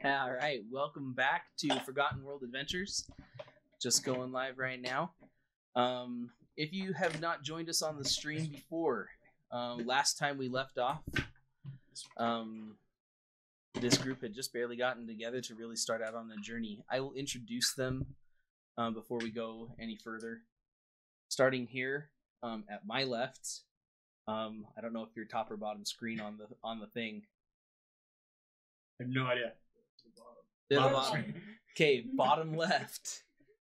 All right, welcome back to Forgotten World Adventures. Just going live right now. If you have not joined us on the stream before, last time we left off, this group had just barely gotten together to really start out on a journey. I will introduce them before we go any further. Starting here at my left, I don't know if you're top or bottom screen on the thing. I have no idea. Bottom. Okay, bottom left.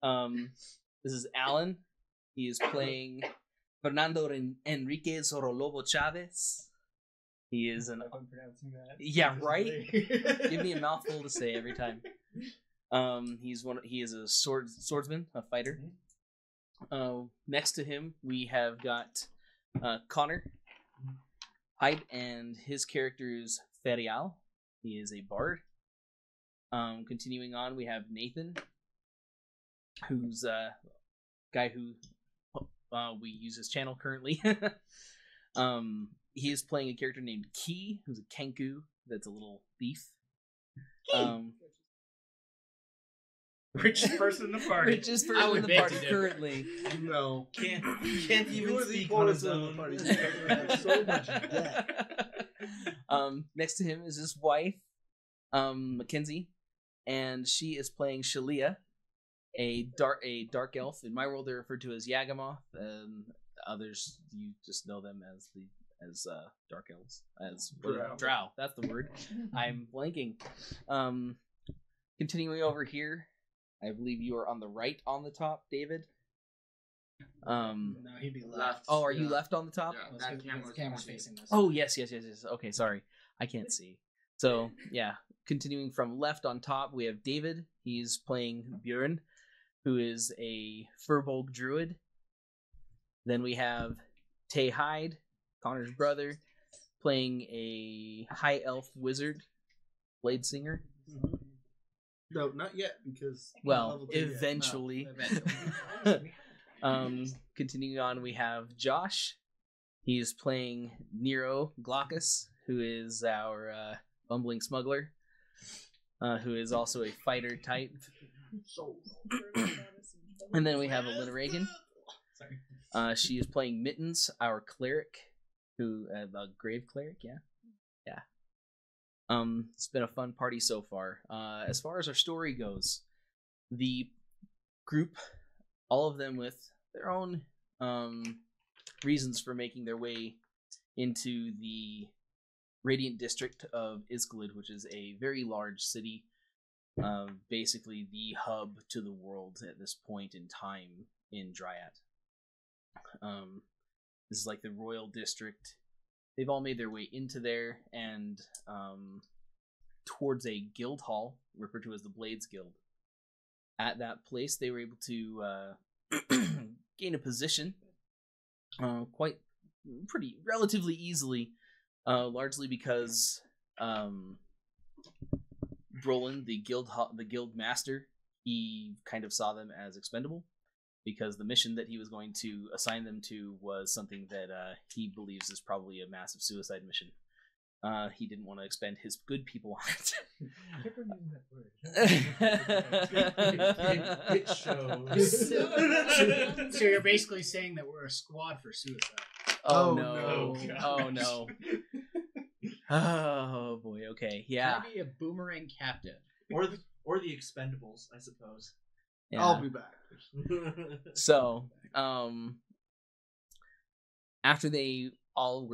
This is Alan. He is playing Fernando Enrique Zorolobo Chavez. He is an. If I'm pronouncing that. Yeah, right. Give me a mouthful to say every time. He is a swordsman, a fighter. Next to him, we have got Connor Hyde, and his character is Ferial. He is a bard. Continuing on, we have Nathan, who's a guy who we use his channel currently. He is playing a character named Ki, who's a Kenku. That's a little thief. Richest person in the party. Richest person in the party currently. No, Can't you are the poorest of the party. You have so much debt. Next to him is his wife, Mackenzie, and she is playing Shalia, a dark elf. In my world, they're referred to as Yagamoth, and others you just know them as dark elves, as drow. That's the word. I'm blanking. Continuing over here, I believe you are on the right on the top, David. No, he'd be left. Oh, are you left on the top? Yeah, that camera's facing us. Oh, yes. Okay, sorry. I can't see. So, yeah. Continuing from left on top, we have David. He's playing Bjorn, who is a Furbolg druid. Then we have Tay Hyde, Connor's brother, playing a high elf wizard, Blade Singer. Mm-hmm. No, not yet, because... Well, eventually. Continuing on, we have Josh. He's playing Nero Glaucus, who is our bumbling smuggler, who is also a fighter type. And then we have Elena Reagan. She is playing Mittens, our cleric, who the grave cleric. Yeah. It's been a fun party so far. As far as our story goes, the group, all of them with their own reasons for making their way into the Radiant District of Isgolid, which is a very large city, basically the hub to the world at this point in time in Dryad. This is like the Royal District. They've all made their way into there and towards a guild hall referred to as the Blades Guild. At that place, they were able to gain a position relatively easily, largely because Brolin, the guild master, he kind of saw them as expendable because the mission that he was going to assign them to was something that he believes is probably a massive suicide mission. He didn't want to expend his good people on it. It shows. So you're basically saying that we're a squad for suicide. Oh no. no. Oh boy, okay. Yeah. Can I be a boomerang captain? Or the Expendables, I suppose. Yeah. I'll be back. So, after they all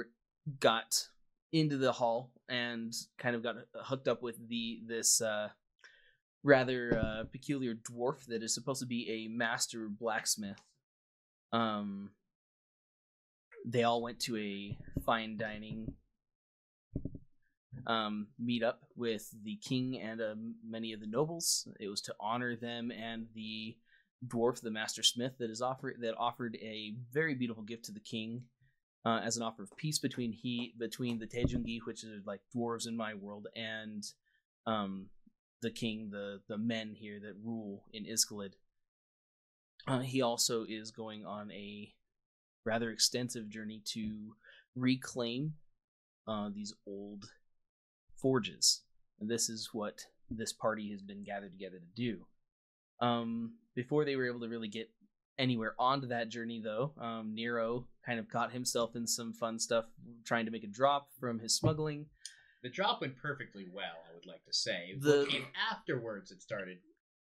got into the hall and kind of got hooked up with this rather peculiar dwarf that is supposed to be a master blacksmith, they all went to a fine dining meet up with the king and many of the nobles. It was to honor them and the dwarf, the master smith, that offered a very beautiful gift to the king as an offer of peace between the Tejungi, which are like dwarves in my world, and the king, the men here that rule in Isgolid. He also is going on a rather extensive journey to reclaim these old forges. And this is what this party has been gathered together to do. Before they were able to really get anywhere onto that journey, though, Nero kind of got himself in some fun stuff, trying to make a drop from his smuggling. The drop went perfectly well, I would like to say. The- What came afterwards, it started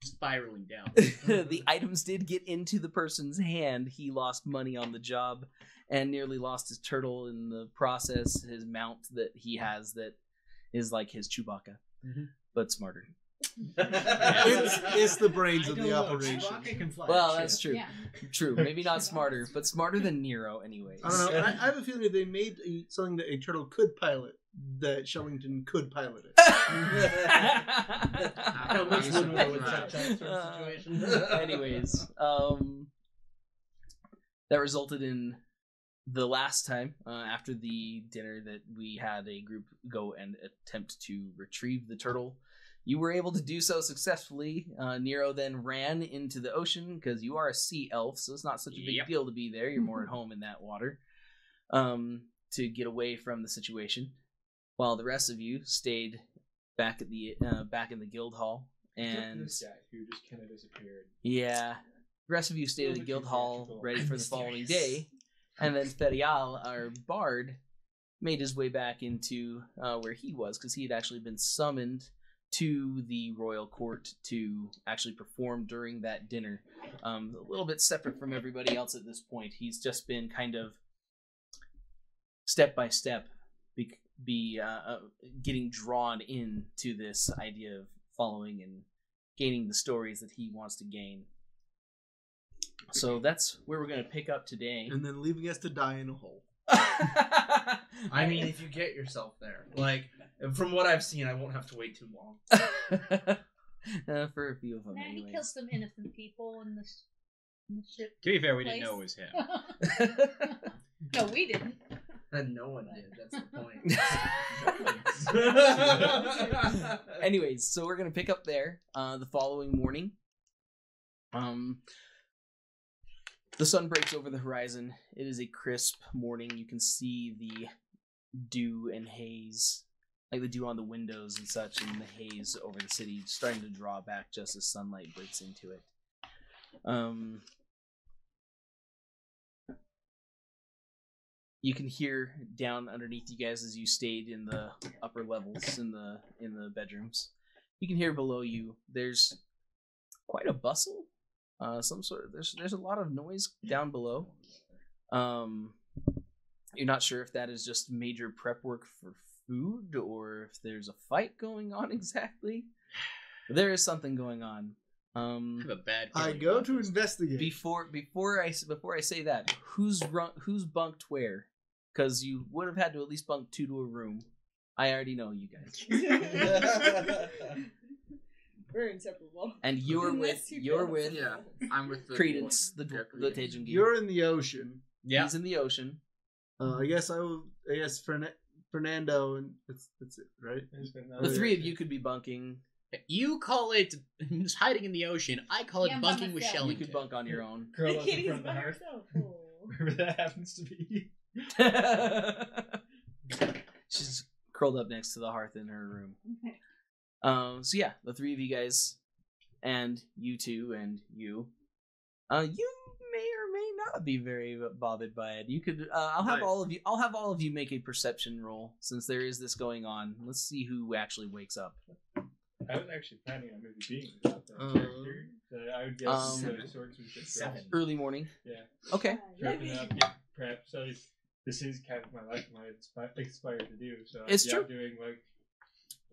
spiraling down. The items did get into the person's hand. He lost money on the job and nearly lost his turtle in the process, his mount that he has that is like his Chewbacca, but smarter. It's the brains I of don't the know, operation. Chewbacca can fly Well, a that's ship. true. Yeah. True. Maybe not smarter, but smarter than Nero anyways. I don't know. I have a feeling if they made something that a turtle could pilot, that Shellington could pilot it. How much would we know with such a sort of situation? Anyways, that resulted in the last time after the dinner that we had a group go and attempt to retrieve the turtle. You were able to do so successfully. Nero then ran into the ocean because you are a sea elf, so it's not such a big Yep. deal to be there. You're more at home in that water to get away from the situation, while the rest of you stayed back at the back in the guild hall. And this guy who just kind of disappeared. yeah, the rest of you stayed at the Little guild bit hall theatrical. ready for the following Mysterious. day. And then Ferial, our bard, made his way back into where he was, because he had actually been summoned to the royal court to actually perform during that dinner. A little bit separate from everybody else at this point. He's just been kind of step by step getting drawn into this idea of following and gaining the stories that he wants to gain. So that's where we're going to pick up today. And then leaving us to die in a hole. I mean, if you get yourself there, like from what I've seen, I won't have to wait too long. For a few of them, Nah, he anyways. killed some innocent people in the ship. To be fair, we didn't Place. know it was him. No, we didn't. And no one did. That's the point. Anyways, so we're gonna pick up there the following morning. The sun breaks over the horizon. It is a crisp morning. You can see the dew and haze, like the dew on the windows and such, and the haze over the city starting to draw back just as sunlight breaks into it. You can hear down underneath you guys as you stayed in the upper levels in the bedrooms. You can hear below you. There's quite a bustle. There's a lot of noise down below. You're not sure if that is just major prep work for food or if there's a fight going on exactly. There is something going on. I have a bad I feeling go about to this. investigate. Before I say that, who's bunked where? Because you would have had to at least bunk two to a room. I already know you guys. We're inseparable. And you're Unless with you feel Yeah, I'm with the Credence, the Credence. Tajin Gear. You're in the ocean. Yeah. He's in the ocean. I guess Fernando and that's it, right? The three of you could be bunking. You call it hiding in the ocean. I call it Yeah, I'm by bunking with myself. You could Shellington. bunk on your own. Curl The up in kitty's front of the by hearth, herself. Oh. wherever that happens to be. She's curled up next to the hearth in her room. So yeah, the three of you guys, and you two, and you. You may or may not be very bothered by it. You could. I'll have Right. all of you. I'll have all of you make a perception roll since there is this going on. Let's see who actually wakes up. I was actually planning on maybe being without that character. So I would guess the swords was just Seven. Early morning. Yeah. Okay. Prepping up, get prep. So this is kind of my life, my inspired to do. So It's I'd be true. out doing like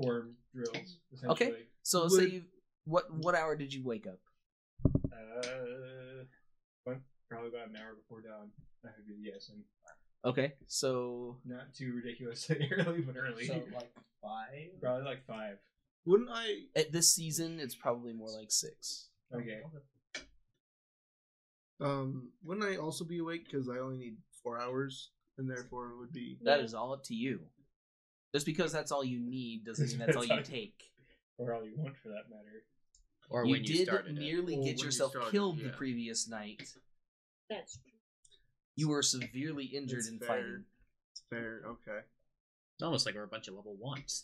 form drills essentially. Okay. So let's say you. What hour did you wake up? Probably about an hour before dawn. I would be guessing. Okay. So Not too ridiculously early, but early. So like 5. Probably like 5. Wouldn't I? at this season, it's probably more like 6. Okay. Wouldn't I also be awake because I only need 4 hours, and therefore it would be. That is all up to you. Just because that's all you need doesn't mean that's all you take. Or all you want for that matter. Or You when you did started it. nearly Or get when you yourself started, killed the yeah. previous night. That's true. You were severely injured It's in fair. fighting. It's fair. Okay. It's almost like we're a bunch of level 1s.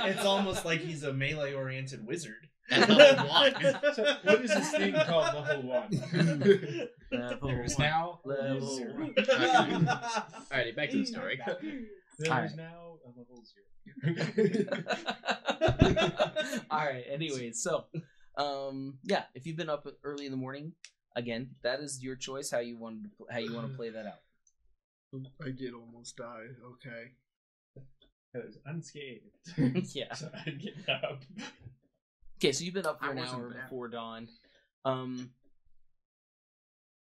It's almost like he's a melee-oriented wizard. At level 1. So what is this thing called level 1? There is now Level 0. one. Alrighty, back to the story. There Alright. is now a level 0. Alright, anyway, so yeah, if you've been up early in the morning, again, that is your choice how you want to play that out. I did almost die. Okay. I was unscathed. Yeah. So I get up. Okay, so you've been up for I an wasn't hour bad. before dawn.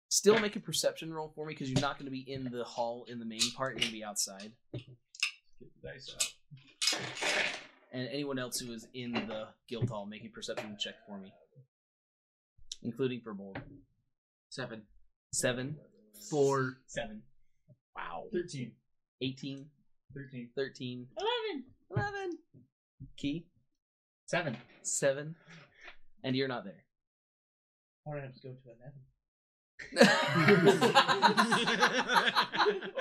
Still make a perception roll for me because you're not going to be in the hall in the main part. You're going to be outside. Get the dice out. And anyone else who is in the guild hall, make a perception check for me, including for Bold. 7. 7, 4. 7. wow, 13. 18, 13. 13, 11. 11. Key 7. 7, and you're not there. Or I have to go to 11.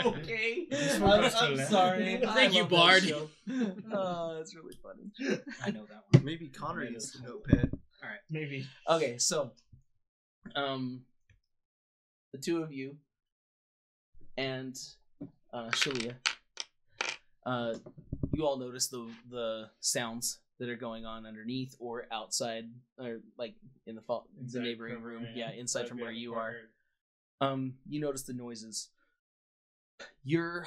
Okay. I'm sorry. Thank you, Bard. Oh, that's really funny. I know that one. Maybe Connor used to know Pet. Maybe. Okay, so, the two of you and Shalia, you all notice the sounds that are going on underneath or outside, or like in the Inside neighboring from room. where I am. Yeah, inside from Okay, where you courtyard. are. You notice the noises. You're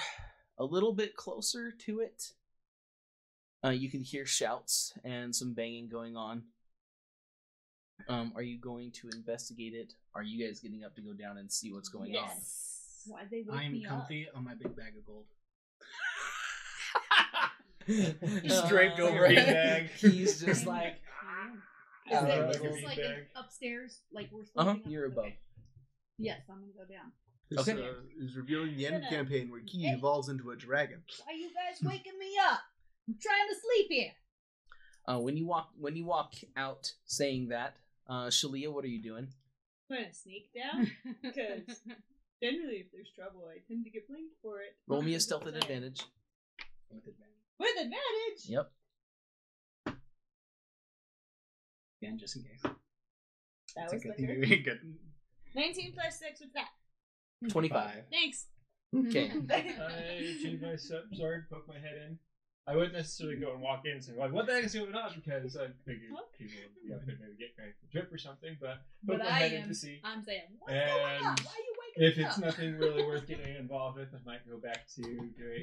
a little bit closer to it. You can hear shouts and some banging going on. Are you going to investigate it? Are you guys getting up to go down and see what's going on? Yes. Why'd they wake I am me up? comfy on my big bag of gold. Just draped over a right. bag. He's just like, Is Uh, there like a this bean like bag. upstairs? Like we're sleeping up? you're above. Okay. Yes, I'm gonna go down. This Okay. is revealing the end Shut up. campaign where Key Hey. evolves into a dragon. Why are you guys waking me up? I'm trying to sleep here. When you walk out saying that, Shalia, what are you doing? Trying to sneak down? Because generally, if there's trouble, I tend to get blamed for it. Roll me a stealth at advantage. With advantage! Yep. Again, just in case. That It's a was good thing liquor. you good. 19 plus 6, what's that? 25. Thanks. Okay. I change my sword, poke my head in. I wouldn't necessarily go and walk in and say, like, what the heck is going on? Because I figured people would maybe get ready for a trip or something, but poke But my I head in am. to see. I'm saying, what's going on? And Why are you waking If me it's up? nothing really worth getting involved with, I might go back to doing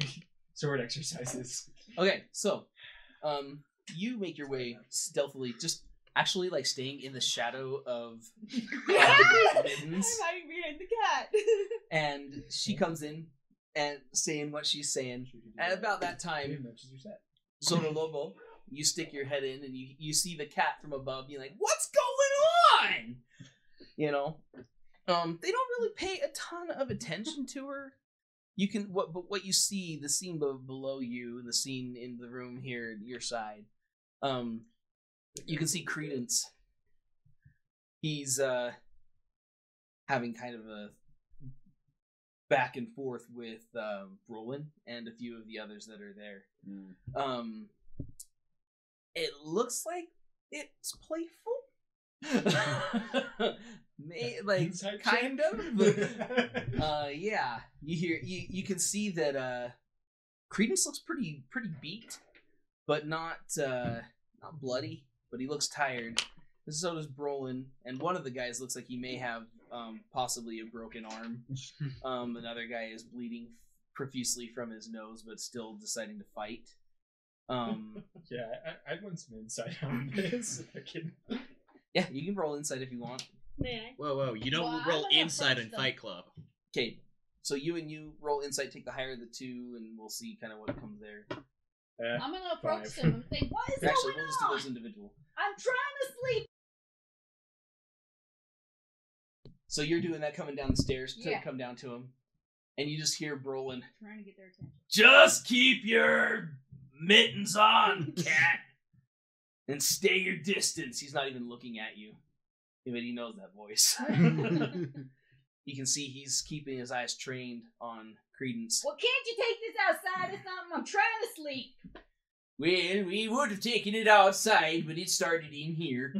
sword exercises. Okay, so, you make your way stealthily, just actually like staying in the shadow of I'm Mittens, hiding behind the cat. and she comes in and saying what she's saying. At about that time, Soda Lobo, you stick your head in and you see the cat from above. You're like, "What's going on?" You know, they don't really pay a ton of attention to her. You can what you see, the scene below you, the scene in the room here, your side. You can see Credence. He's having kind of a back and forth with Roland and a few of the others that are there. It looks like it's playful. Like Inside kind check? of. Yeah. You can see that Credence looks pretty beat, but not bloody, but he looks tired. And so does Brolin, and one of the guys looks like he may have possibly a broken arm. Another guy is bleeding profusely from his nose, but still deciding to fight. Yeah, I want some insight on this. I can... Yeah, you can roll insight if you want. May I? Whoa, you don't Well, I'm roll gonna inside approach in them. Fight Club. Okay, so you roll insight, take the higher of the two, and we'll see kind of what comes there. I'm gonna approach 5. them and say, "What is Actually, going we'll just do on? those individual. I'm trying to sleep." So you're doing that coming down the stairs to Yeah. come down to him, and you just hear Brolin, Trying to get their attention. "Just keep your mittens on, cat, and stay your distance." He's not even looking at you, but he knows that voice. You can see he's keeping his eyes trained on Credence. Well, can't you take this outside or something? I'm trying to sleep. Well, we would have taken it outside, but it started in here.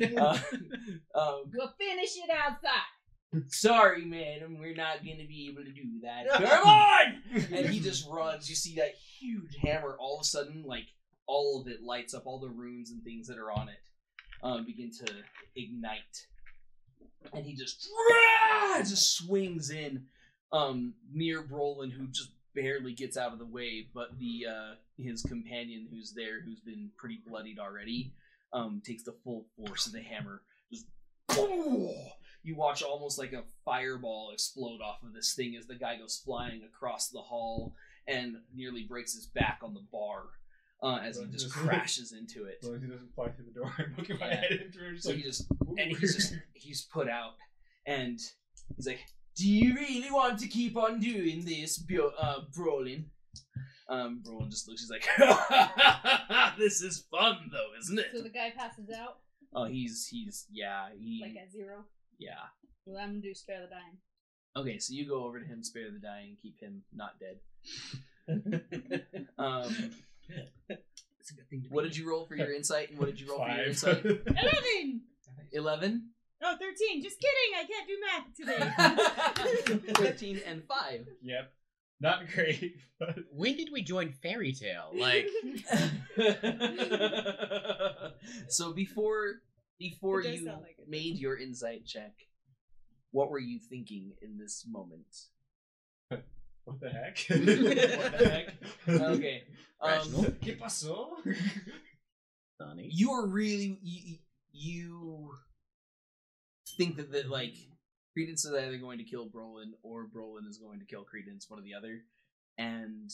We'll finish it outside. Sorry, madam, we're not gonna be able to do that. Come on! And he just runs. You see that huge hammer. All of a sudden, like all of it lights up. All the runes and things that are on it begin to ignite, and he just swings in near Brolin, who just barely gets out of the way. But the his companion, who's there, who's been pretty bloodied already, takes the full force of the hammer. Just you watch almost like a fireball explode off of this thing as the guy goes flying across the hall and nearly breaks his back on the bar as he just crashes into it. As long as he doesn't fly through the door and poke my head into it. So he's put out, and he's like, "Do you really want to keep on doing this, Brolin?" Brolin just looks. He's like, "This is fun, though, isn't it?" So the guy passes out? Oh, he's Like at 0? Yeah. Well, I'm gonna do spare the dying. Okay, so you go over to him, spare the dying, keep him not dead. It's a good thing to What did you roll for your insight, and what did you roll for your 5. insight? 11! 11? Oh, 13. Just kidding. I can't do math today. 13 and 5. Yep. Not great, but When did we join Fairy Tale? Like, So before It does you sound like it. made your insight check, what were you thinking in this moment? what the heck? What the heck? Okay. Reginald? ¿Qué pasó? Sonny. You are really you think that like Credence is either going to kill Brolin or Brolin is going to kill Credence, one or the other, and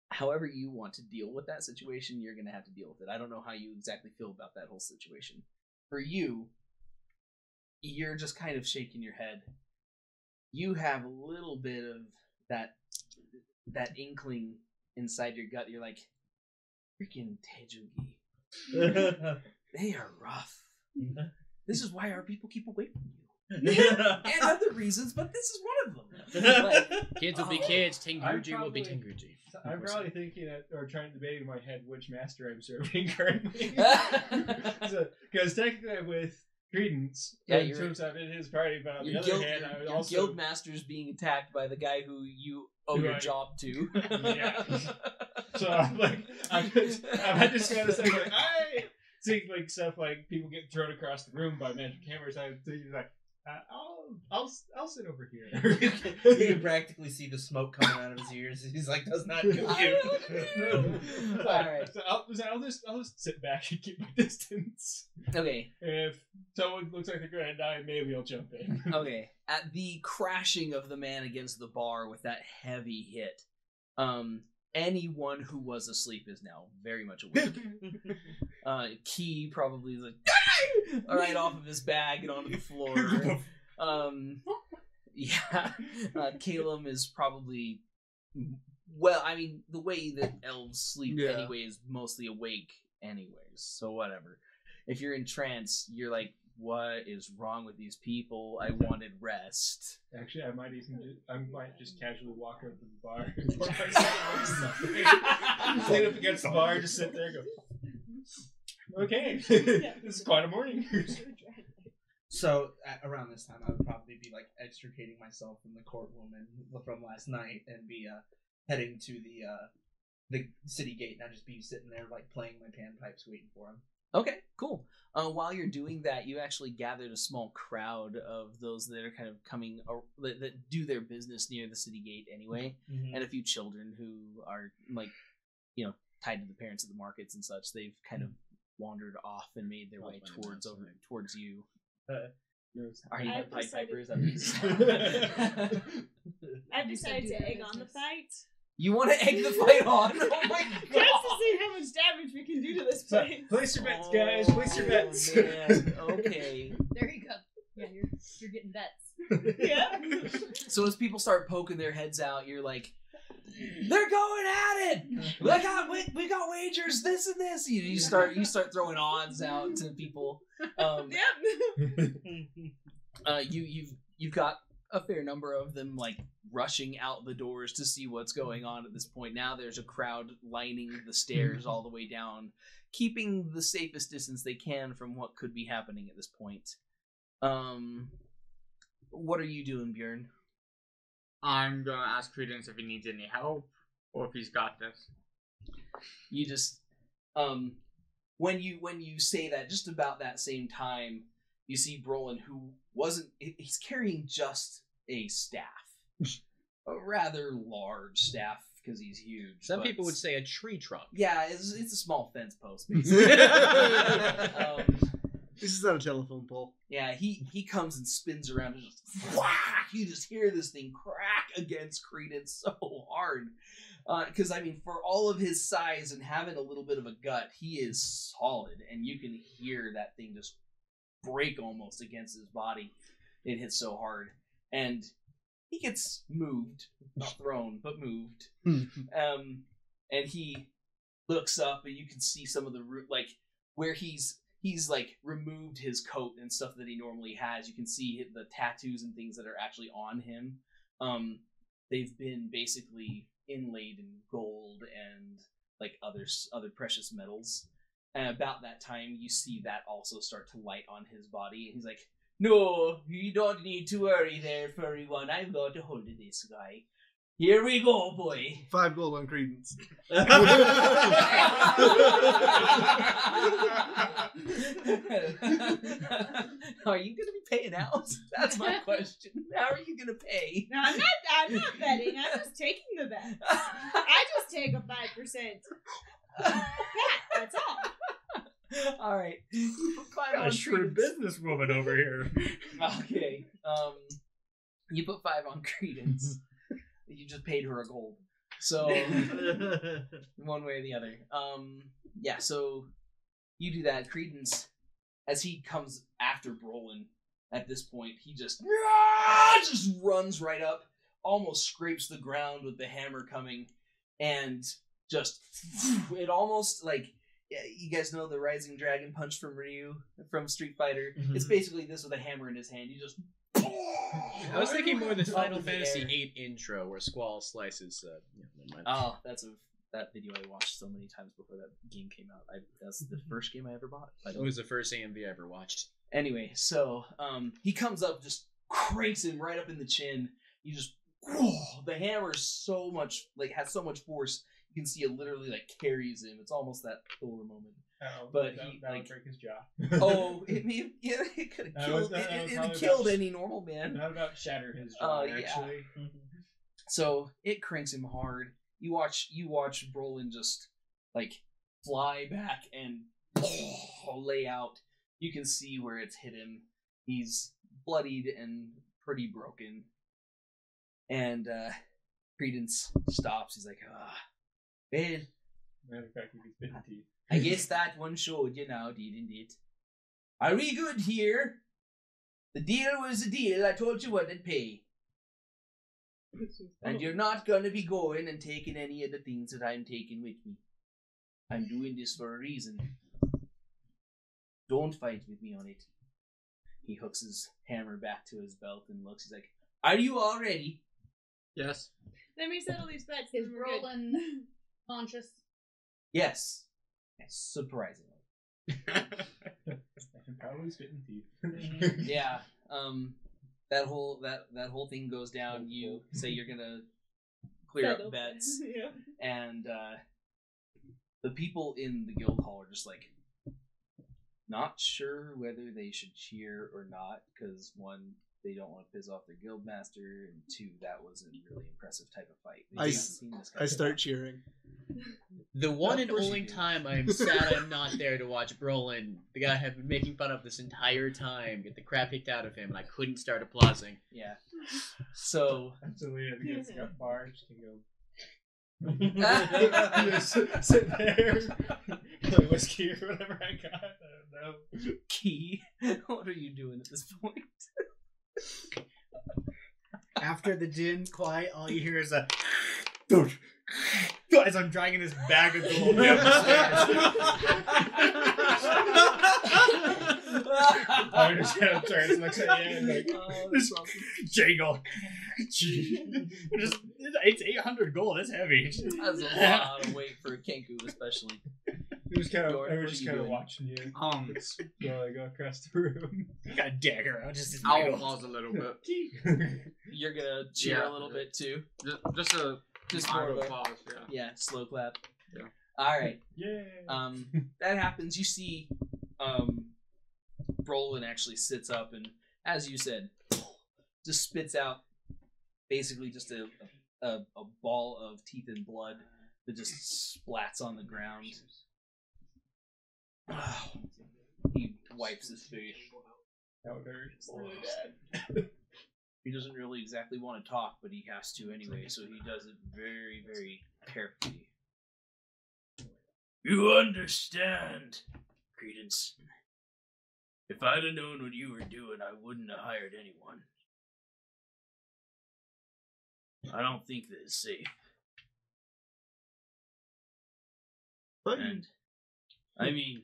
however you want to deal with that situation, you're going to have to deal with it. I don't know how you exactly feel about that whole situation. For you, you're just kind of shaking your head. You have a little bit of that inkling inside your gut. You're like, freaking Tejugi. They are rough. This is why our people keep away from you. And other reasons, but this is one of them. Like, Kids will be kids, Tenguji will be probably- Tenguji. I'm probably thinking or trying to debate in my head which master I'm serving currently. Because technically with Credence, Yeah, it you're- turns out it is party, but on the your other guild, hand, I would your also guild master's being attacked by the guy who you owe your Right. job to. Yeah. So I'm like, I'm had this kind of stuff like, I see like stuff like people get thrown across the room by magic hammers. I'm thinking like, I'll sit over here. You can practically see the smoke coming out of his ears. He's like, does not compute. Alright. So I'll just sit back and keep my distance. Okay, If someone looks like they're gonna die, maybe I'll jump in. okay. At the crashing of the man against the bar with that heavy hit, anyone who was asleep is now very much awake. Key probably is like, right off of his bag and onto the floor. Yeah. Calum is probably, well, I mean, the way that elves sleep Yeah. anyway is mostly awake anyways, so whatever. If you're in trance, you're like, what is wrong with these people? I wanted rest. Actually, I might just casually walk up to the bar and pour myself lean up against the bar, just sit there and go, okay, this is quite a morning. So around this time, I would probably be like extricating myself from the courtwoman from last night and be heading to the city gate, and I'd just be sitting there like playing my panpipes, waiting for him. Okay, cool. While you're doing that, you actually gathered a small crowd of those that are kind of coming, that do their business near the city gate anyway, and a few children who are, like, you know, tied to the parents of the markets and such. They've kind of wandered off and made their way towards you. Are you I've pipe decided- piper? Is that what you said? I've decided to egg on the fight. You want to egg the fight on? Oh my Just to god! see how much damage we can do to this So, place. place your bets, guys. Place your bets. Man. Okay. There you go. Yeah, you're getting bets. Yeah. So as people start poking their heads out, you're like, they're going at in. We got wagers. This and this. You start throwing odds out to people. Yep. You've got a fair number of them like rushing out the doors to see what's going on at this point. Now there's a crowd lining the stairs all the way down, keeping the safest distance they can from what could be happening at this point. What are you doing, Bjorn? I'm gonna ask Credence if he needs any help or if he's got this. You just when you say that, just about that same time, you see Brolin, who he's carrying just a staff. A rather large staff because he's huge. Some but- people would say a tree trunk. Yeah, it's a small fence post, basically. This is not a telephone pole. Yeah, he comes and spins around and just whack! You just hear this thing crack against Credence so hard. Because, I mean, for all of his size and having a little bit of a gut, he is solid. And you can hear that thing just break almost against his body. It hits so hard. And he gets moved. Not thrown, but moved. And he looks up and you can see some of the, like, where he's like removed his coat and stuff that he normally has. You can see the tattoos and things that are actually on him. They've been basically inlaid in gold and like other precious metals. And about that time, you see that also start to light on his body. And he's like, "No, you don't need to worry there, furry one. I'm going to hold this guy. Here we go, boy." 5 gold on Credence. Are you going to be paying out? That's my question. How are you going to pay? No, I'm not betting. I'm just taking the bet. I just take a 5%. That's all. All right. You put 5 Got on a shrewd Credence. businesswoman over here. Okay. You put 5 on Credence. You just paid her a gold. So one way or the other. Yeah, so you do that. Credence, as he comes after Brolin at this point, he just runs right up, almost scrapes the ground with the hammer coming, and just it almost like, you guys know the Rising Dragon punch from Ryu from Street Fighter. It's basically this with a hammer in his hand. You just I was thinking more the Up Final in the Fantasy air. VIII intro where Squall slices. Never mind. Oh, that video I watched so many times before that game came out. That's the first game I ever bought. It was the first AMV I ever watched. Anyway, so he comes up, just cranks him right up in the chin. You just the hammer has so much force. You can see it literally like carries him. It's almost that Thor moment. But that he would like break his jaw. it could have That was- killed that was it probably killed about- any normal man. That about shatter his jaw, Yeah. actually. So it cranks him hard. You watch Brolin just like fly back and lay out. You can see where it's hit him. He's bloodied and pretty broken. And Credence stops. He's like, well, Matter of fact, he's bitten teeth. I guess that one showed you now, didn't it? Are we good here? The deal was the deal. I told you what I'd pay. And you're not gonna be going and taking any of the things that I'm taking with me. I'm doing this for a reason. Don't fight with me on it. He hooks his hammer back to his belt and looks. He's like, "Are you all ready?" Yes. Let me settle these bets. Is and we're good. Brolin conscious? Yes. Surprisingly. Probably spitting teeth. Yeah. That whole thing goes down. You say you're gonna clear Settle. up bets, Yeah. and the people in the guild hall are just like not sure whether they should cheer or not, because one, they don't want to piss off their guild master, and two, that was a really impressive type of fight. They I haven't s- seen this guy I fight. start cheering. The one Of and course you only do. time I'm sad I'm not there to watch Brolin, the guy I've been making fun of this entire time, get the crap kicked out of him, and I couldn't start applauding. Yeah. So Absolutely, I think it's got bars to go. Just sit there, like whiskey or whatever I got. I don't know. Key, what are you doing at this point? After the din quiet, all you hear is a As I'm dragging this bag of gold down the I just kind of turns and looks at you and like, Oh, this that's awesome. jangle. It's 800 gold. That's heavy. That's a lot of weight for a Kenku, especially. It was kind of. Jordan, I what was are just you kind of doing? watching you. So I go across the room. got a dagger out just as I'll pause a little bit. You're gonna cheer Yeah. a little bit too. Just a Just more of a pause. Yeah. yeah, slow clap. Yeah. All right. Yeah. That happens. You see, Brolin actually sits up and, as you said, just spits out basically just a ball of teeth and blood that just splats on the ground. He wipes his face. That would hurt. Really bad. He doesn't really exactly want to talk, but he has to anyway, so he does it very, very carefully. You understand, Credence. If I'd have known what you were doing, I wouldn't have hired anyone. I don't think that it's safe. And, I mean,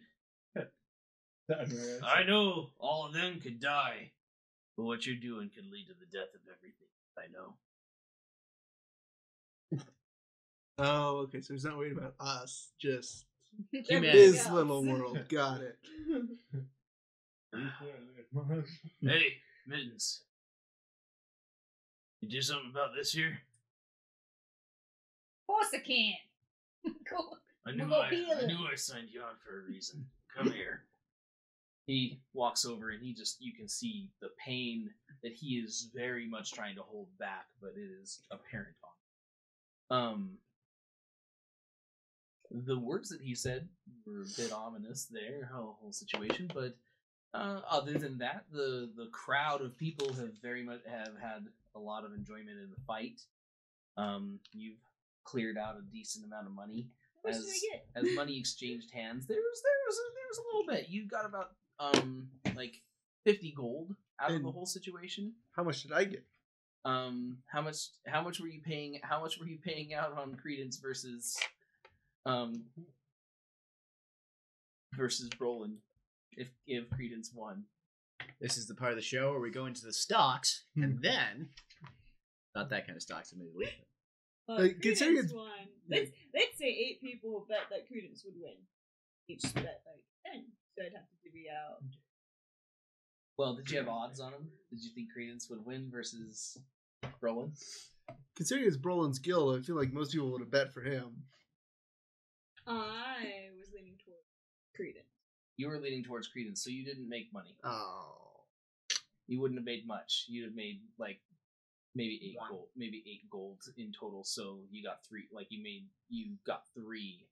I know all of them could die, but what you're doing could lead to the death of everything. I know. Oh, okay. So he's not worried about us, just Humanity. his little world. Got it. Hey, Mittens. You do something about this here? Of course I can. Cool. I knew We'll go heal I him. knew I signed you on for a reason. Come here. He walks over and you can see the pain that he is very much trying to hold back, but it is apparent on him. The words that he said were a bit ominous there, the whole situation, but other than that, the crowd of people have had a lot of enjoyment in the fight. You've cleared out a decent amount of money. How much did I get? As money exchanged hands, there was a little bit. You got about like 50 gold out of the And- whole situation. How much did I get? How much were you paying out on Credence versus Brolin if Credence won? This is the part of the show where we go into the stocks, and then not that kind of stocks, admittedly. Considering Credence it's- won. Let's say 8 people bet that Credence would win. Each bet like 10, so I'd have to divvy out. Well, did you have odds on him? Did you think Credence would win versus Brolin? Considering it's Brolin's guild, I feel like most people would have bet for him. I was leaning towards Credence. You were leaning towards Credence, so you didn't make money. Oh. You wouldn't have made much. You'd have made like maybe 8 gold in total. So you got 3. Like you got 3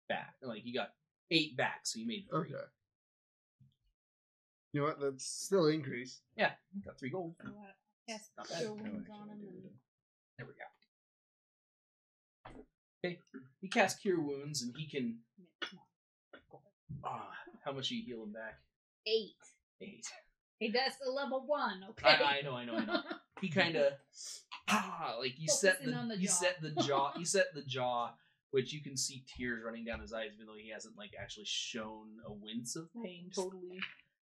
back. Like you got 8 back, so you made 3. Okay. You know what? That's still an increase. Yeah, you got 3 gold. Yes, Not bad. cure wounds on him. And... There we go. Okay, he casts Cure Wounds, and he can. How much do you heal him back? 8. 8. Hey, that's the level 1, okay? I know. He kind of like you set Focusing on the you jaw. set the jaw. You set the jaw, which you can see tears running down his eyes, even though he hasn't like actually shown a wince of pain totally.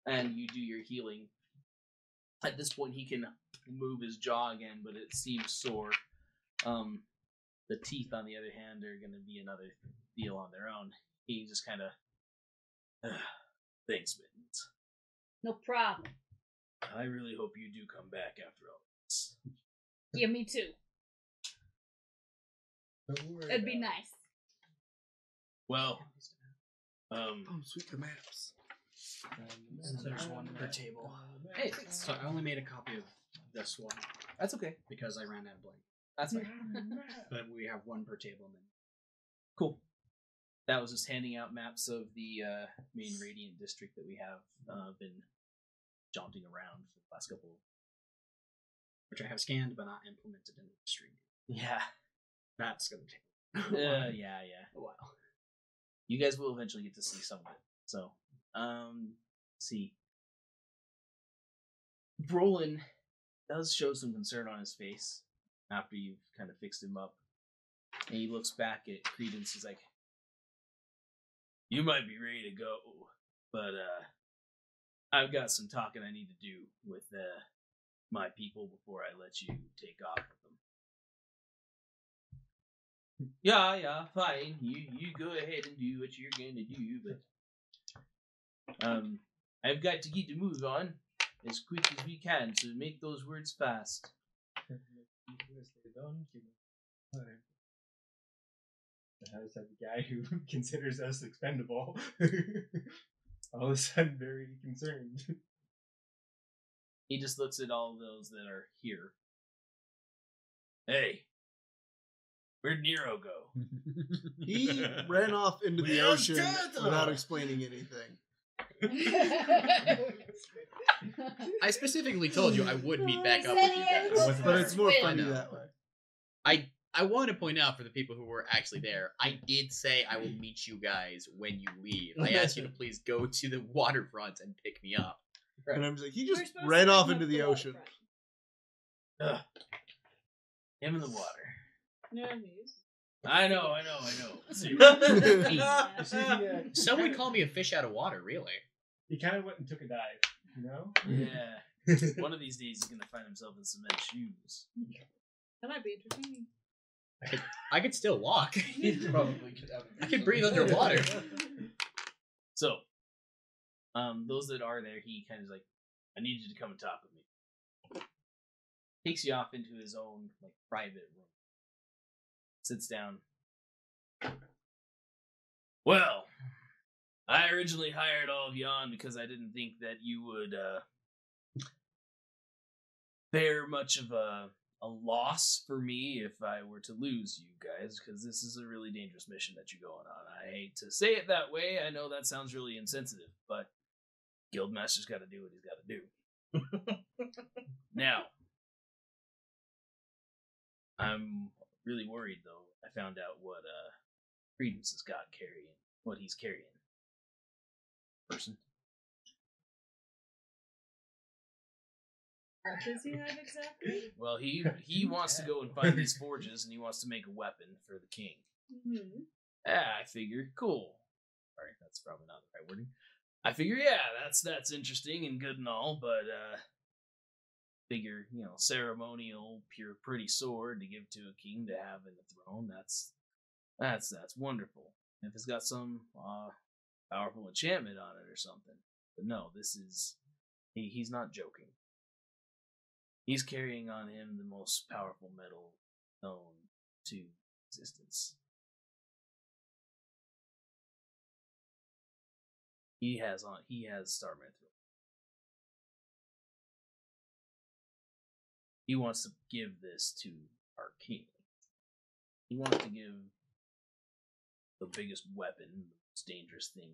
And you do your healing. At this point, he can move his jaw again, but it seems sore. The teeth, on the other hand, are going to be another deal on their own. He just kind of thanks, Mittens. No problem. I really hope you do come back after all this. Yeah, me too. It'd be nice. Well, Oh, sweet the maps. There's one per table. hey, thanks. So I only made a copy of this one That's okay. because I ran out of blank. That's fine. But we have one per table. And then Cool. That was just handing out maps of the main Radiant district that we have been jaunting around for the last couple. which I have scanned but not implemented in the stream. Yeah. That's gonna take Yeah. a while. You guys will eventually get to see some of it. So, see. Brolin does show some concern on his face after you've kind of fixed him up. And he looks back at Credence. He's like, "You might be ready to go, but I've got some talking I need to do with my people before I let you take off with them." Yeah, fine. You go ahead and do what you're going to do, but I've got to get the move on as quick as we can, so make those words fast. How does that guy who considers us expendable all of a sudden very concerned? He just looks at all those that are here. Hey, where'd Nero go? He ran off into the Where's ocean Turtle? without explaining anything. I specifically told you I would meet back up with you guys. But it's more I funny know. that way. I want to point out for the people who were actually there, I did say I will meet you guys when you leave. I asked you to please go to the waterfront and pick me up. And I'm just like, he We're just supposed ran to off come into up the the ocean. Ugh. Him in the water. No, news. I know. You see, Some would call me a fish out of water, really. he kind of went and took a dive, you know? Yeah. One of these days he's gonna find himself in cement shoes. That might be entertaining. I could still walk. He probably could have. I can breathe underwater. So, those that are there, he kind of like, I need you to come and talk with me. Takes you off into his own like private room. Sits down. Well, I originally hired all of you on because I didn't think that you would bear much of a loss for me if I were to lose you guys, because this is a really dangerous mission that you're going on. I hate to say it that way. I know that sounds really insensitive, but Guildmaster's got to do what he's got to do. Now, I'm really worried though. I found out what Credence has got carrying, what he's carrying. Person. What does he have exactly? Well, he wants to go and find these forges, and he wants to make a weapon for the king. Mm-hmm. I figure, cool. Sorry, that's probably not the right wording. I figure, yeah, that's interesting and good and all, but figure, ceremonial, pure, pretty sword to give to a king to have in the throne. That's wonderful. If it's got some powerful enchantment on it or something, but no, this is he's not joking. He's carrying on him the most powerful metal known to existence. He has Starman Throw. He wants to give this to our king. He wants to give the biggest weapon, the most dangerous thing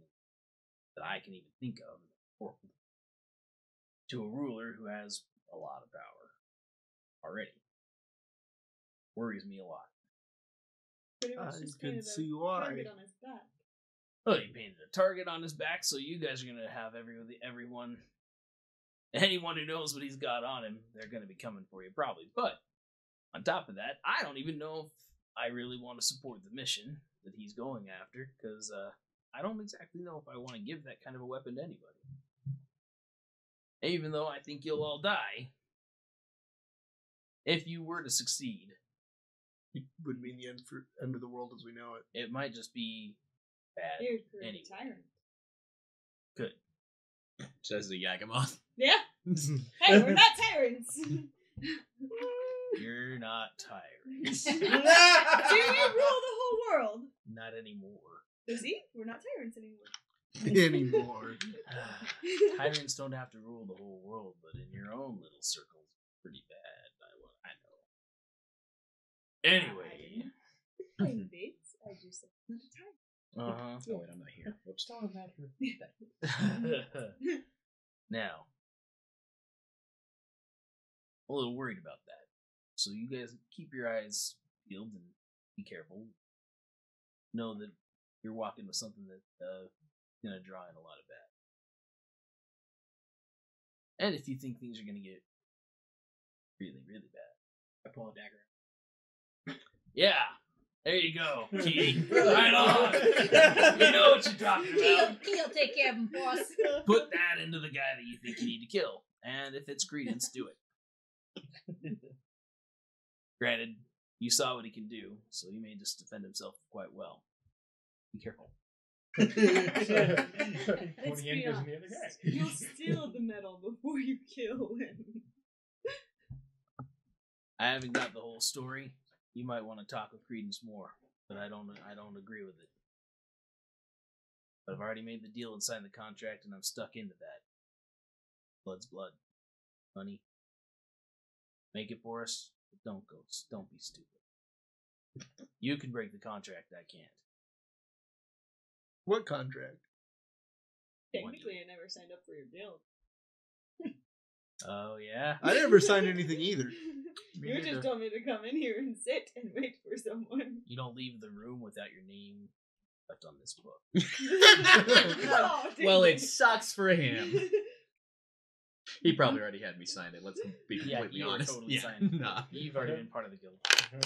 that I can even think of in the world, to a ruler who has a lot of power already. Worries me a lot. Pretty much I just can painted see a why. target on his back. Oh, he painted a target on his back, so you guys are gonna have anyone who knows what he's got on him, they're gonna be coming for you probably. But on top of that, I don't even know if I really want to support the mission that he's going after, because I don't exactly know if I want to give that kind of a weapon to anybody. Even though I think you'll all die, if you were to succeed, It would mean the end of the world as we know it. it might just be bad Here for anyway. the tyrant. Good. Says the Yagamoth. Yeah. Hey, we're not tyrants. You're not tyrants. Do we rule the whole world? Not anymore. See, we're not tyrants anymore. Anymore. Tyrants don't have to rule the whole world, but in your own little circle, pretty bad by what I know. Anyway. Playing dates, I just said I'm not a tyrant. Uh-huh. Oh wait, I'm not here. Whoops. Now, I'm a little worried about that. So you guys keep your eyes peeled and be careful. Know that you're walking with something that's going to draw in a lot of bad. And if you think things are going to get really, really bad, I pull a dagger. yeah, There you go, Key. Right on. You know what you're talking about. He'll take care of him for us. Put that into the guy that you think you need to kill. And if it's Credence, do it. Granted, you saw what he can do, so he may just defend himself quite well. Be careful. Let's Pointy end be goes in the other honest. guy. You'll steal the medal before you kill him. I haven't got the whole story. You might want to talk with Credence more, but I don't agree with it. But I've already made the deal and signed the contract, and I'm stuck into that. Blood's blood. Money. Make it for us, but don't be stupid. You can break the contract, I can't. What contract? Technically, I never signed up for your guild. Oh, yeah? I never signed anything either. You just told me to come in here and sit and wait for someone. You don't leave the room without your name left on this book. Oh, Well, dang it sucks for him. He probably already had me sign it. Let's be Yeah, completely you are honest. totally signed. Nah. You've already been part of the guild. I'm not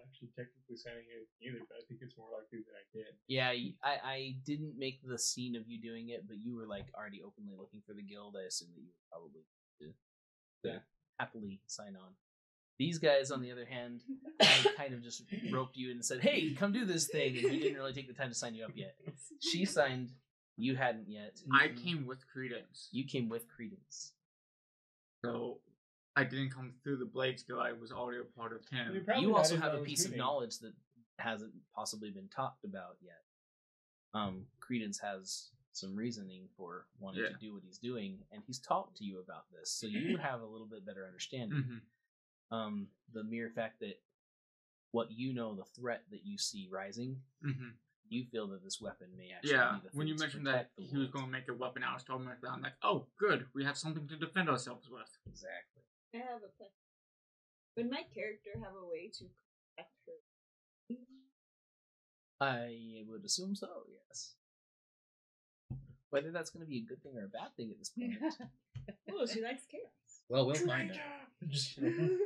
actually technically signing it either, but I think it's more likely that I did. Yeah, I didn't make the scene of you doing it, but you were like already openly looking for the guild. I assume that you would probably happily sign on. These guys, on the other hand, I kind of just roped you in and said, "Hey, come do this thing," and you didn't really take the time to sign you up yet. She signed, you hadn't yet. I came with Credence, You came with Credence. so I didn't come through the Blades Guild. I was already a part of him. You also have a piece of knowledge that hasn't possibly been talked about yet. Credence has some reasoning for wanting to do what he's doing, and he's talked to you about this, so you have a little bit better understanding. Mm-hmm. The mere fact that what you know, the threat that you see rising, Mm-hmm. you feel that this weapon may actually Yeah, be the thing when you to mentioned that protect the he was world. going to make a weapon, I was talking about that. I'm like, oh, good, we have something to defend ourselves with. Exactly. I have a question. Would my character have a way to protect her? I would assume so, yes. Whether that's going to be a good thing or a bad thing at this point. Oh, she likes chaos. Well, we'll find out. Just kidding.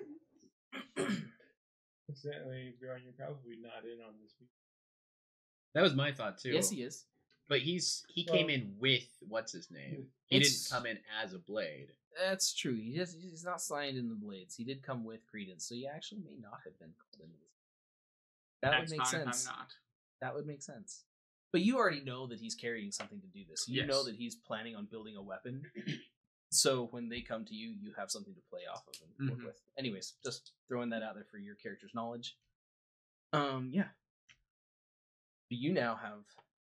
Incidentally, Bjorn, you're probably not in on this week. That was my thought too. Yes, he is. But he came in with what's his name? He It's- didn't come in as a blade. That's true. He's not signed in the Blades. He did come with Credence, so he actually may not have been called into this. That That's would make fine sense. if I'm not. That would make sense. But you already know that he's carrying something to do this. You Yes. know that he's planning on building a weapon. So when they come to you, you have something to play off of and work Mhm. with. Anyways, just throwing that out there for your character's knowledge. Yeah. But you now have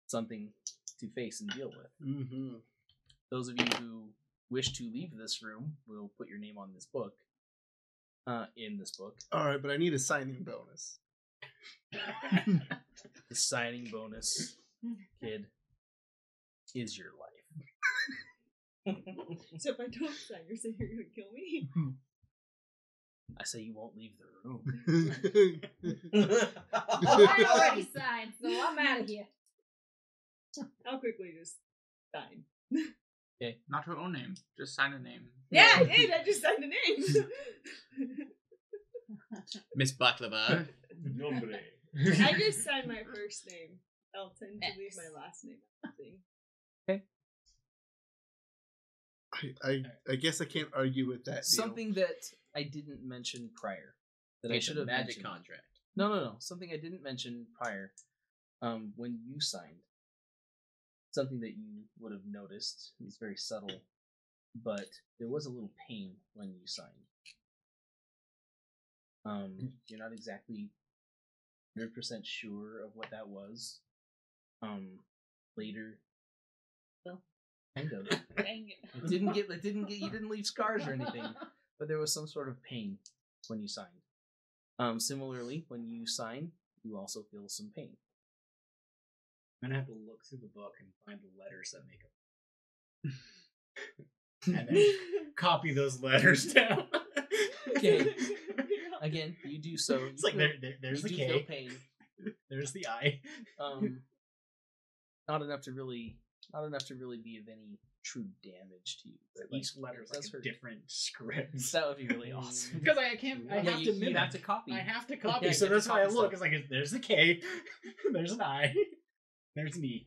something to face and deal with. Mm-hmm. Those of you who wish to leave this room will put your name on this book. In this book. All right, but I need a signing bonus. The signing bonus, kid, is your life. So if I don't sign, you're saying you're gonna kill me? I say you won't leave the room. Oh, I already signed, so I'm out of here. I'll quickly just sign. Not her own name, just sign a name. Yeah, I did. I just signed a name. Miss Baklava. Nombre. I just signed my first name. I'll tend to leave my last name. I think. I guess I can't argue with that. Deal. Something that I didn't mention prior. That I It's should a have magic mentioned. contract. No. Something I didn't mention prior. When you signed, something that you would have noticed is very subtle, but there was a little pain when you signed. You're not exactly 100% sure of what that was. Later, well, kind of. Dang it. You didn't leave scars or anything, but there was some sort of pain when you signed. Similarly, when you sign, you also feel some pain. I'm gonna have to look through the book and find the letters that make up. And then copy those letters down. Okay. Again, you do so. It's like there's the you K. do feel pain. There's the I. Not enough to really be of any true damage to you. But, Each letter is it like does a hurt. different script. That would be really awesome. Because I can't. I Yeah, have you, to you mimic. have to copy. I have to copy. Yeah, So you have that's to why I copy look. stuff. It's like there's a K, there's an I, there's an E.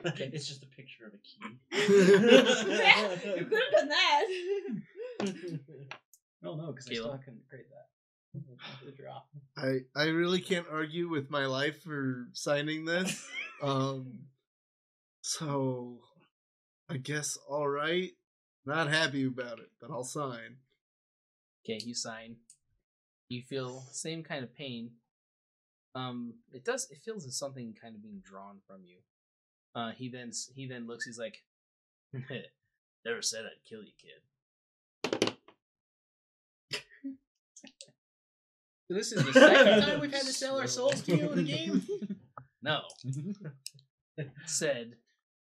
It's just a picture of a key. You could have done that. Oh no, because I Caleb? still couldn't create that. The draw. I really can't argue with my life for signing this. So I guess all right. Not happy about it, but I'll sign. Okay, you sign. You feel the same kind of pain. It feels as something kind of being drawn from you. He then looks, he's like, never said I'd kill you, kid. So this is the second time we've had to sell our souls to you in a game. No. Said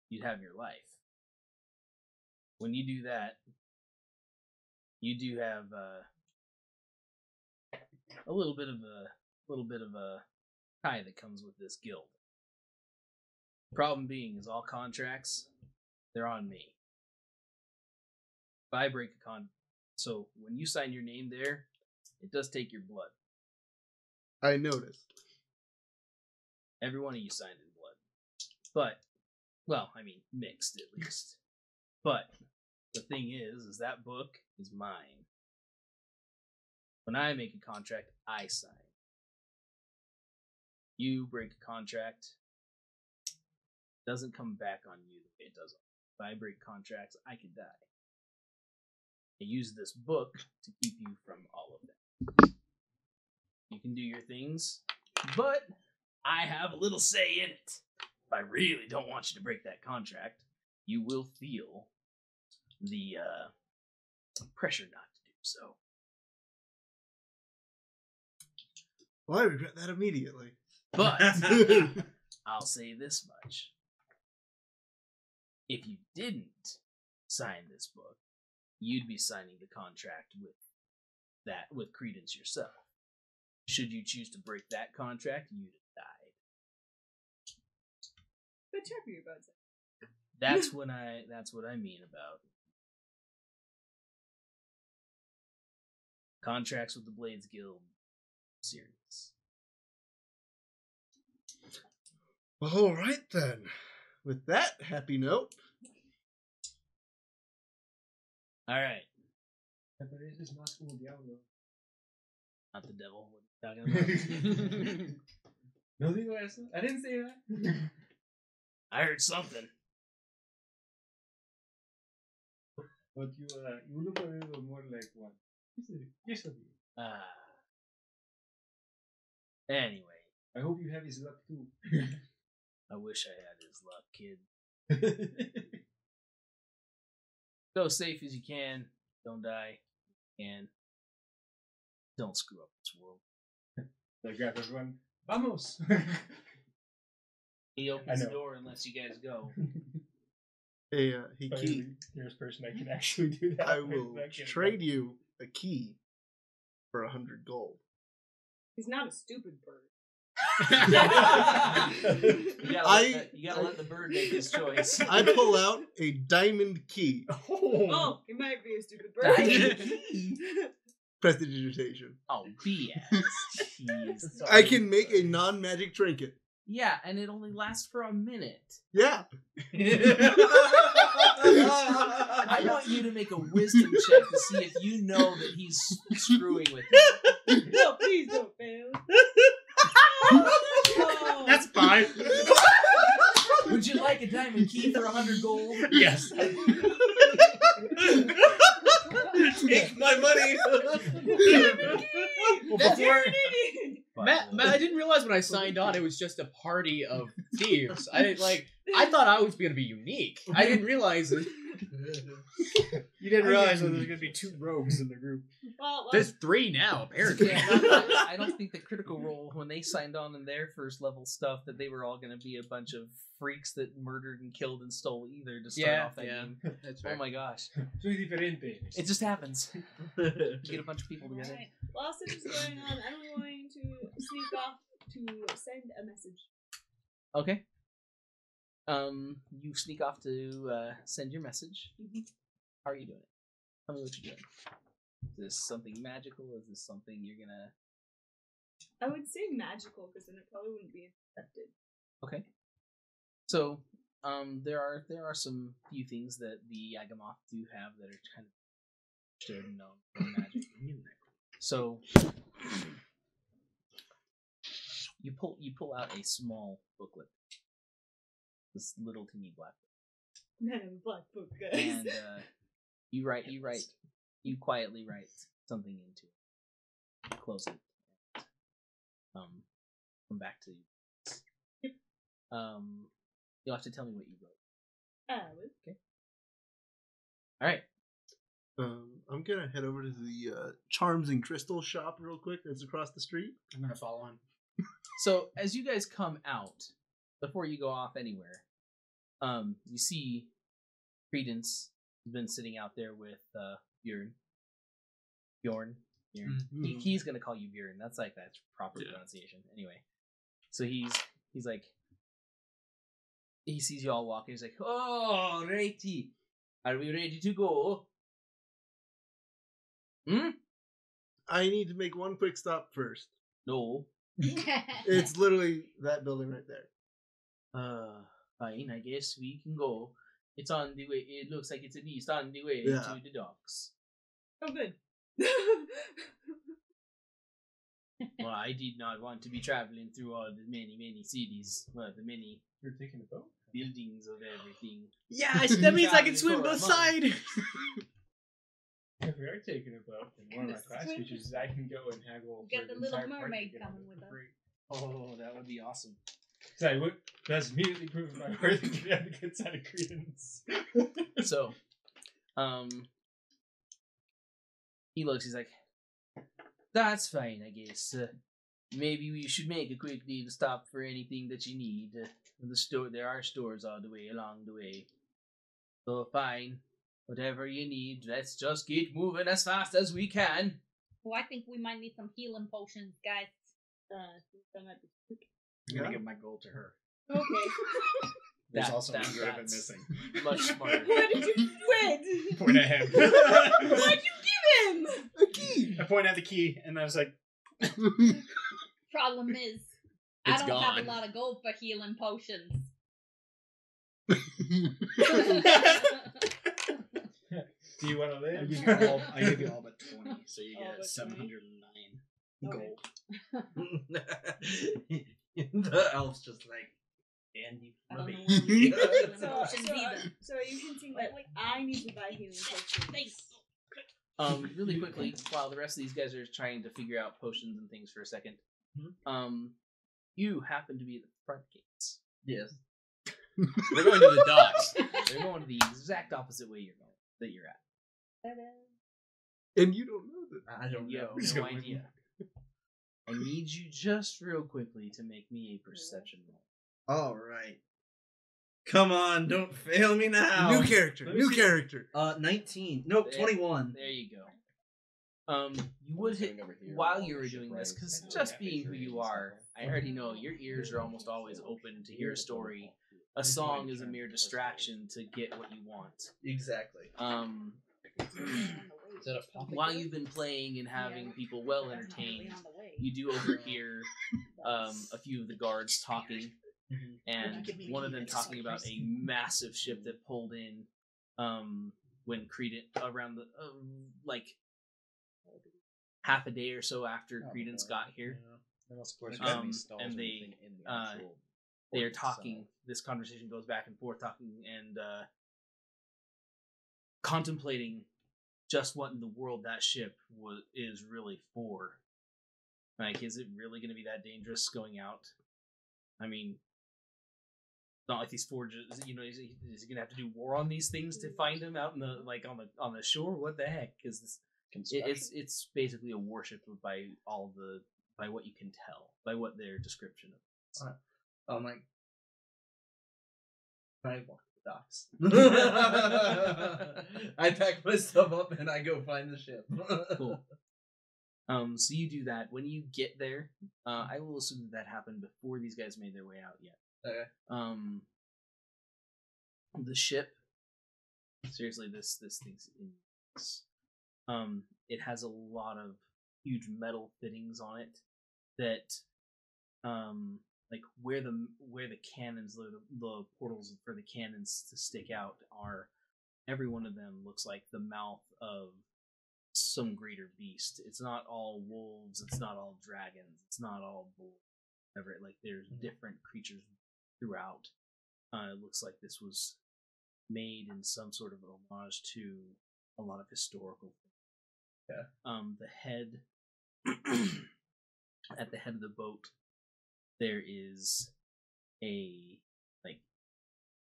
you'd have your life. When you do that, you do have a little bit of a tie that comes with this guild. Problem being is all contracts, they're on me. If I break a so when you sign your name there, it does take your blood. I noticed. Every one of you signed in blood. But, well, I mean, mixed at least. But the thing is that book is mine. When I make a contract, I sign. You break a contract, it doesn't come back on you the way it does. If I break contracts, I could die. I use this book to keep you from all of that. You can do your things, but I have a little say in it. If I really don't want you to break that contract, you will feel the pressure not to do so. Well, I regret that immediately. But I'll say this much. If you didn't sign this book, you'd be signing the contract with Credence yourself. Should you choose to break that contract, you'd have died. Good job for your buds. That's what I mean about contracts with the Blades Guild. Serious. Well, all right then. With that happy note. All right. Apareces más como diablo. Not the devil. What are you talking about? No digo eso. I didn't say that. I heard something. But you look a little more like one. Yes, I do. Anyway, I hope you have his luck too. I wish I had his luck, kid. Go safe as you can. Don't die. And don't screw up this world. I grab everyone. Vamos! He opens I the know. door and lets you guys go. Hey, Hiki, Finally, Nearest person I can actually do that. I with. will That can- trade you a key for 100 gold. He's not a stupid bird. You gotta let the bird make his choice. I pull out a diamond key. Oh, he might be a stupid bird. Prestidigitation. Oh, BS. Jeez. I can make a non-magic trinket. Yeah, and it only lasts for a minute. Yeah. I want you to make a wisdom check to see if you know that he's screwing with you. No, please don't fail. Oh. That's 5. Would you like a diamond key for 100 gold? Yes. Take my money. Well, before Matt, I didn't realize when I signed on it was just a party of thieves. I thought I was gonna be unique. I didn't realize that you didn't realize that there's gonna be 2 rogues in the group. Well, there's 3 now, apparently. Yeah, I don't think the Critical Role, when they signed on in their first level stuff, that they were all going to be a bunch of freaks that murdered and killed and stole either to start off that game. That's Oh my gosh. Soy diferente. It just happens. You get a bunch of people together. Alright. While this is going on, I'm going to sneak off to send a message. Okay. You sneak off to send your message. How are you doing it? Tell me what you're doing. Is this something magical? Is this something you're gonna... I would say magical, because then it probably wouldn't be infected. Okay. So, there are some few things that the Yagamoth do have that are kind of understood and known for magic. So, you pull out a small booklet. This little teeny black book. Man, I'm a black book, guys. And you quietly write something into it. Close it. And, come back to you. Yep. You'll have to tell me what you wrote. Okay. All right. I'm gonna head over to the Charms and Crystal shop real quick. That's across the street. I'm gonna follow him. So as you guys come out, before you go off anywhere, you see Credence has been sitting out there with Bjorn. He's gonna call you Bjorn. That's proper pronunciation. Anyway, so he's like, he sees you all walking. He's like, "Oh, righty, are we ready to go?" I need to make one quick stop first. No. It's literally that building right there. Fine. I guess we can go. It's on the way. It looks like it's at least on the way Yeah. to the docks. Oh, good. Well, I did not want to be traveling through all the many cities. Well, the many You're taking a boat? buildings of everything. Yeah, that means I can swim both sides. If we are taking a boat, then one of my class features is I can go and haggle. Get for the Little entire party Mermaid to get on coming it with for us. free. Oh, that would be awesome. So that's immediately proven my worth and get on the good side of Credence. So, he looks. He's like, "That's fine, I guess. Maybe we should make a quick little stop for anything that you need. There are stores all the way along the way. So fine, whatever you need. Let's just get moving as fast as we can." Oh, I think we might need some healing potions, guys. That might be quick. I'm gonna give my gold to her. Okay. There's also one that's you have been missing. Much smarter. Why did you quit? Point at him. Why'd you give him? A key. I point at the key, and I was like, Problem is, It's I don't have gone. a lot of gold for healing potions. Do you want to I live? give you all but 20, so you All get but 709 Okay. gold. The elf's just like, Andy. I don't know Mummy. where we get healing So, potions so, either. so are you hinting that I need to buy healing potions? Really quickly, while the rest of these guys are trying to figure out potions and things for a second, you happen to be at the front gates. Yes. We're going to the docks. They're going to the exact opposite way you're at. And you don't know that. I don't You know. have no idea. I need you just real quickly to make me a perception roll. All right. Come on, don't fail me now. New character. Let me New see. character. 19. Nope, There. 21. There you go. You would hit while you were doing this, because just being who you are, I already know your ears are almost always open to hear a story. A song is a mere distraction to get what you want. Exactly. Is that a pocket? While you've been playing and having people well entertained, you do overhear a few of the guards talking, and one of them talking about a massive ship that pulled in when Credence around the like half a day or so after Credence got here. And they are talking. This conversation goes back and forth, talking and contemplating just what in the world that ship is really for. Like, is it really going to be that dangerous going out? I mean, it's not like these forges. You know, is he going to have to do war on these things to find them out in the on the shore? What the heck? Because it's basically a warship by what you can tell by what their description of. I'm like, I walk the docks. I pack my stuff up and I go find the ship. Cool. So you do that. When you get there, I will assume that happened before these guys made their way out yet. Okay. the ship. Seriously, this thing's enormous. It has a lot of huge metal fittings on it that, like where the cannons, the portals for the cannons to stick out are. Every one of them looks like the mouth of some greater beast. It's not all wolves. It's not all dragons. It's not all bulls. Whatever. Like there's different creatures throughout. It looks like this was made in some sort of homage to a lot of historical things. Yeah. The head at the head of the boat, there is a like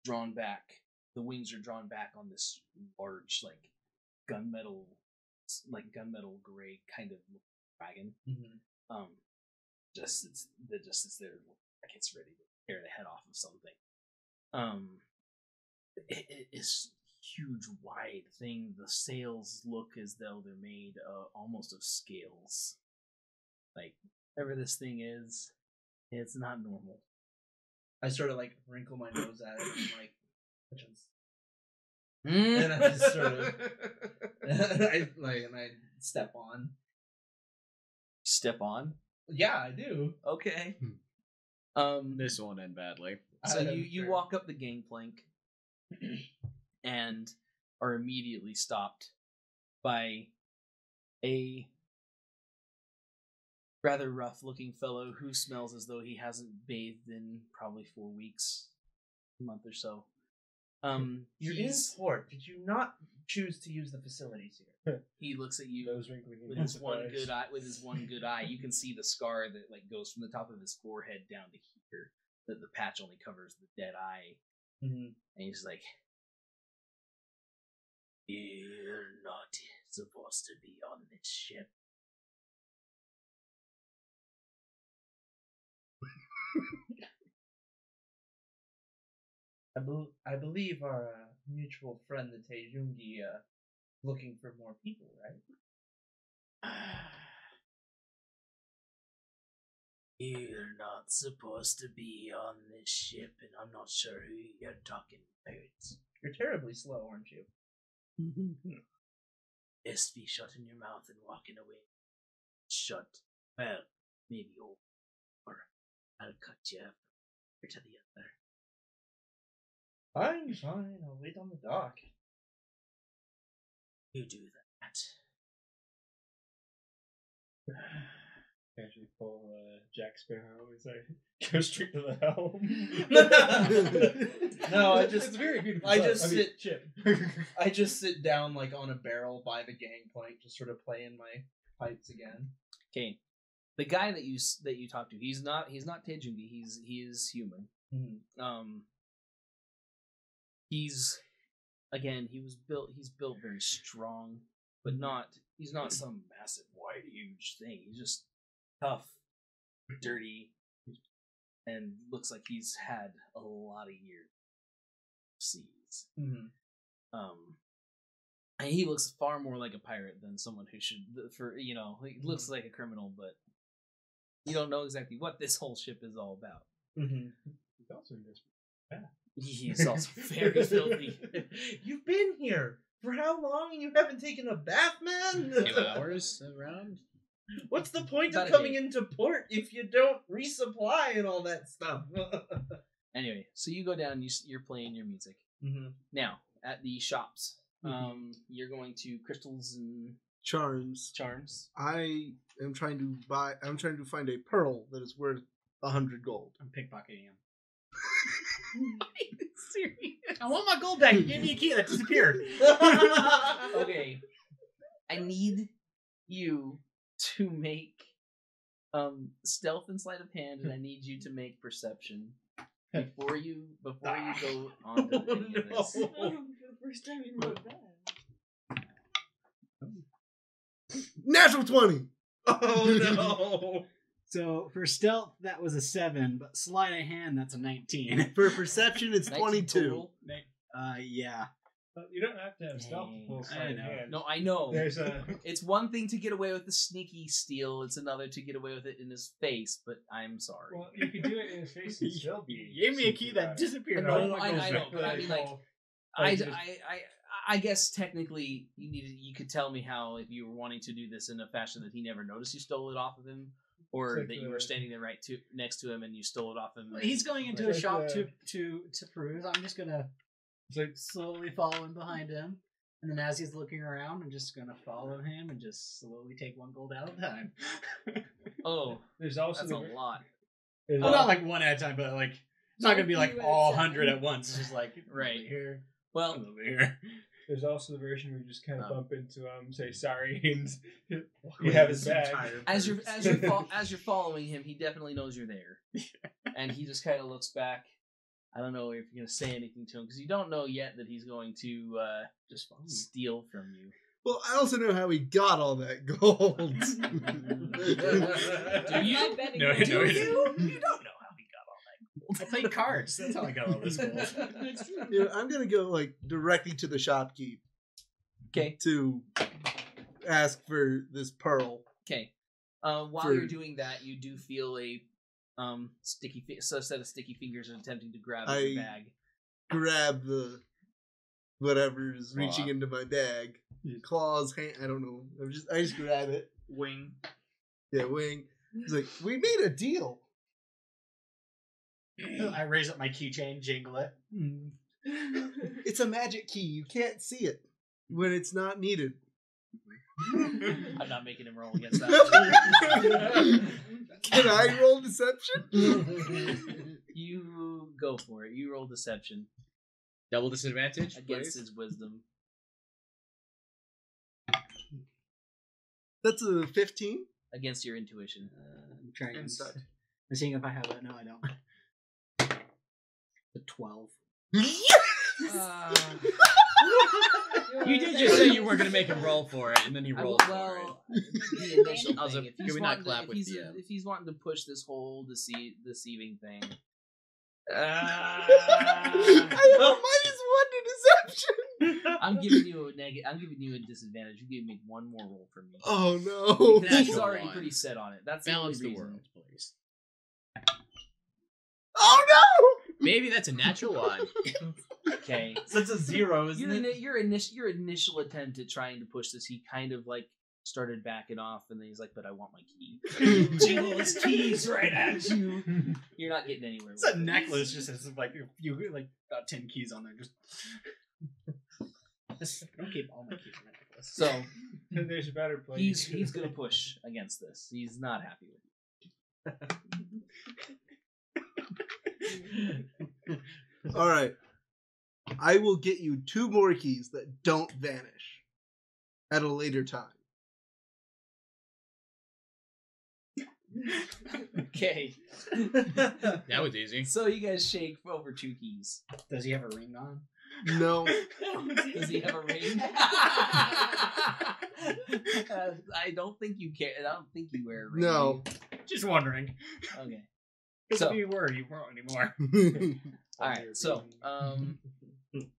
drawn back. The wings are drawn back on this large, like gunmetal gray kind of dragon. Mm-hmm. Just sits there like it's ready to tear the head off of something. It is huge, wide thing. The sails look as though they're made almost of scales. Like whatever this thing is, it's not normal. I sort of like wrinkle my nose at it and like, which one's? And I just sort of, I step on. Step on? Yeah, I do. Okay. This won't end badly. So you walk up the gangplank and are immediately stopped by a rather rough-looking fellow who smells as though he hasn't bathed in probably 4 weeks, a month or so. You're in port. Did you not choose to use the facilities here? He looks at you with his one good eye. You can see the scar that like goes from the top of his forehead down to here. That the patch only covers the dead eye. Mm-hmm. And he's like, "You're not supposed to be on this ship." I believe our mutual friend, the Taejungi, looking for more people, right? You're not supposed to be on this ship, and I'm not sure who you're talking about. You're terribly slow, aren't you? Best be shutting your mouth and walking away. Shut. Well, maybe over. Or I'll cut you up to the other. Fine. I'll wait on the dock. You do that. Actually pull Jack Sparrow. He's like, go straight to the helm. No, it's very beautiful. I just sit down like on a barrel by the gangplank, just sort of playing my pipes again. Okay, the guy that you talk to, he's not Taejungi. He is human. Mm-hmm. He's built very strong, but he's not some massive, wide, huge thing. He's just tough, dirty, and looks like he's had a lot of years seas. Mm-hmm. And he looks far more like a pirate than someone who should, he looks like a criminal, but you don't know exactly what this whole ship is all about. Mm-hmm. He's also in this. He's also very filthy. You've been here for how long and you haven't taken a bath, man? 2 hours around? What's the point of coming into port if you don't resupply and all that stuff? Anyway, so you go down, you're playing your music. Mm-hmm. Now, at the shops, you're going to Crystals and Charms. I am trying to find a pearl that is worth 100 gold. I'm pickpocketing him. Serious? I want my gold back. You gave me a key that disappeared. Okay. I need you to make stealth and sleight of hand, and I need you to make perception before you go on to any of this. For the first time you wrote that. Natural 20! Oh no! So for stealth, that was a 7, but sleight of hand, that's a 19. For perception, it's 22. Yeah. But you don't have to have stealth Dang. full I sleight of know. hand. No, I know. There's a It's one thing to get away with the sneaky steal. It's another to get away with it in his face. But I'm sorry. well, you could do it in his face and still be. You gave me a key sneaky that about it. disappeared. No, Oh no, my I gosh. know, but I mean, like, Like, just- I guess technically you could tell me how if you were wanting to do this in a fashion that he never noticed you stole it off of him, or It's like that you were standing there next to him and you stole it off him. Well, he's going into Like, a shop uh, to peruse. I'm just gonna It's like slowly follow in behind him, and then as he's looking around, I'm just gonna follow him and just slowly take 1 gold at a time. Oh, there's also that's a the, lot. there's Well, al- not like 1 at a time, but like it's not gonna be like You at all a 100 time. at once. It's just like Right. over here, Well, over here. there's also the version where you just kind of Oh. bump into him, say sorry, and you Wait, have his this bag. entire as you're person. as you're following him, he definitely knows you're there, and he just kind of looks back. I don't know if you're gonna say anything to him because you don't know yet that he's going to Just follow me. steal from you. Well, I also know how he got all that gold. Do you? I'm betting No, on no, you. You don't know how he got all that. I played cards. That's how I got all this gold. That's true. You know, I'm gonna go like directly to the shopkeep Okay. to ask for this pearl. Okay. While For- you're doing that, you do feel a set of sticky fingers attempting to grab at your I- bag. Grab the whatever's reaching Claw. into my bag. Claws, hand, I don't know. I just grab it. Wing. Yeah, wing. He's like, we made a deal. I raise up my keychain, jingle it. It's a magic key. You can't see it when it's not needed. I'm not making him roll against that. Can I roll deception? You go for it. You roll deception Double disadvantage, against please. his wisdom. That's a 15. Against your intuition. I'm trying. Inside. I'm seeing if I have it. No, I don't. The 12. You did just say you weren't going to make him roll for it, and then he rolled for it. Well, the initial Also, thing. If can he's we not wanting clap if with he's, DM? if he's wanting to push this whole deceiving thing, I have a -1 to deception. I'm giving you I'm giving you a disadvantage. You can make one more roll for me. Oh no. Because he's Natural already one. pretty set on it. That's Balance the the only reason. world, please. Oh no. Maybe that's a natural one. Okay. So it's a 0, isn't it? Your initial attempt at trying to push this, he kind of like started backing off, and then he's like, "But I want my key." Jingle his keys right at you. You're not getting anywhere. It's a with it. necklace. Just has like you like about 10 keys on there. Just don't keep all my keys in that necklace. So There's a better place. he's gonna push against this. He's not happy with you. All right. I will get you 2 more keys that don't vanish at a later time. Okay. That was easy. So you guys shake over 2 keys. Does he have a ring on? No. Does he have a ring? I don't think you care. I don't think you wear a ring. No. Just wondering. do you? Okay. Because So- if you were, you won't anymore. All right. So,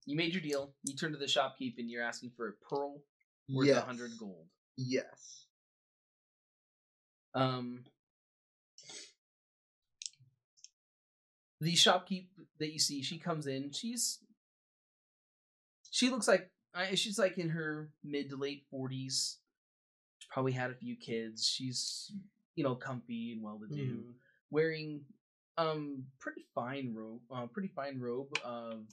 you made your deal. You turn to the shopkeep and you're asking for a pearl worth yes. 100 gold. Yes. The shopkeep that you see, she comes in. She looks like she's like in her mid to late 40s. She probably had a few kids. She's comfy and well to do, wearing pretty fine robe of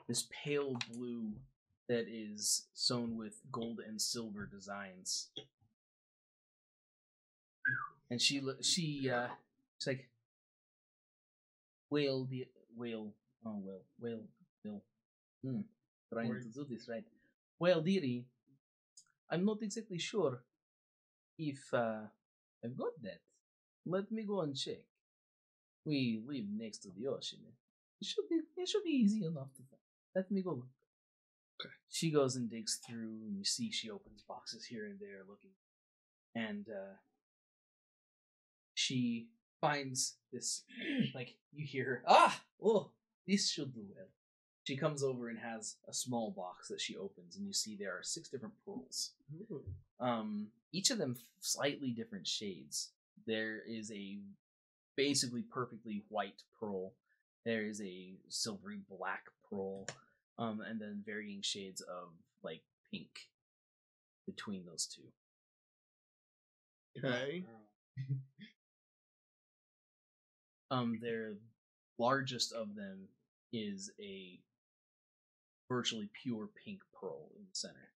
this pale blue that is sewn with gold and silver designs. And she's like, Bill. Trying to do this right. Well, dearie, I'm not exactly sure if I've got that. Let me go and check. We live next to the ocean. It should be easy enough to find. Let me go look. Okay. She goes and digs through, and you see she opens boxes here and there looking. And she finds this, like, you hear her, oh, this should do well. She comes over and has a small box that she opens, and you see there are 6 different pearls. Each of them slightly different shades. There is a basically perfectly white pearl. There is a silvery black pearl, and then varying shades of like pink between those two. Okay. Their largest of them is a virtually pure pink pearl in the center.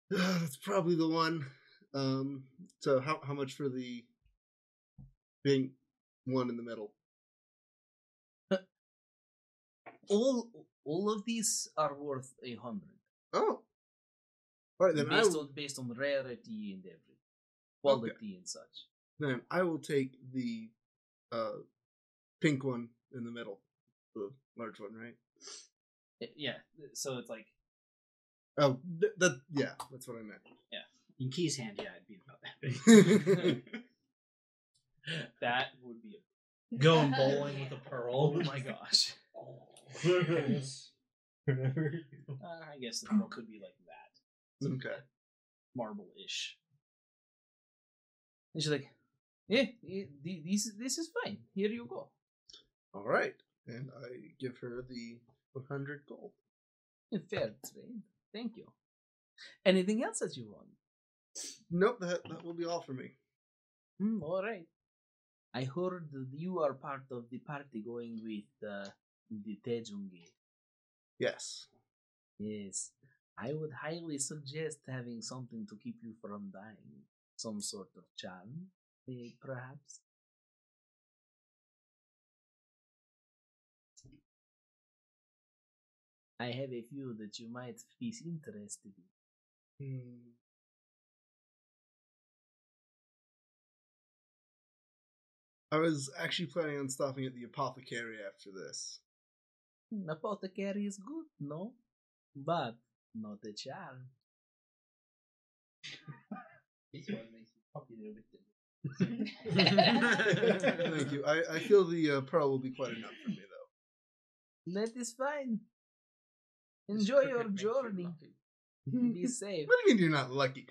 That's probably the one. So how much for the pink one in the middle? All of these are worth 100. Oh. All right, then Based on rarity and everything, quality and such. Then I will take the pink one in the middle, the large one, right? Yeah, so it's like Oh, yeah, that's what I meant. In Key's hand, yeah, it'd be about that big. that would be Going bowling with a pearl. oh my gosh. I guess the pearl could be like that. Okay. Marble-ish. And she's like, yeah, this is fine. Here you go. All right, and I give her the 100 gold. Fair trade. Thank you. Anything else that you want? Nope, that will be all for me. All right. I heard that you are part of the party going with the Tejungi. Yes. Yes. I would highly suggest having something to keep you from dying. Some sort of charm, perhaps. I have a few that you might be interested in. I was actually planning on stopping at the apothecary after this. Apothecary is good, no? But not a charm. This one makes me popular with them. Thank you. I feel the pearl will be quite enough for me, though. That is fine. Enjoy your journey. Be safe. What do you mean you're not lucky?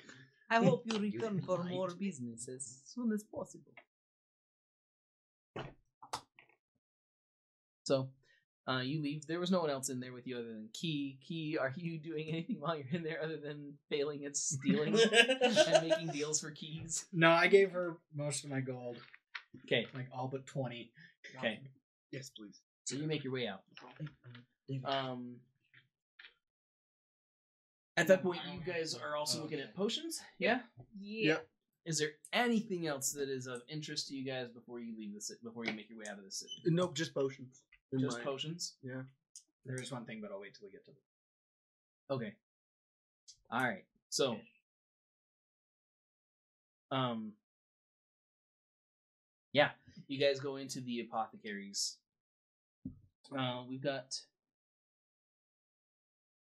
I hope you return for more business as soon as possible. So, you leave. There was no one else in there with you other than Key. Key, are you doing anything while you're in there other than failing at stealing and making deals for keys? No, I gave her most of my gold. Okay. Like all but 20. Okay. Yes, please. So you make your way out. At that point, you guys are also looking at potions. Yeah. Yeah. Is there anything else that is of interest to you guys before you leave the city? Before you make your way out of the city? Nope, just potions. Just potions. Yeah. There is one thing, but I'll wait till we get to it. Okay. All right. So, yeah, you guys go into the apothecaries. We've got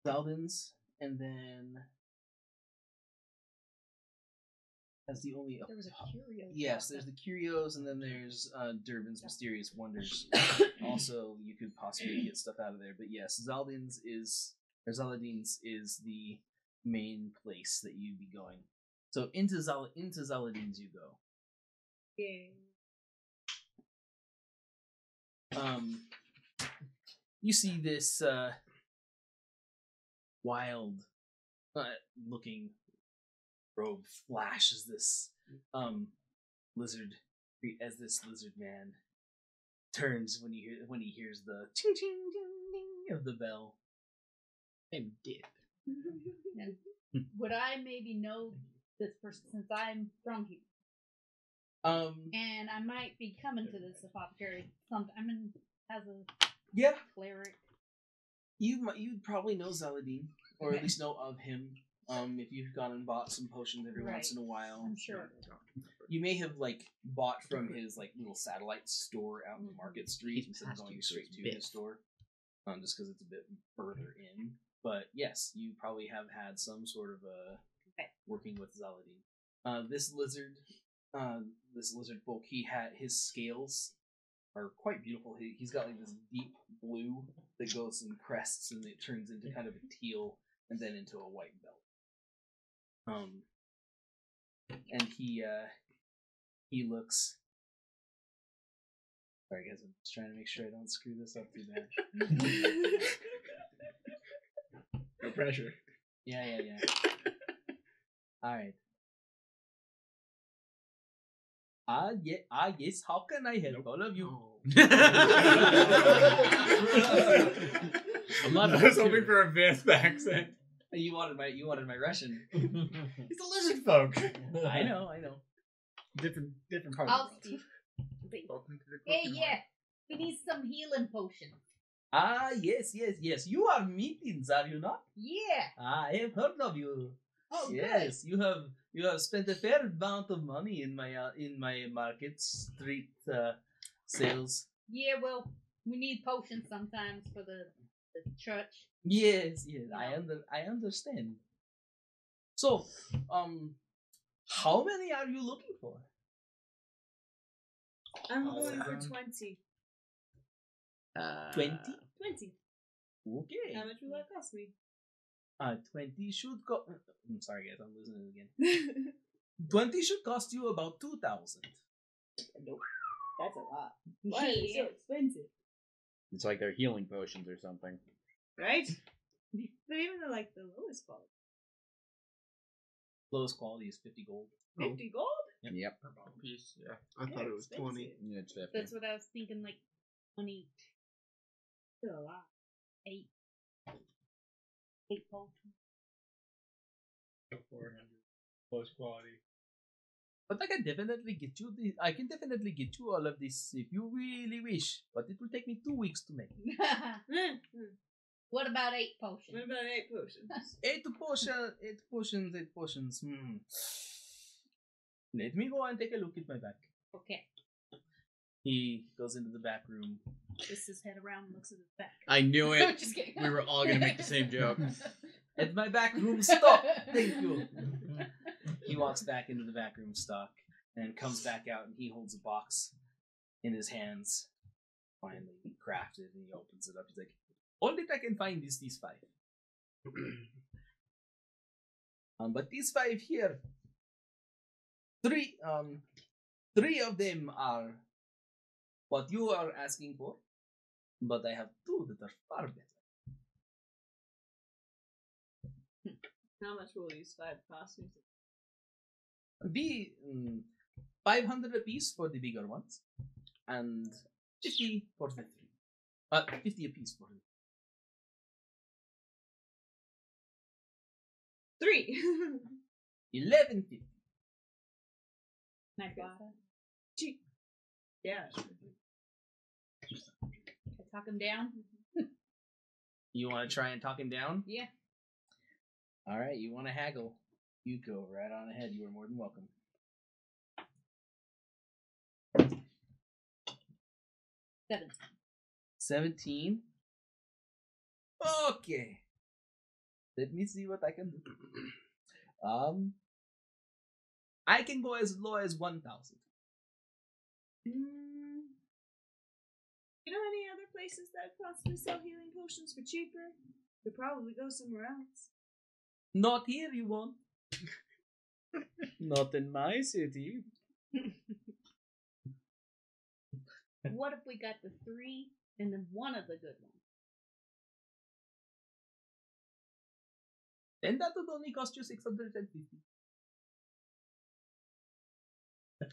Zaldin's, and then as the only. There was a curio. Yes, there's the curios, and then there's Durban's Mysterious Wonders. Also, you could possibly get stuff out of there, but yes, Zaladin's is the main place that you'd be going. So into Zaladin's you go. Yeah. You see this wild looking robe flash as this lizard man turns when he hears the ching ching ding ding of the bell. I'm dead. And would I maybe know this person since I'm from here? And I might be coming to this apothecary sometime as a cleric. You'd probably know Zaladin, or at least know of him. If you've gone and bought some potions every once in a while. I'm sure. You may have bought from his little satellite store out in the Market Street instead of going straight to his store, just because it's a bit further in. But yes, you probably have had some sort of working with Zaladin. This lizard folk, he had his scales are quite beautiful. He's got like this deep blue that goes and crests, and it turns into kind of a teal, and then into a white belt. And he looks. Sorry, guys, I'm just trying to make sure I don't screw this up too bad. No pressure. Yeah. All right. Yes. How can I help all of you? I'm not. I was hoping for a Visp accent. You wanted my Russian. He's a lizard folk. I know. Different part I'll of the world. Hey, yeah. We need some healing potions. Yes. You are meetings, are you not? Yeah. I have heard of you. Oh, Yes, you have spent a fair amount of money in my market street sales. Yeah, well, we need potions sometimes for the church. Yes, I understand. So, how many are you looking for? I'm going for 20. 20? 20. Okay. How much will that cost me? 20 should go. I'm sorry, guys, I'm losing it again. 20 should cost you about 2,000. Nope. That's a lot. Why are they so expensive? It's like they're healing potions or something. Right? But even the lowest quality. Lowest quality is 50 gold. 50 gold? Yep. Piece, yeah. I thought it was 20. Expensive. Yeah, it's 50. That's what I was thinking, like 20. Still a lot. 8 potions. 400 close quality. But I can definitely get you all of this if you really wish. But it will take me 2 weeks to make. What about 8 potions? What about 8 potions? 8 potions. Let me go and take a look at my back. Okay. He goes into the back room. Twists his head around and looks at his back. I knew it. Just kidding. We were all gonna make the same joke. At my back room stock. Thank you. He walks back into the back room stock and comes back out, and he holds a box in his hands. Finally crafted, and he opens it up. He's like, all that I can find is these 5. But these 5 here, 3 of them are what you are asking for, but I have 2 that are far better. How much will these 5 cost me? Be 500 apiece for the bigger ones, and 50 for the 3. 50 apiece for the 3. 11.50. Can I bought it? Cheap. Yeah. Can I talk him down? You want to try and talk him down? Yeah. All right, you want to haggle? You go right on ahead. You are more than welcome. 17. Okay. Let me see what I can do. I can go as low as 1,000. You know any other places that possibly sell healing potions for cheaper? Could probably go somewhere else. Not here, you won't. Not in my city. What if we got the 3 and then one of the good ones? Then that would only cost you 650.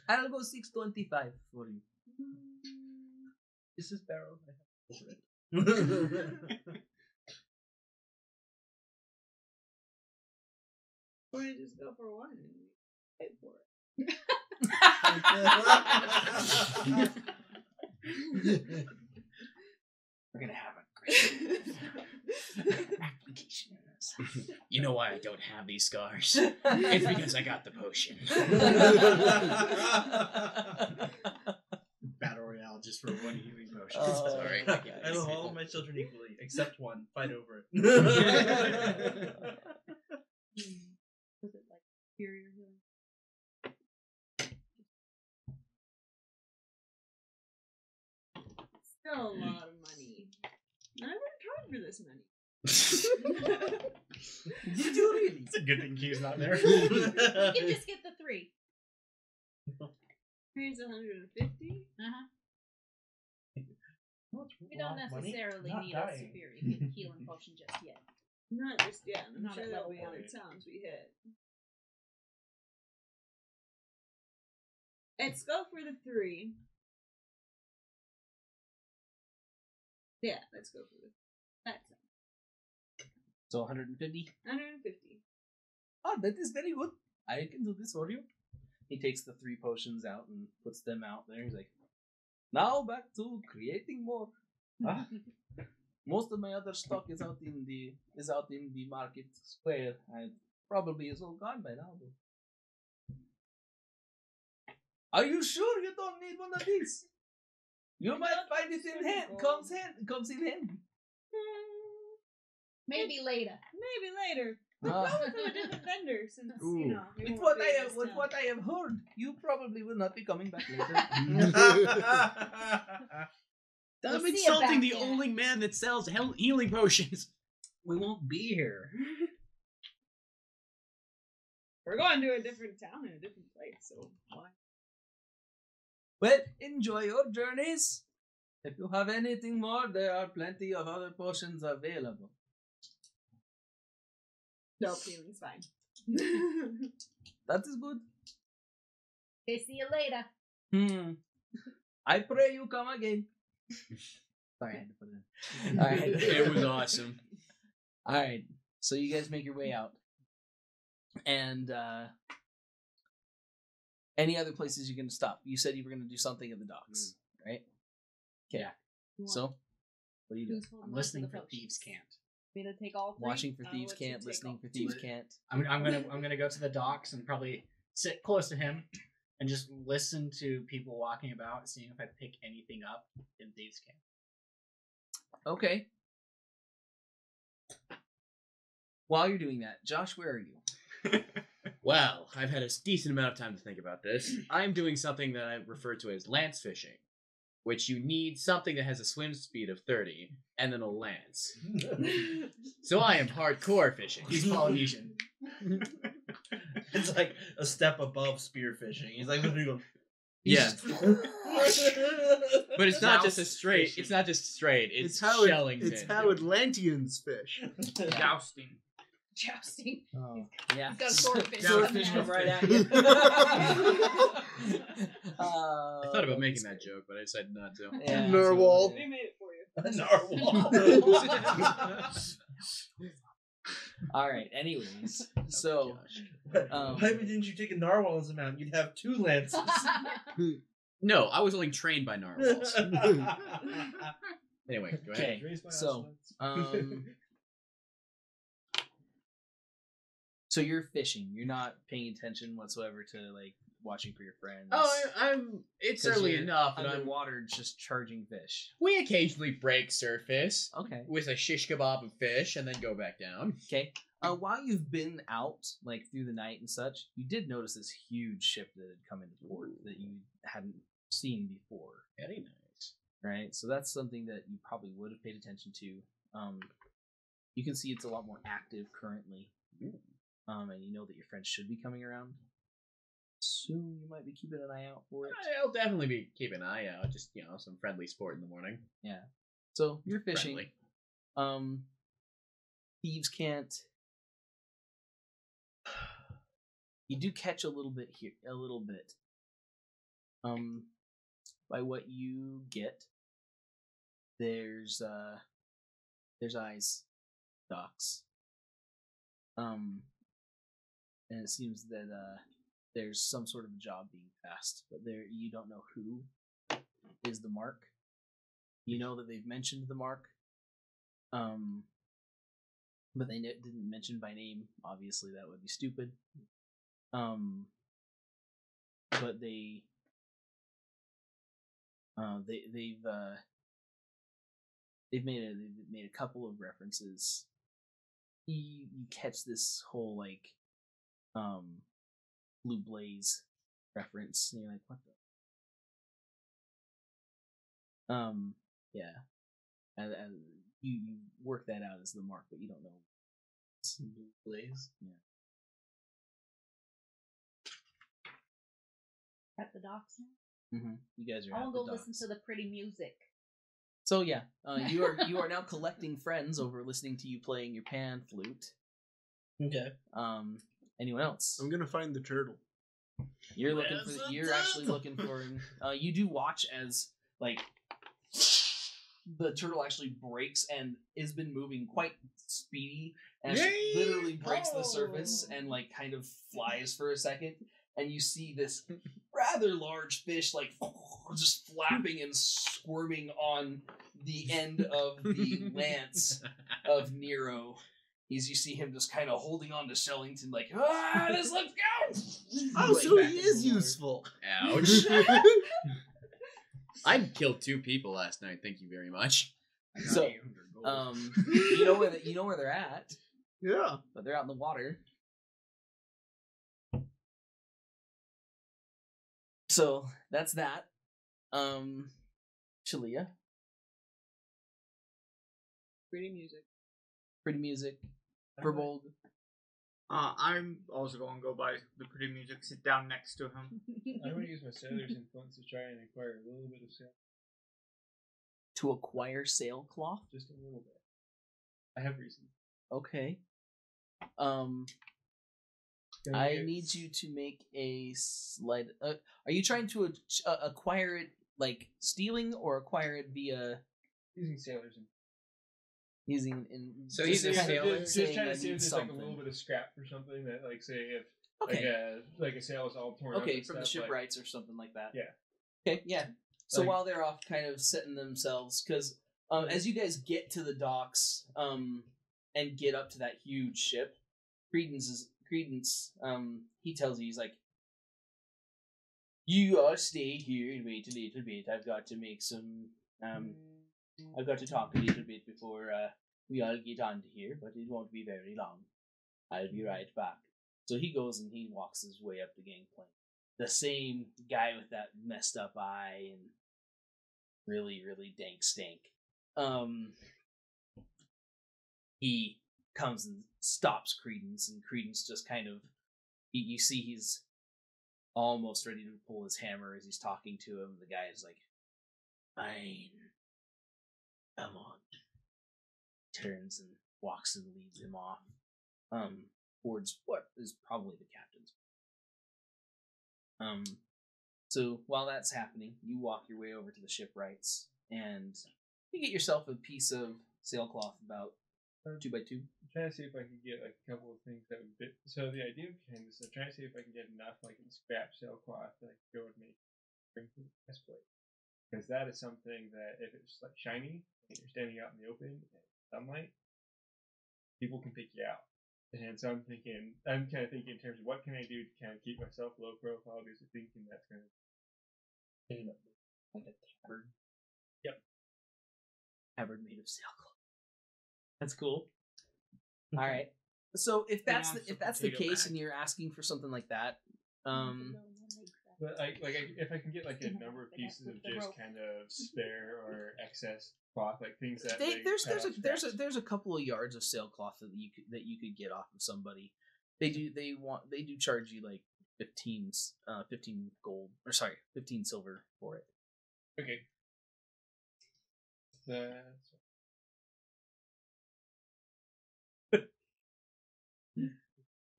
I'll go 625 for you. This is barrel. Or you just go for 1 and pay for it. We're gonna have a great application. You know why I don't have these scars? It's because I got the potion. Battle Royale just for 1 healing potion. Oh, Sorry. I love all of my children equally, except 1. Fight over it. Was it like superior healing? Still a lot of money. I worked hard for this money. Did you really? It's a good thing Q's not there. You can just get the 3. Here's 150. We don't necessarily need a severe healing potion just yet. Not just yet. I'm Not sure at there'll level be other 1. towns we hit. Let's go for the 3. Yeah, let's go for the. That's So 150. 150. Oh, that is very good. I can do this for you. He takes the 3 potions out and puts them out there. He's like, now back to creating more. Most of my other stock is out in the market square. I probably is all gone by now. Though. Are you sure you don't need one of these? You might find it in hand. Comes in handy. Maybe later. Maybe later. We'll go from a different vendor since you know. we With won't what be I in have, this with town. what I have heard, you probably will not be coming back later. Stop We'll see insulting about the that. only man that sells healing potions. We won't be here. We're going to a different town in a different place, so why? Well, enjoy your journeys. If you have anything more, there are plenty of other potions available. No, feeling's fine. That is good. Okay, see you later. I pray you come again. Sorry, I had to put it in. Alright. It was awesome. Alright. So you guys make your way out. And any other places you're gonna stop? You said you were gonna do something at the docks, right? Okay. Yeah. So what are you doing? Who's holding I'm on to listening the for potions? Thieves Can't. Me to take all 3? Watching for thieves let you can't, take listening all for thieves can't. I'm gonna go to the docks and probably sit close to him and just listen to people walking about, seeing if I pick anything up in Thieves Camp. Okay. While you're doing that, Josh, where are you? Well, I've had a decent amount of time to think about this. I'm doing something that I refer to as lance fishing, which you need something that has a swim speed of 30 and then a lance. So I am hardcore fishing. He's Polynesian. It's like a step above spearfishing. He's like literally going. Yeah. But it's not Joust just a straight. fishing. It's not just straight. It's, It's how shelling. it's pin. how Atlanteans fish. Jousting. Jousting. Oh, yeah. He's got a swordfish. Swordfish coming come at right us. at you. I thought about making that joke, but I decided not to. Yeah, Narwhal. We made it for you. Narwhal. All right. Anyways, so Why didn't you take a narwhal's amount? You'd have 2 lances. No, I was only trained by narwhals. Anyway, go ahead. okay. So you're fishing. You're not paying attention whatsoever to like watching for your friends. Oh, I'm. It's 'Cause early you're enough, and I'm. underwater, just charging fish. We occasionally break surface Okay. with a shish kebab of fish, and then go back down. Okay. While you've been out, like through the night and such, you did notice this huge ship that had come into port that you hadn't seen before. Very nice. Right? So that's something that you probably would have paid attention to. You can see it's a lot more active currently. And you know that your friends should be coming around. Soon you might be keeping an eye out for it. I'll definitely be keeping an eye out. Just some friendly sport in the morning. Yeah. So you're fishing. Friendly. Thieves can't. You do catch a little bit here, a little bit. By what you get, there's eyes, docks. And it seems that there's some sort of job being passed, but you don't know who is the mark. You know that they've mentioned the mark, but they didn't mention by name. Obviously, that would be stupid. But they've made a couple of references. You catch this whole like Blue Blaze reference, and you're like, what the Yeah, and you work that out as the mark, but you don't know. Blaze. Yeah. At the docks now. Mm-hmm. You guys are. I at want to the go listen docks. to the pretty music. So yeah, you are now collecting friends over listening to you playing your pan flute. Okay. Anyone else? I'm gonna find the turtle. You're looking Where's for. the You're actually turtle? looking for him. You do watch as like the turtle actually breaks and has been moving quite speedy, and Yay! literally breaks the Oh! surface and like kind of flies for a second, and you see this rather large fish like just flapping and squirming on the end of the lance of Nero. As you see him just kind of holding on to Shellington, like, let's go! Oh, Like, so back he in is the water. useful. Ouch. I killed 2 people last night. Thank you very much. So, you know where they're at, Yeah. but they're out in the water. So that's that. Shalia, Pretty music. pretty music, Verbold. I'm also going to go by the pretty music, sit down next to him. I want to use my sailor's influence to try and acquire a little bit of sail. To acquire sailcloth. Just a little bit. I have reason. Okay. Can I get- need you to make a sleight. Are you trying to acquire it like stealing or acquire it via using sailor's influence. using in? So just he's a kind of sailor? Just saying trying I to see need if there's like a something. little bit of scrap or something that, like, say if Okay. like a sail is all torn up. Okay, and from the stuff, like, shipwrights or something like that. Yeah. Okay, yeah. So Like- while they're off kind of setting themselves, because as you guys get to the docks and get up to that huge ship, Credence, he tells you, he's like, you all stay here and wait a little bit. I've got to make some, I've got to talk a little bit before we all get onto here, but it won't be very long. I'll be right back. So he goes and he walks his way up the gangplank. The same guy with that messed up eye and really, really dank stank. He comes and stops Credence, and Credence just kind of, you see he's almost ready to pull his hammer as he's talking to him. The guy is like, fine, come on. Turns and walks and leads him off towards what is probably the captain's. So while that's happening, you walk your way over to the shipwrights, and you get yourself a piece of sailcloth about 2 by 2. I'm trying to see if I can get like a couple of things that would fit. So the idea behind this, I'm trying to see if I can get enough like in scrap sailcloth that I can go and make bring to the breastplate. Because that is something that if it's like shiny and you're standing out in the open and sunlight, people can pick you out. And so I'm kind of thinking in terms of what can I do to kind of keep myself low profile, because I'm thinking that's going to Like a tabard. Yep. Tabard made of sailcloth. That's cool. All right. So if that's Yeah, the potato case, bag. and you're asking for something like that, But if I can get like a number of pieces of just kind of spare or excess cloth, like things that there's a couple of yards of sailcloth that you could get off of somebody. They do charge you like 15 gold, or sorry, 15 silver for it. Okay. That's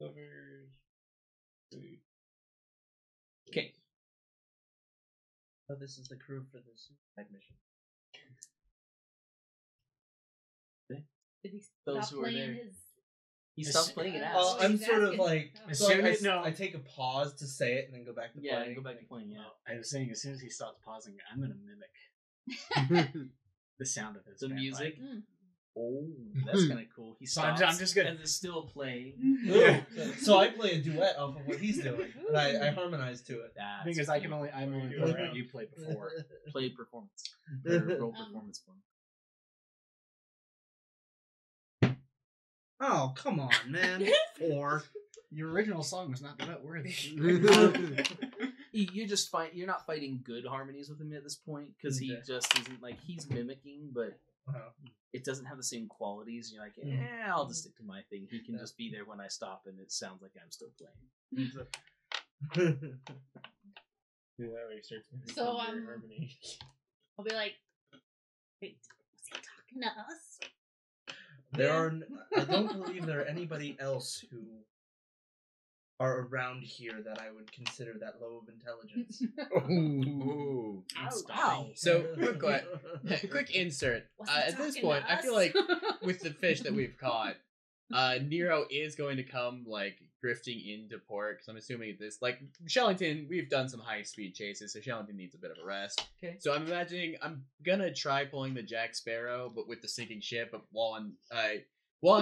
silver. Okay. Oh, this is the crew for this mission. Did he Those stop who are playing there. his? He stopped playing it. Oh, I'm he's sort of asking. like, Oh. so Soon I, as- no. I take a pause to say it and then go back to Yeah, playing. go back to playing. Yeah. I was saying, as soon as he stops pausing, I'm gonna mimic the sound of his The bagpipe. music. Mm. Oh, that's kind of cool. He So I'm stops just gonna- and it's still playing. Yeah. So I play a duet off of what he's doing, and I harmonize to it. That's The thing is, I'm cool. only Go playing around. what you played before. Play performance. Or roll performance for him. Oh, come on, man. 4. Your original song was not that worthy. You're just you're not fighting good harmonies with him at this point because he Okay. just isn't like he's mimicking, but it doesn't have the same qualities. You're like, I'll just stick to my thing. He can just be there when I stop, and it sounds like I'm still playing. Yeah, that way it starts to So, become very harmony. I'll be like, wait, was he talking to us? There are. I don't believe there are anybody else who are around here that I would consider that low of intelligence. Ooh. Ow. So, quick insert. Was he At this talking point, to I feel us? like with the fish that we've caught, Nero is going to come like drifting into port because I'm assuming this like Shellington. We've done some high speed chases, so Shellington needs a bit of a rest. Okay. So I'm imagining I'm gonna try pulling the Jack Sparrow, but with the sinking ship, but while on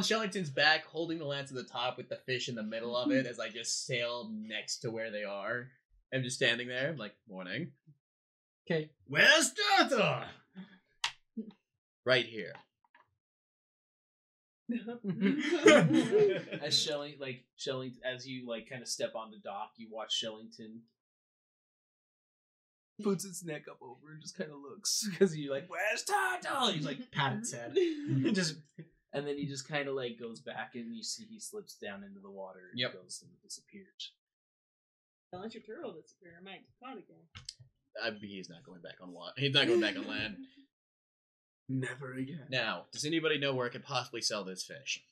Shellington's back, holding the lance at the top with the fish in the middle of it as I just sail next to where they are. I'm just standing there, I'm like, morning. Okay. Where's Dartha? Right here. As Shellington, as you like kind of step on the dock, you watch Shellington puts its neck up over and just kind of looks because you're like, "Where's Turtle?" He's like, Pat its head. Just and then he just kind of like goes back and you see he slips down into the water and goes and disappears. Don't let your turtle disappear. I might get caught again. He's not going back on water. He's not going back on land. Never again. Now, does anybody know where I could possibly sell this fish?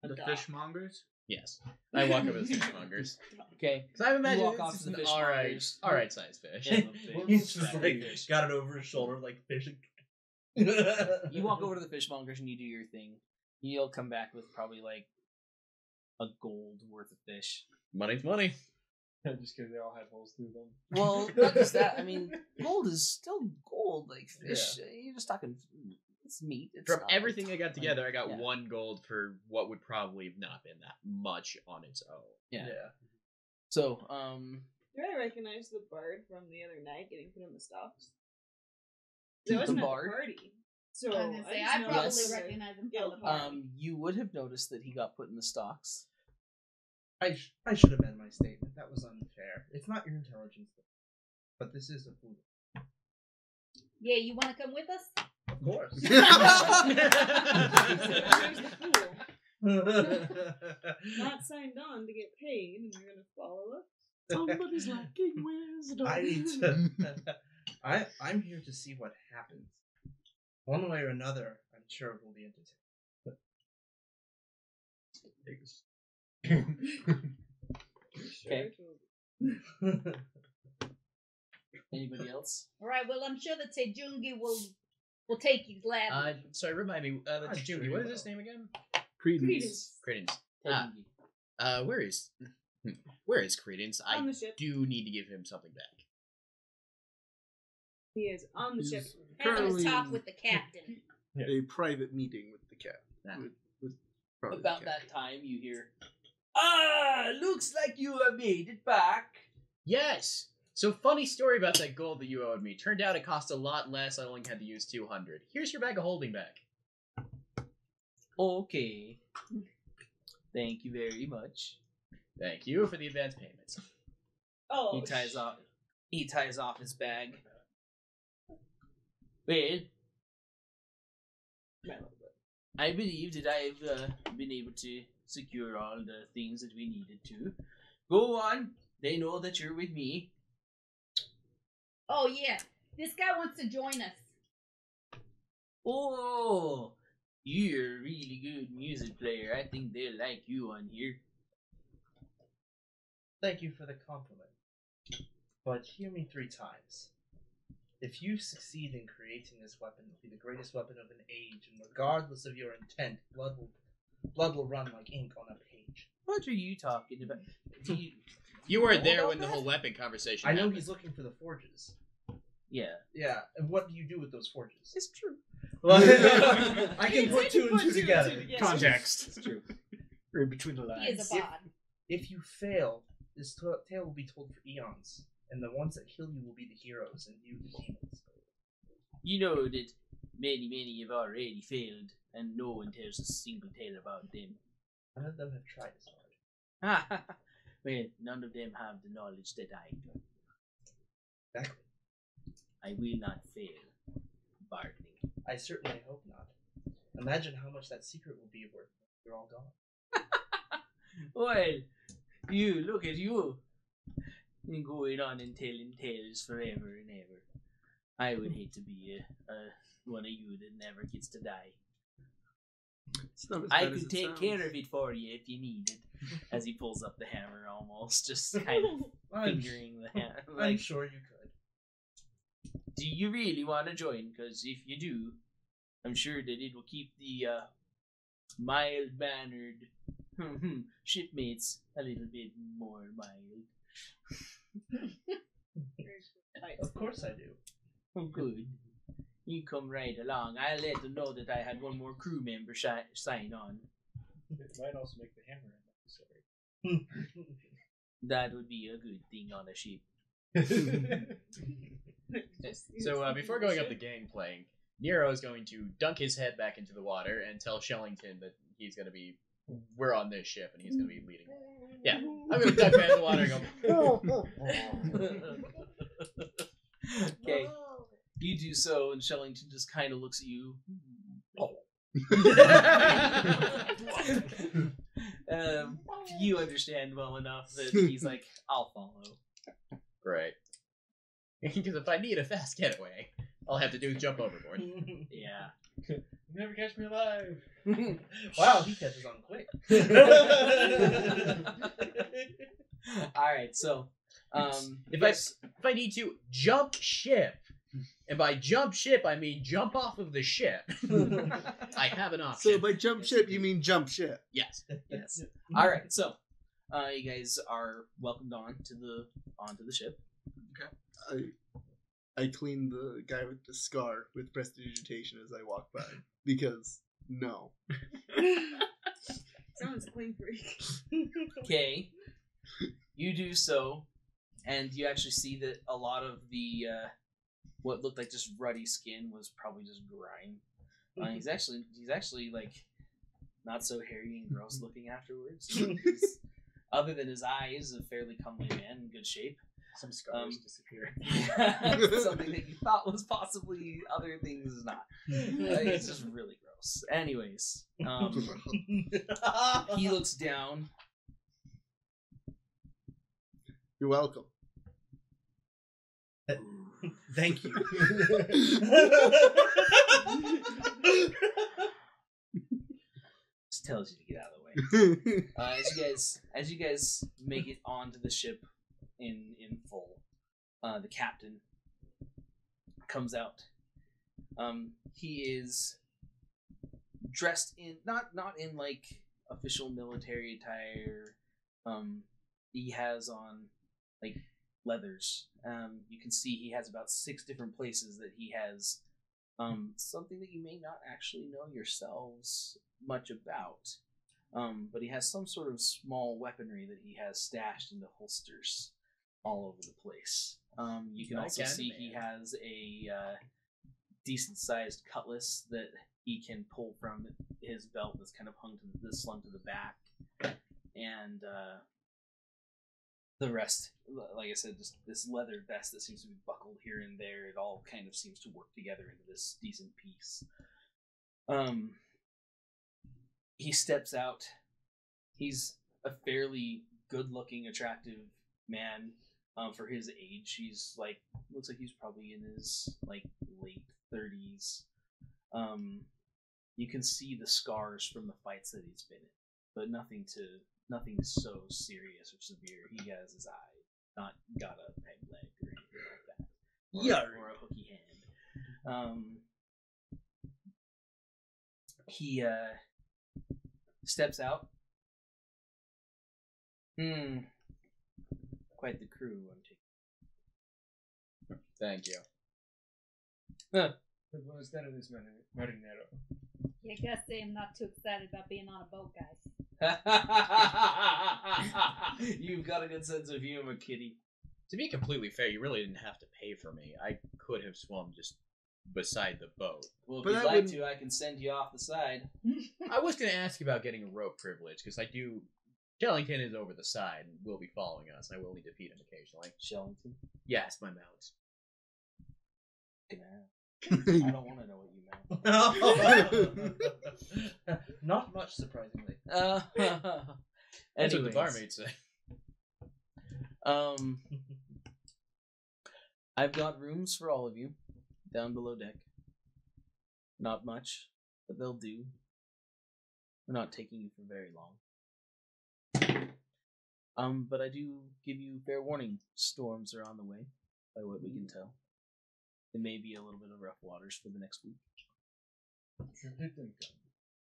The fishmongers? Yes. I walk over to the fishmongers. Okay. Because I imagine walk off this to is the an fishmongers. alright sized fish. Yeah, He's just like got it over his shoulder like fishing. You walk over to the fishmongers and you do your thing. You'll come back with probably like a gold worth of fish. Money's money. Just because they all had holes through them. Well, not just that. I mean, gold is still gold. Like fish, you're just talking. It's meat. It's From not everything I got together, I got yeah. 1 gold for what would probably have not been that much on its own. Yeah. So, Do I recognize the bard from the other night getting put in the stocks? The I wasn't bard? at the party. So I was gonna say, just I know probably Yes. recognize him Yeah, from the party. you would have noticed that he got put in the stocks. I should have been my statement. That was unfair. It's not your intelligence, but this is a food. Yeah, you want to come with us? Of course. Where's the fool? Not signed on to get paid, and you're gonna follow us. Somebody's lacking wisdom. I need to. I'm here to see what happens. One way or another, I'm sure it will be Okay. entertaining. Anybody else? All right. Well, I'm sure that Sejungi will take you gladly. Sorry, remind me. That's I'm Judy. sure What you is his will. name again? Credence. Credence. Taking Where is Credence? On I the ship. do need to give him something back. He is on the ship. Have currently- a talk with the captain. A private meeting with the cat. Ah. With probably the About cat. that time, you hear, looks like you have made it back. Yes. So funny story about that gold that you owed me. Turned out it cost a lot less. I only had to use 200. Here's your bag of holding back. Okay. Thank you very much. Thank you for the advance payments. Oh, He ties off his bag. Well, I believe that I've been able to secure all the things that we needed to. Go on. They know that you're with me. Oh yeah, this guy wants to join us. Oh, you're a really good music player. I think they'll like you on here. Thank you for the compliment. But hear me 3 times. If you succeed in creating this weapon, it will be the greatest weapon of an age, and regardless of your intent, blood will run like ink on a page. What are you talking about? Do you... You weren't know there about when the that? whole weapon conversation I know happened. he's looking for the forges. Yeah, Yeah, and what do you do with those forges? it's true. I can put 2 and 2 together. Context. It's true. Read between the He is lines. a bod. If you fail, this tale will be told for eons, and the ones that kill you will be the heroes, and you the demons. You know that many have already failed, and no one tells a single tale about them. None of them have tried as hard. Well, none of them have the knowledge that I do. Exactly. I will not fail, Bartley. I certainly hope not. Imagine how much that secret will be worth when you're all gone. Well, you, look at you. Going on and telling tales forever and ever. I would hate to be one of you that never gets to die. It's not as I bad as could it take sounds. care of it for you if you need it. As he pulls up the hammer almost, just kind of fingering the hammer. I'm Like, sure you could. do you really want to join? Because if you do, I'm sure that it will keep the mild-mannered shipmates a little bit more mild. Of course I do. Oh, good. You come right along. I'll let them know that I had one more crew member sign on. It might also make the hammer unnecessary. That would be a good thing on a ship. So before going up the gangplank, Nero is going to dunk his head back into the water and tell Shellington that he's going to be, we're on this ship and he's going to be leading. Yeah, I'm going to dunk my head in the water and go. Okay. You do so, and Shellington just kind of looks at you. You understand well enough that he's like, I'll follow. Right. Because if I need a fast getaway, all I have to do is jump overboard. Yeah. You never catch me alive. Wow, he catches on quick. Alright, so, If I need to jump ship, and by jump ship I mean jump off of the ship, I have an option. So by jump ship, you mean jump ship. Yes. yes. Alright, so, you guys are welcomed onto the ship. I clean the guy with the scar with prestidigitation as I walk by because no. Sounds clean freak. Okay. You do so, and you actually see that a lot of the what looked like just ruddy skin was probably just grime. He's actually like not so hairy and gross looking afterwards. Other than his eyes, a fairly comely man in good shape. Some scars disappear. Something that you thought was possibly other things is not. It's just really gross. Anyways, he looks down. You're welcome. Thank you. Just tells you to get out of the way. As you guys make it onto the ship in full, the captain comes out. He is dressed in not in like official military attire. He has on like leathers. You can see he has about 6 different places that he has something that you may not actually know yourselves much about. But he has some sort of small weaponry that he has stashed into holsters all over the place. You can also see he has a decent sized cutlass that he can pull from his belt that's kind of slung to the back. And the rest, like I said, just this leather vest that seems to be buckled here and there. It all kind of seems to work together into this decent piece. He steps out. He's a fairly good-looking, attractive man for his age. He's like, looks like he's probably in his like late 30s. You can see the scars from the fights that he's been in, but nothing so serious or severe. He has his eye, not got a peg leg or anything like that, or a hooky hand. He steps out. Quite the crew I'm taking. Thank you. Buenas tardes, marinero. Yeah, I guess I'm not too excited about being on a boat, guys. You've got a good sense of humor, Kitty. To be completely fair, you really didn't have to pay for me. I could have swum just beside the boat. Well, if But you'd that like wouldn't- to, I can send you off the side. I was going to ask you about getting a rope privilege, because I do Shellington is over the side and will be following us. I will need to feed him occasionally. Shellington. Yes, my mount. I don't want to know what you meant. Not much, surprisingly. That's what the Anyways, barmaid said. I've got rooms for all of you down below deck. Not much, but they'll do. We're not taking you for very long. But I do give you fair warning. Storms are on the way, by what we can tell. It may be a little bit of rough waters for the next week.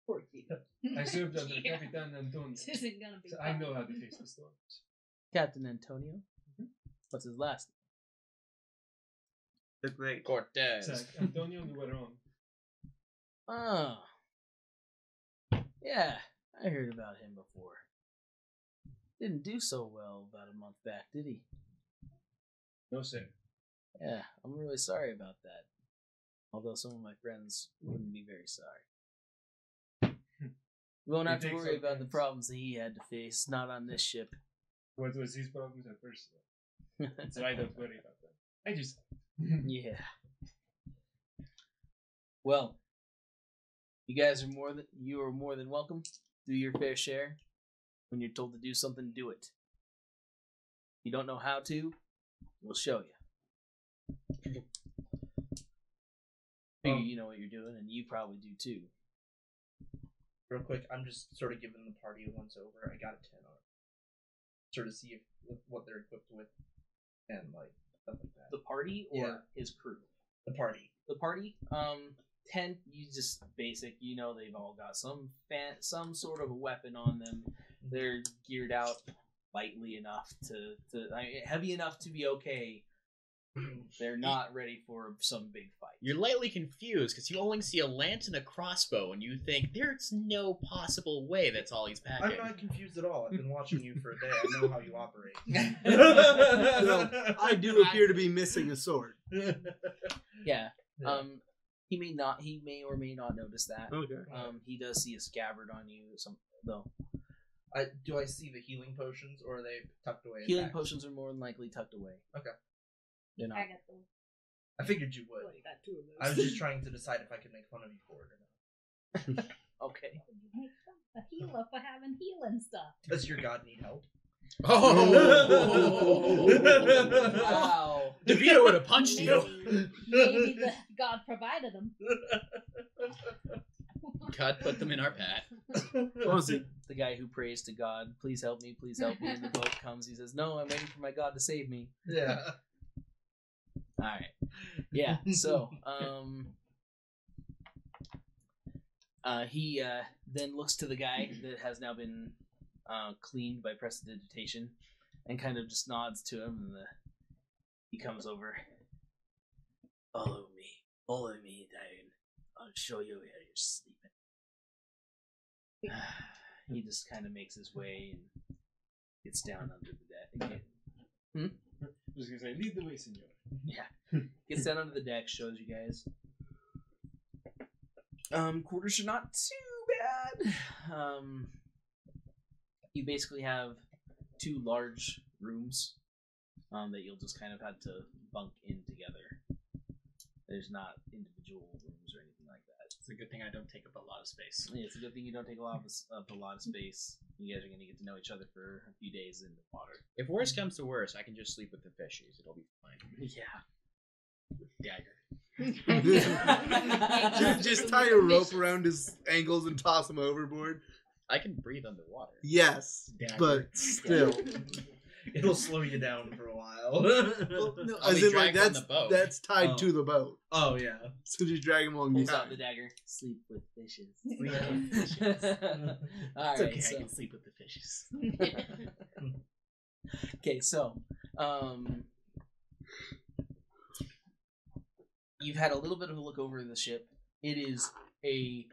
Poor you. I served under Yeah. Capitan Antonio. This isn't gonna be So I fun. know how to face the storms. Captain Antonio? What's his last The great. Cortez. It's Antonio Nueron. name? Oh. Yeah, I heard about him before. Didn't do so well about a month back, did he? No, sir. Yeah, I'm really sorry about that. Although some of my friends wouldn't be very sorry. We won't It have to takes worry some about the friends. problems that he had to face, not on this ship. What was his problems at first? So I don't worry about that. I just. Yeah. Well, you guys are more than welcome. Do your fair share. When you're told to do something, do it. If you don't know how to, we'll show you. Figure you know what you're doing, and you probably do too. Real quick, I'm just sort of giving the party a once over. I got a 10 on it. Sort of see if what they're equipped with and like stuff like that. The party or Yeah. his crew? The party. The party, 10, you just basic, you know they've all got some sort of a weapon on them. They're geared out lightly enough to heavy enough to be okay. They're not ready for some big fight. You're lightly confused because you only see a lance and a crossbow, and you think there's no possible way that's all he's packing. I'm not confused at all. I've been watching you for a day. I know how you operate. No, I do appear to be missing a sword. Yeah. Yeah. He may or may not notice that. Okay. He does see a scabbard on you, though. Do I see the healing potions, or are they tucked away? in Healing bags? potions are more than likely tucked away. Okay. They're not. I got those. I figured you would. Well, you got 2 of those. I was just trying to decide if I could make fun of you for it or not. Okay. A healer for having healing stuff. Does your god need help? Oh! Wow. DeVito would have punched you. Maybe the god provided them. God put them in our path. Honestly, The guy who prays to God, please help me, and the boat comes. He says, "No, I'm waiting for my God to save me." Yeah. All right. Yeah. So, he then looks to the guy that has now been cleaned by prestidigitation, and kind of just nods to him, and he comes over. Follow me, Diane. I'll show you where you're sleeping. He just kind of makes his way and gets down under the deck. I was gonna say, lead the way, senor. Yeah. Gets down under the deck, shows you guys. Quarters are not too bad. You basically have 2 large rooms that you'll just kind of have to bunk in together. There's not individual rooms or anything like that. It's a good thing I don't take up a lot of space. Yeah, it's a good thing you don't take a lot of space. You guys are going to get to know each other for a few days in the water. If worse comes to worse, I can just sleep with the fishies. It'll be fine. Yeah. Dagger. just tie a rope around his ankles and toss him overboard. I can breathe underwater. Yes, Dagger. but still. It'll slow you down for a while. Well, no, I'll as be in, like, dragged on that's the boat. that's tied Oh. to the boat. Oh yeah. So just drag him along Pulls out behind. the dagger. Sleep with fishes. Sleep with fishes. All It's right. okay, I So, can sleep with the fishes. okay, so you've had a little bit of a look over the ship. It is a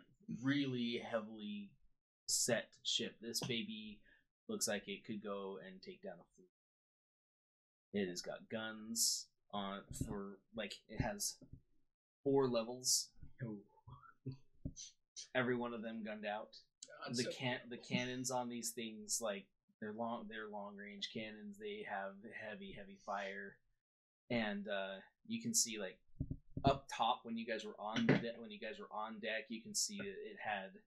really heavily set ship. This baby looks like it could go and take down a fleet. It has got guns on for it has 4 levels. Every one of them gunned out. The cannons on these things They're long range cannons. They have heavy fire, and you can see like up top when you guys were on deck, you can see that it had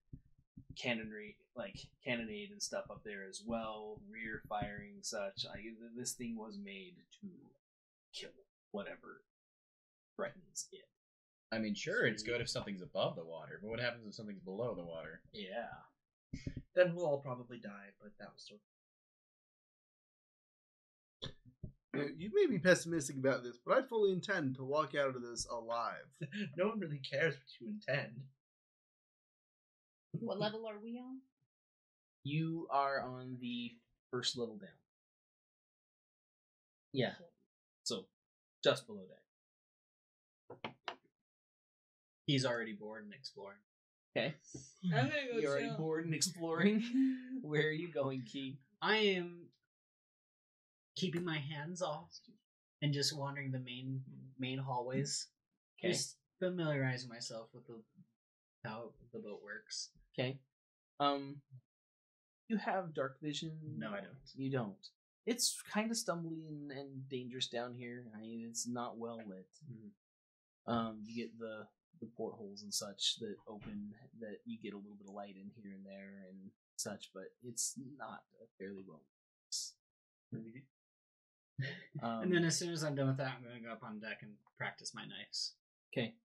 cannonade and stuff up there as well, rear firing such. This thing was made to kill whatever threatens it. I mean, sure, it's good if something's above the water, but what happens if something's below the water? Yeah. Then we'll all probably die, but that was sort You may be pessimistic about this, but I fully intend to walk out of this alive. no one really cares what you intend. What level are we on? You are on the first level down. Yeah. So, just below deck. He's already bored and exploring. Okay. I'm gonna go You're already chill. bored and exploring. Where are you going, Key? I am keeping my hands off and just wandering the main hallways. Okay. Just familiarizing myself with how the boat works. Okay. You have dark vision? No, I don't. You don't. It's kind of stumbly and dangerous down here. It's not well lit. You get the portholes and such that open, that you get a little bit of light in here and there and such, but it's not a fairly well lit. And then as soon as I'm done with that, I'm going to go up on deck and practice my knives. Okay.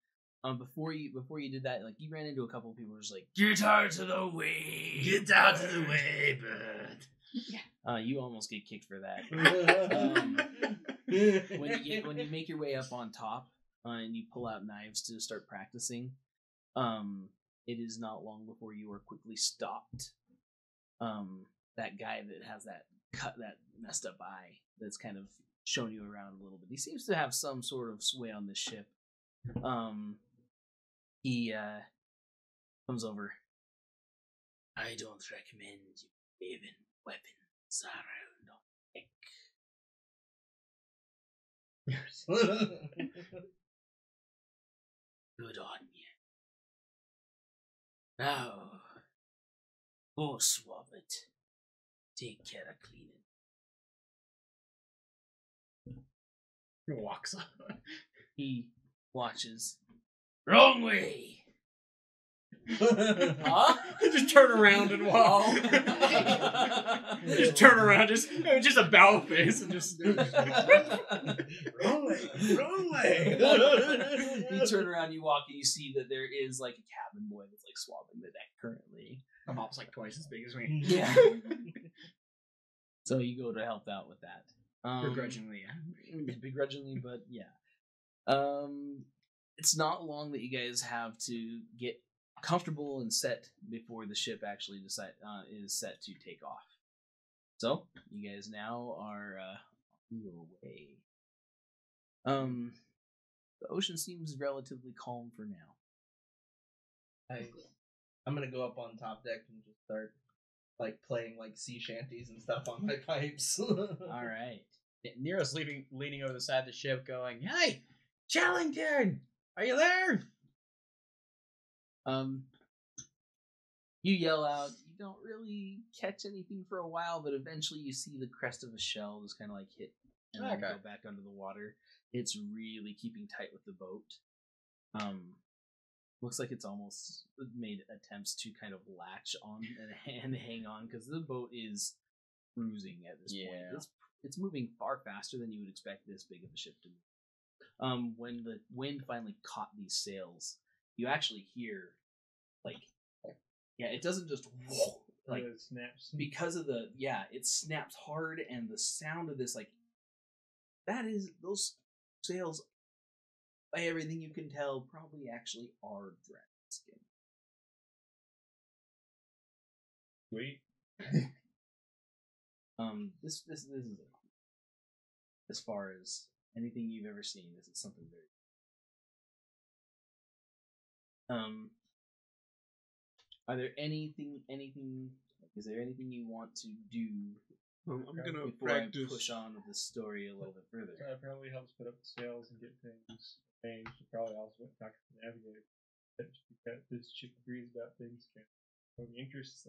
Before you did that, like you ran into a couple of people who were just like, "Get out of the way! Get out of the way, bird!" You almost get kicked for that. When you make your way up on top and you pull out knives to start practicing, it is not long before you are quickly stopped. That guy that has that messed up eye that's kind of showing you around a little bit. He seems to have some sort of sway on this ship. He comes over. I don't recommend you leaving weapons around on deck. Good on you. Now, go swab it. Take care of cleaning. He walks up. He watches. Wrong way! Huh? Just turn around and walk. Just turn around, just a bow face, and just Wrong way. You turn around, you walk, and you see that there is like a cabin boy that's like swabbing the deck currently. My mom's like twice as big as me. Yeah. So you go to help out with that. Begrudgingly, yeah. Begrudgingly, but yeah. It's not long that you guys have to get comfortable and set before the ship actually is set to take off. So you guys now are on your way. The ocean seems relatively calm for now. I'm gonna go up on top deck and just start like playing like sea shanties and stuff on my pipes. All right. Nero's leaning over the side of the ship going, "Hey, Chellington! Are you there?" You yell out. You don't really catch anything for a while, but eventually you see the crest of a shell just kind of like hit and then go back under the water. It's really keeping tight with the boat. Looks like it's almost made attempts to kind of latch on and hang on because the boat is cruising at this point. It's moving far faster than you would expect this big of a ship to move. When the wind finally caught these sails, you actually hear it doesn't just like it snaps because of it snaps hard, and the sound of this those sails, by everything you can tell, probably actually are dragon skin. Sweet. This is as far as anything you've ever seen. This is something very. Are there anything? Is there anything you want to do? I'm gonna before practice. I push on with the story a little bit further. It probably helps put up the sails and get things changed. It probably also went back to the navigator. Because this ship agrees about things. Can the interests.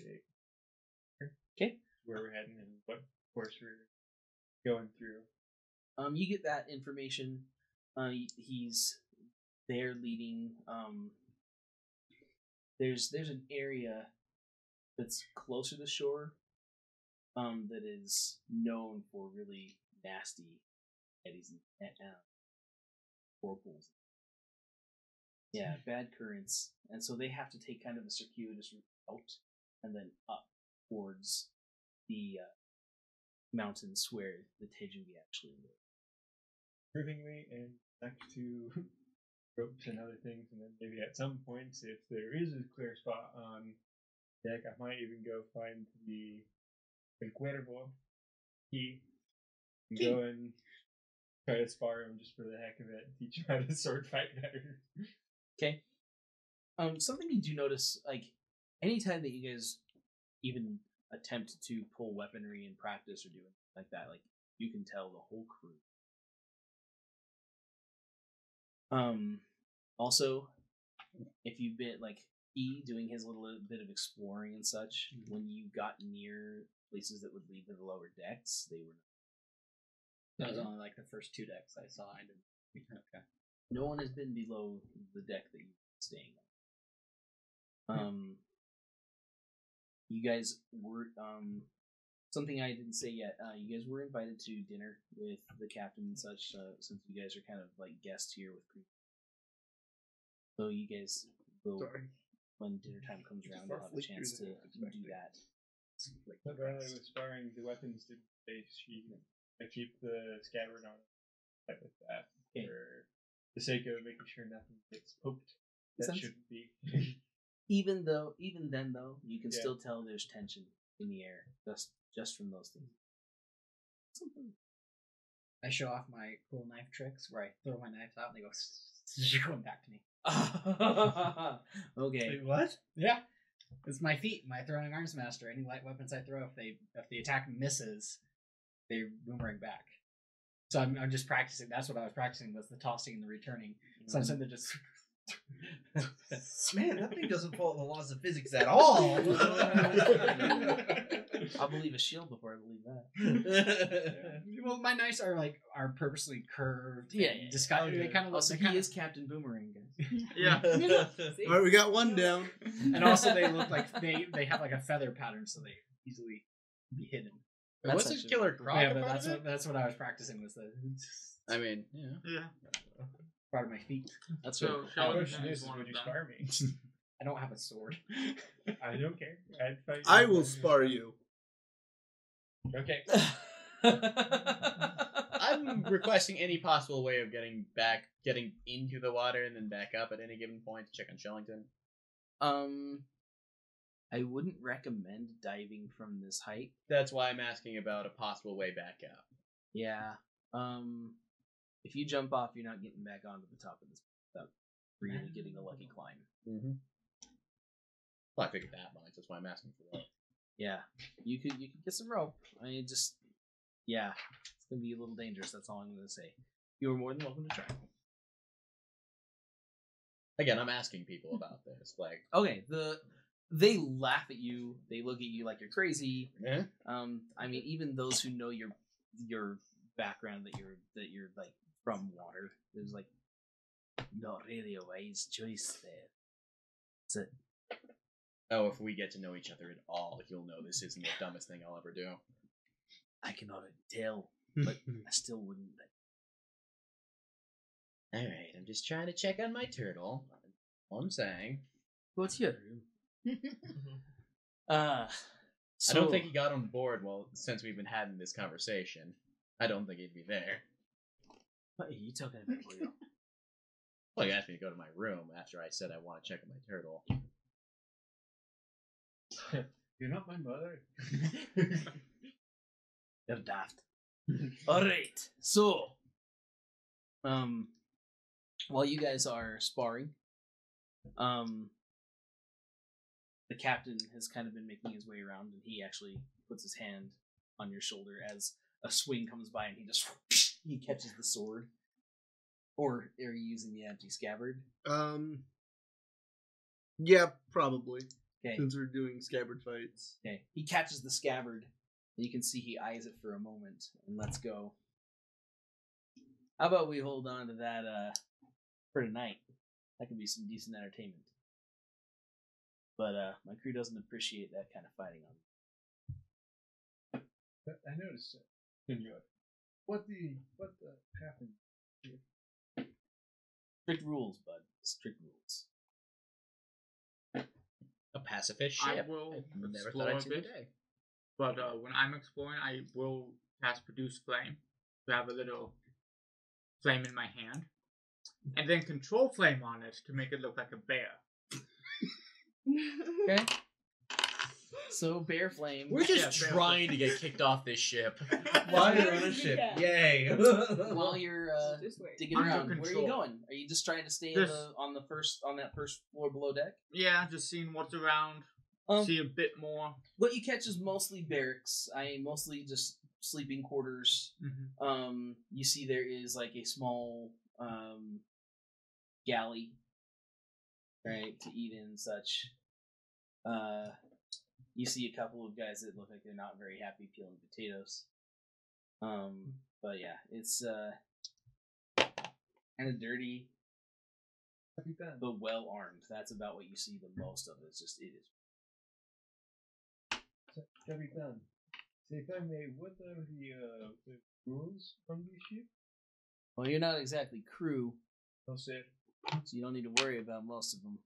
Okay. where we're heading and what course we're going through. You get that information. He's there leading. There's an area that's closer to shore. That is known for really nasty eddies and whirlpools. Yeah, bad currents, and so they have to take kind of a circuitous route out and then up towards the mountains where the Tejungi actually live. Provingly and next to ropes and other things, and then maybe at some points, if there is a clear spot on deck, I might even go find the Cuervo key and go and try to spar him just for the heck of it and teach him how to sword fight better. Okay. Something you do notice, like, anytime that you guys even attempt to pull weaponry in practice or do anything like that, like, you can tell the whole crew. Also, if you've been, like, doing his little bit of exploring and such, when you got near places that would lead to the lower decks, they were That was only like the first 2 decks I saw. I didn't. Okay. no one has been below the deck that you're staying on. You guys were something I didn't say yet. You guys were invited to dinner with the captain and such, since you guys are kind of like guests here with Creek. So you guys will, when dinner time comes around, you'll have a chance to do that. But rather with sparring, the weapons didn't say I keep the scabbard on it with that for the sake of making sure nothing gets poked. That shouldn't be. Even then though, you can still tell there's tension in the air just from those things. I show off my cool knife tricks where I throw my knives out and they go you're going back to me. Okay. Wait, what? Yeah. It's my feat, my throwing arms master. Any light weapons I throw, if the attack misses, they boomerang back. So I'm just practicing. That's what I was practicing, was the tossing and the returning. So I'm sitting there just Man, that thing doesn't follow the laws of physics at all. I'll believe a shield before I believe that. Well, my knives are purposely curved. Yeah. They kind of look. He is Captain Boomerang, guys. Yeah. All right, we got one down. And also they look like they have like a feather pattern, so they easily be hidden. What's a killer croc? Yeah, but that's what I was practicing, was the. I mean, yeah. Yeah. Part of my feet. That's So, what. shall we Question finish is, one would of you them? spar me? I don't have a sword. I don't care. I'd fight you. I will spar you. Okay. I'm requesting any possible way of getting into the water and then back up at any given point to check on Shellington. I wouldn't recommend diving from this height. That's why I'm asking about a possible way back up. Yeah. If you jump off, you're not getting back onto the top of this without really getting a lucky climb. Mm-hmm. Well, I figured that much. That's why I'm asking for that. Yeah, you could get some rope. I mean, it's gonna be a little dangerous. That's all I'm gonna say. You are more than welcome to try. Again, I'm asking people about this. Like, Okay, they laugh at you. They look at you like you're crazy. eh? I mean, even those who know your background, that you're like from water, there's like not really a wise choice there. It's a Oh, if we get to know each other at all, you'll know this isn't the dumbest thing I'll ever do. I cannot tell, but I still wouldn't. Alright, I'm just trying to check on my turtle. All I'm saying. What's your room? I don't think he got on board since we've been having this conversation. I don't think he'd be there. What are you talking about, Leo? Well, he asked me to go to my room after I said I want to check on my turtle. You're not my mother. You're daft. Alright, so while you guys are sparring, the captain has kind of been making his way around, and he actually puts his hand on your shoulder as a swing comes by, and he catches the sword. Or are you using the empty scabbard? Yeah, probably. Okay. Since we're doing scabbard fights. Okay. He catches the scabbard And you can see he eyes it for a moment and lets go. How about we hold on to that for tonight? That could be some decent entertainment. But my crew doesn't appreciate that kind of fighting on. I noticed it in your what happened. Strict rules, bud. Strict rules. A pacifist I ship. will Never thought explore I'd a see the bit. day. But when I'm exploring, I will cast Produce Flame to have a little flame in my hand. And then Control Flame on it to make it look like a bear. Okay. So bear flame. We're just Yeah, trying to get kicked off this ship. While you're on a ship, yay! While you're This way. digging Under around, where are you control. going? Are you just trying to stay This- on that first floor below deck? Yeah, just seeing what's around. See a bit more. What you catch is mostly barracks. Mostly just sleeping quarters. Mm-hmm. You see there is like a small galley, right, to eat in and such. You see a couple of guys that look like they're not very happy peeling potatoes. But yeah, it's kind of dirty, but well armed. That's about what you see the most of. It's just it is. Capitan, if I may, what are the rules on this ship? Well, you're not exactly crew, No, sir. so you don't need to worry about most of them.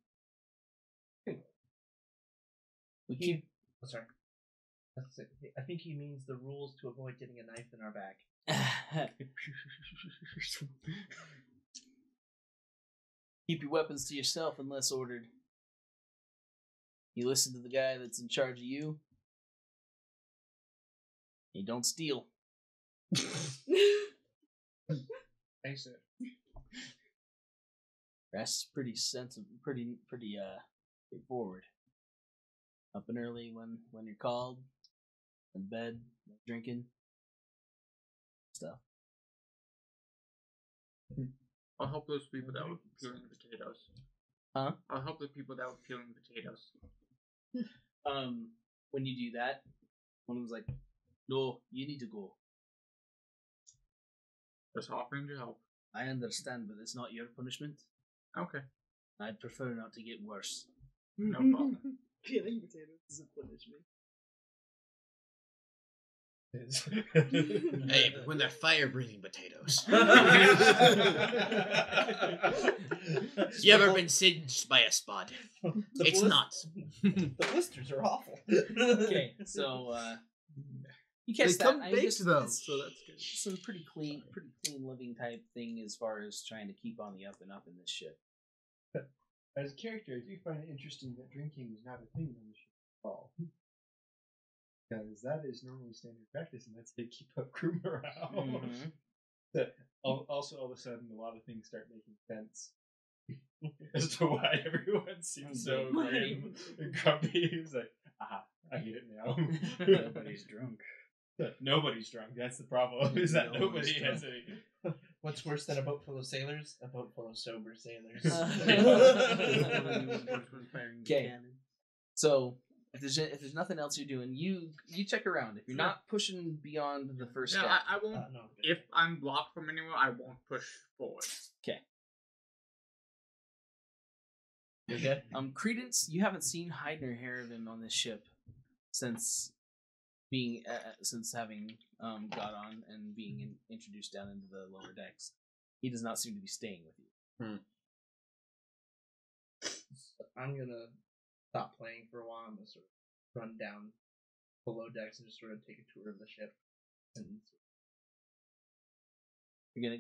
We keep. Oh, sorry. That's it. I think he means the rules to avoid getting a knife in our back. Keep your weapons to yourself unless ordered. You listen to the guy that's in charge of you. You don't steal. Thanks, sir. Rest is pretty sensible, pretty straightforward. Up and early when you're called. In bed, no drinking. Stuff. I'll help those people that were peeling potatoes. Huh? I'll help the people that were peeling potatoes. When you do that, one was like, "No, you need to go. Just offering to help. I understand, but it's not your punishment. Okay. I'd prefer not to get worse." No problem. Peeling potatoes is a punishment. Hey, but when they're fire-breathing potatoes. You ever been singed by a spud? It's not. The blisters are awful. Okay, so you catch They that. come I baked just- though, it's- so that's good. it's a pretty clean living type thing as far as trying to keep on the up and up in this ship. As a character, I do find it interesting that drinking is not a thing on the ship at all. Because that is normally standard practice, and that's how you keep up crew morale. Also, all of a sudden, a lot of things start making sense as to why everyone seems so grim and grumpy. It's like, aha, I get it now. Nobody's drunk. Nobody's drunk. That's the problem. Is that No nobody one's has any. What's worse than a boat full of sailors? A boat full of sober sailors. Okay, so if there's nothing else you're doing, you check around. If you're not pushing beyond the first No, step, I won't. No. If I'm blocked from anywhere, I won't push forward. you're good. Credence, you haven't seen hide nor hair of him on this ship since being since having got on and being introduced down into the lower decks. He does not seem to be staying with you. I'm gonna stop playing for a while. I'm gonna sort of run down below decks and just sort of take a tour of the ship. And You're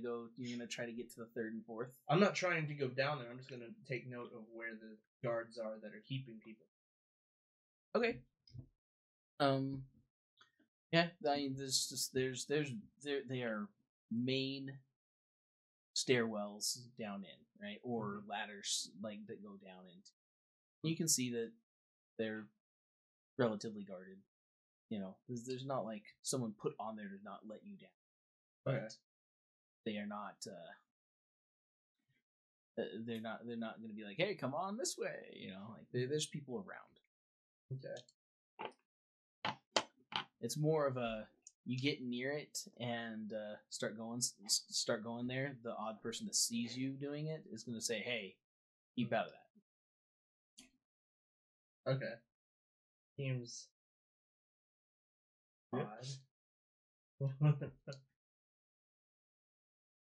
gonna try to get to the third and fourth. I'm not trying to go down there. I'm just gonna take note of where the guards are that are keeping people. Okay. Yeah, I mean, they are main stairwells down in, right, or ladders like that go down into. You can see that they're relatively guarded. You know, there's not like someone put on there to not let you down, but Okay. they are not. They're not going to be like, hey, come on this way. You know, like there's people around. Okay. It's more of a you get near it and start going there. The odd person that sees you doing it is going to say, "Hey, keep out of that." Okay. Seems odd.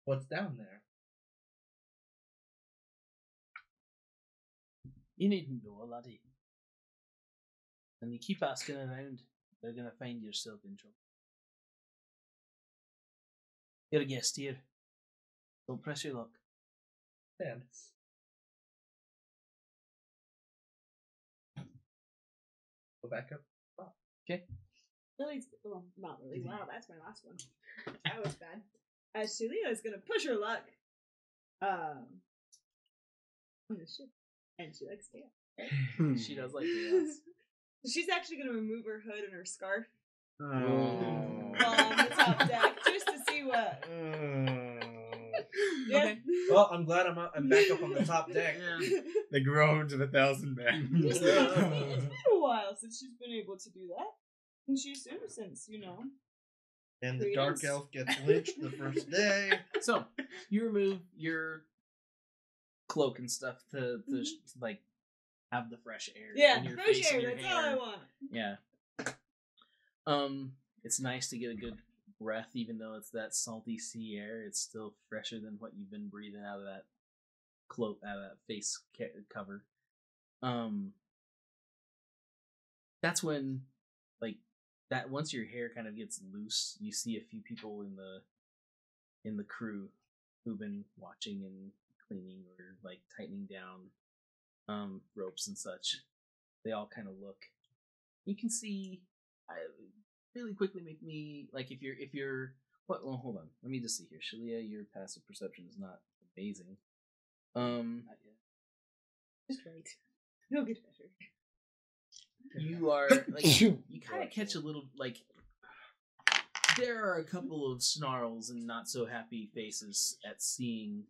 What's down there? You needn't go, laddie. And you keep asking around, they're going to find yourself in trouble. You're a guest here. Don't press your luck. Stand. Go back up. Lily's, well, not Lily. Wow, that's my last one. That was bad. Shelia is gonna push her luck. On the ship, and she likes chaos. She does like chaos. She's actually gonna remove her hood and her scarf Oh. on the top deck just to see what. Yeah. Well, I'm glad I'm back up on the top deck. The groans of 1,000 men. It's been a while since she's been able to do that. And she assumed since, And the Greetings. dark elf gets lynched the first day. So, you remove your cloak and stuff to like have the fresh air. Yeah, in your fresh face and air, your that's all hair. I want. Yeah. It's nice to get a good breath, even though it's that salty sea air. It's still fresher than what you've been breathing out of that cloak, out of that face cover. That's when, like, that once your hair kind of gets loose, you see a few people in the crew who've been watching and cleaning or like tightening down ropes and such. They all kind of look. You can see. Really quickly make me like if you're what? Well, hold on. Let me just see here. Shalia, your passive perception is not amazing. Just right. It'll get better. You are like you kind of catch a little like there are a couple of snarls and not so happy faces at seeing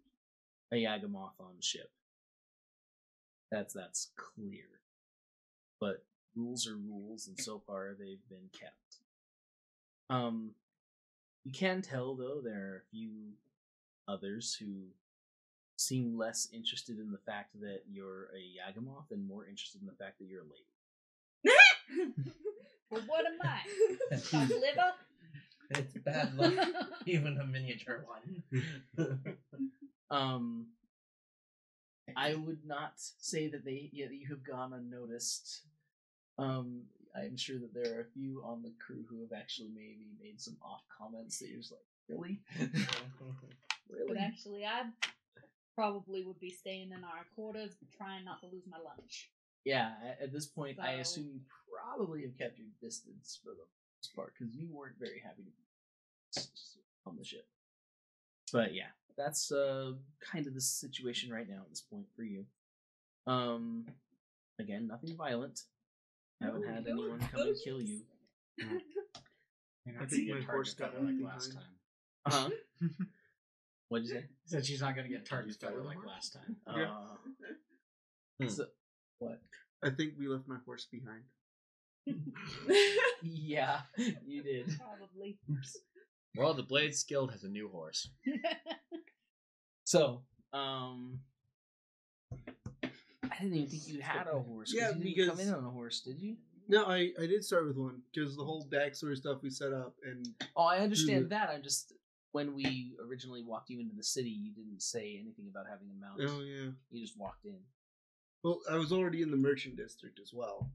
a Yagamoth on the ship. That's clear. But rules are rules, and so far they've been kept. You can tell though there are a few others who seem less interested in the fact that you're a Yagamoth and more interested in the fact that you're a lady. Well, what am I? Some liver? It's bad luck. Even a miniature one. I would not say that you have gone unnoticed. I'm sure that there are a few on the crew who have actually maybe made some off comments that you're just like, really? But Really? actually, I probably would be staying in our quarters, trying not to lose my lunch. Yeah, at this point, I So- assume you probably have kept your distance for the most part, because you weren't very happy to be on the ship. But yeah, that's kind of the situation right now at this point for you. Again, nothing violent. Haven't had anyone come and kill you. You're I not think gonna my get horse target got feather like left last behind. time. What'd you say? Said she's not gonna get target feather like last time. So, what? I think we left my horse behind. Yeah, you did. Probably. Well, the Blades Guild has a new horse. So, I didn't even think you had a horse. Yeah, You didn't come because- in on a horse, did you? No, I did start with one because the whole backstory stuff we set up and Oh, I understand the- that. I'm just when we originally walked you into the city, you didn't say anything about having a mount. oh yeah. You just walked in. Well, I was already in the merchant district as well,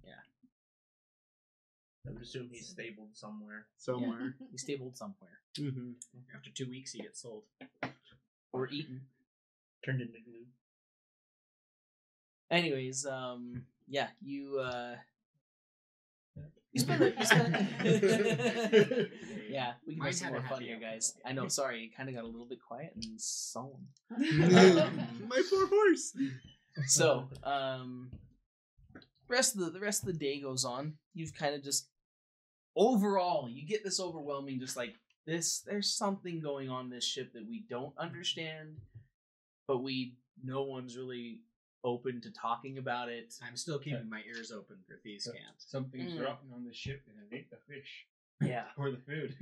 I would assume he's stabled somewhere. somewhere. You stabled somewhere Mm-hmm. After 2 weeks, he gets sold. or eaten. Turned into glue. Anyways, yeah, you spend yeah, we can Mine have some had more a fun happy here, ending. guys. I know. Sorry, it kind of got a little bit quiet and solemn. My poor horse. So, the rest of the day goes on. You've kind of just overall, you get this overwhelming, just like this. There's something going on this ship that we don't understand, but no one's really open to talking about it. I'm still keeping my ears open for thieves' cant. Something's Mm. rotten on the ship and it ate the fish. Yeah. Or the food.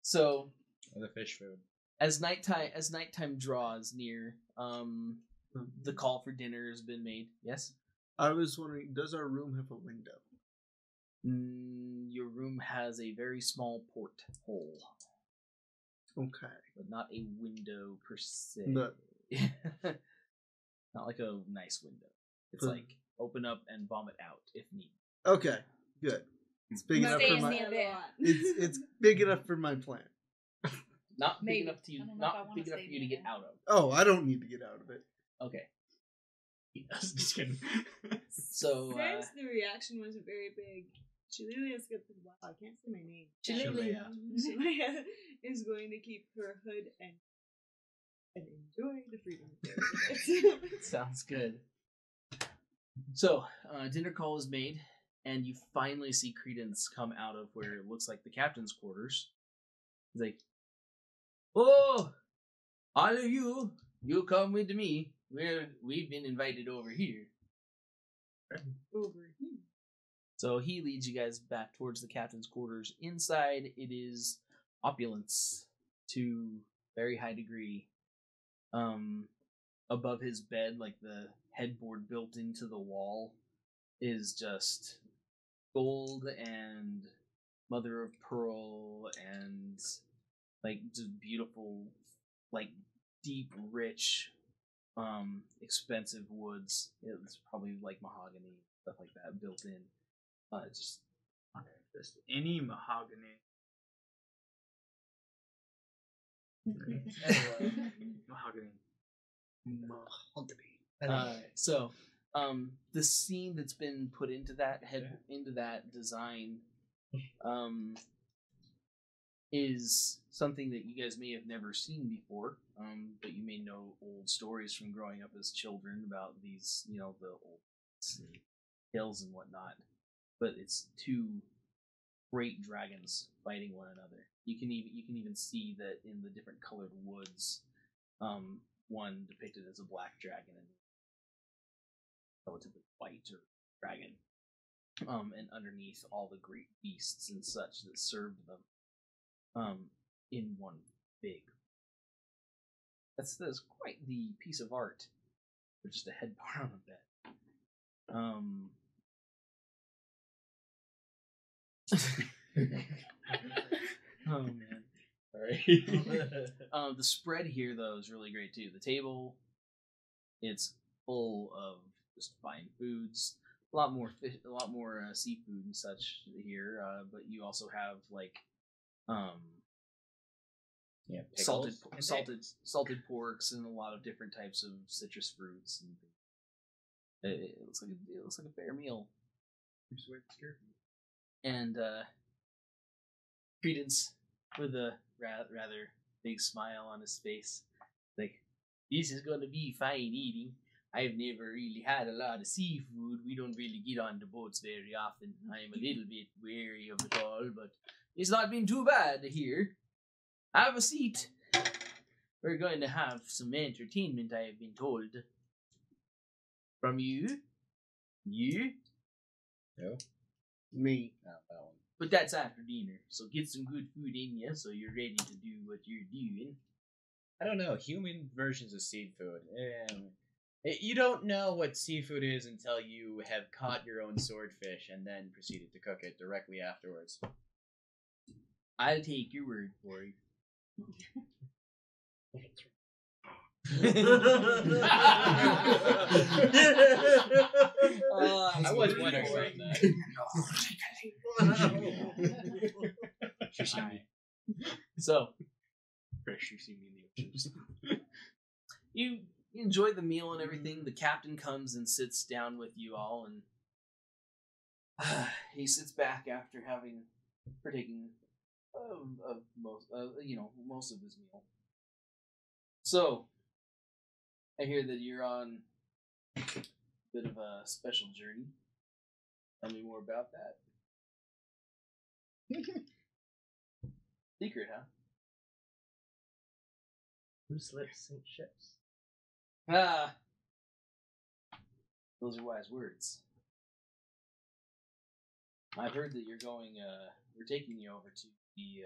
So Or the fish food. as nighttime draws near, the call for dinner has been made. Yes. I was wondering, does our room have a window? Your room has a very small porthole, Okay. but not a window per se. But Not like a nice window. It's Hmm. like open up and vomit out if needed. okay, good. It's big enough for Stays my. near there. It's big enough for my plan. Not Maybe. big enough to you. I don't know if I Not wanna big enough stay for you to near get there. out of. Oh, I don't need to get out of it. Okay. Just kidding. So Since the reaction wasn't very big, Shalila's got the wow, I can't say my name. Shalilia. Shalea is going to keep her hood and enjoy the freedom. Sounds good. So, dinner call is made, and you finally see Credence come out of where it looks like the captain's quarters. He's like, "Oh, all of you come with me. We've been invited over here." Over here. So he leads you guys back towards the captain's quarters. Inside, it is opulence to very high degree. Above his bed, like the headboard built into the wall, is just gold and mother of pearl and like just beautiful, like deep, rich, expensive woods. It's probably like mahogany, stuff like that built in. Just Any mahogany. Mahogany. so the scene that's been put into that into that design is something that you guys may have never seen before, but you may know old stories from growing up as children about these, the old hills and whatnot. But it's two great dragons fighting one another. You can even see that in the different colored woods. One depicted as a black dragon and relatively white or dragon. And underneath all the great beasts and such that served them. In one big. That's quite the piece of art for just a headboard on a bed. Oh man. Sorry. The spread here though is really great too. The table, it's full of just fine foods. A lot more fish, a lot more seafood and such here. But you also have like salted porks and a lot of different types of citrus fruits and it looks like a fair meal. And Credence, with a rather big smile on his face, like, "This is gonna be fine eating. I've never really had a lot of seafood. We don't really get on the boats very often. I'm a little bit wary of it all, but it's not been too bad here. Have a seat. We're going to have some entertainment, I have been told. From you? You? No. Me. Not that one. But that's after dinner, so get some good food in you so you're ready to do what you're doing." I don't know. Human versions of seafood. You don't know what seafood is until you have caught your own swordfish and then proceeded to cook it directly afterwards. I'll take your word for it. I was wondering that. So, fresh sushi in the oceans. You enjoy the meal and everything. The captain comes and sits down with you all, and he sits back after having partaken of most of his meal. So, I hear that you're on a bit of a special journey. Tell me more about that. Secret, huh? Loose lips sink ships. Ah, those are wise words. I've heard that you're going. We're taking you over to the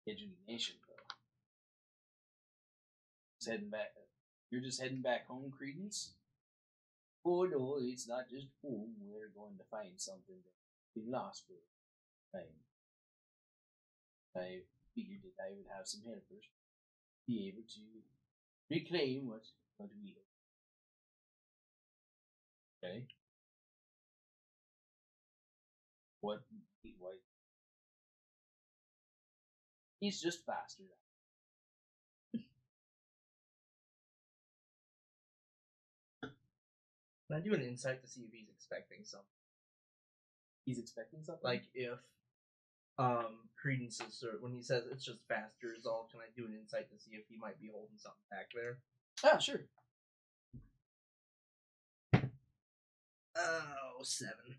Kajuni Nation, though. Just heading back. You're just heading back home, Credence? Oh no, it's not just home. We're going to find something that's been lost for time. I figured that I would have some helpers be able to reclaim what we have. Okay. What? He's just faster. Can I do an insight to see if he's expecting something? He's expecting something? Like if Credence is when he says it's just faster is all, can I do an insight to see if he might be holding something back there? Ah, sure. Oh, 7.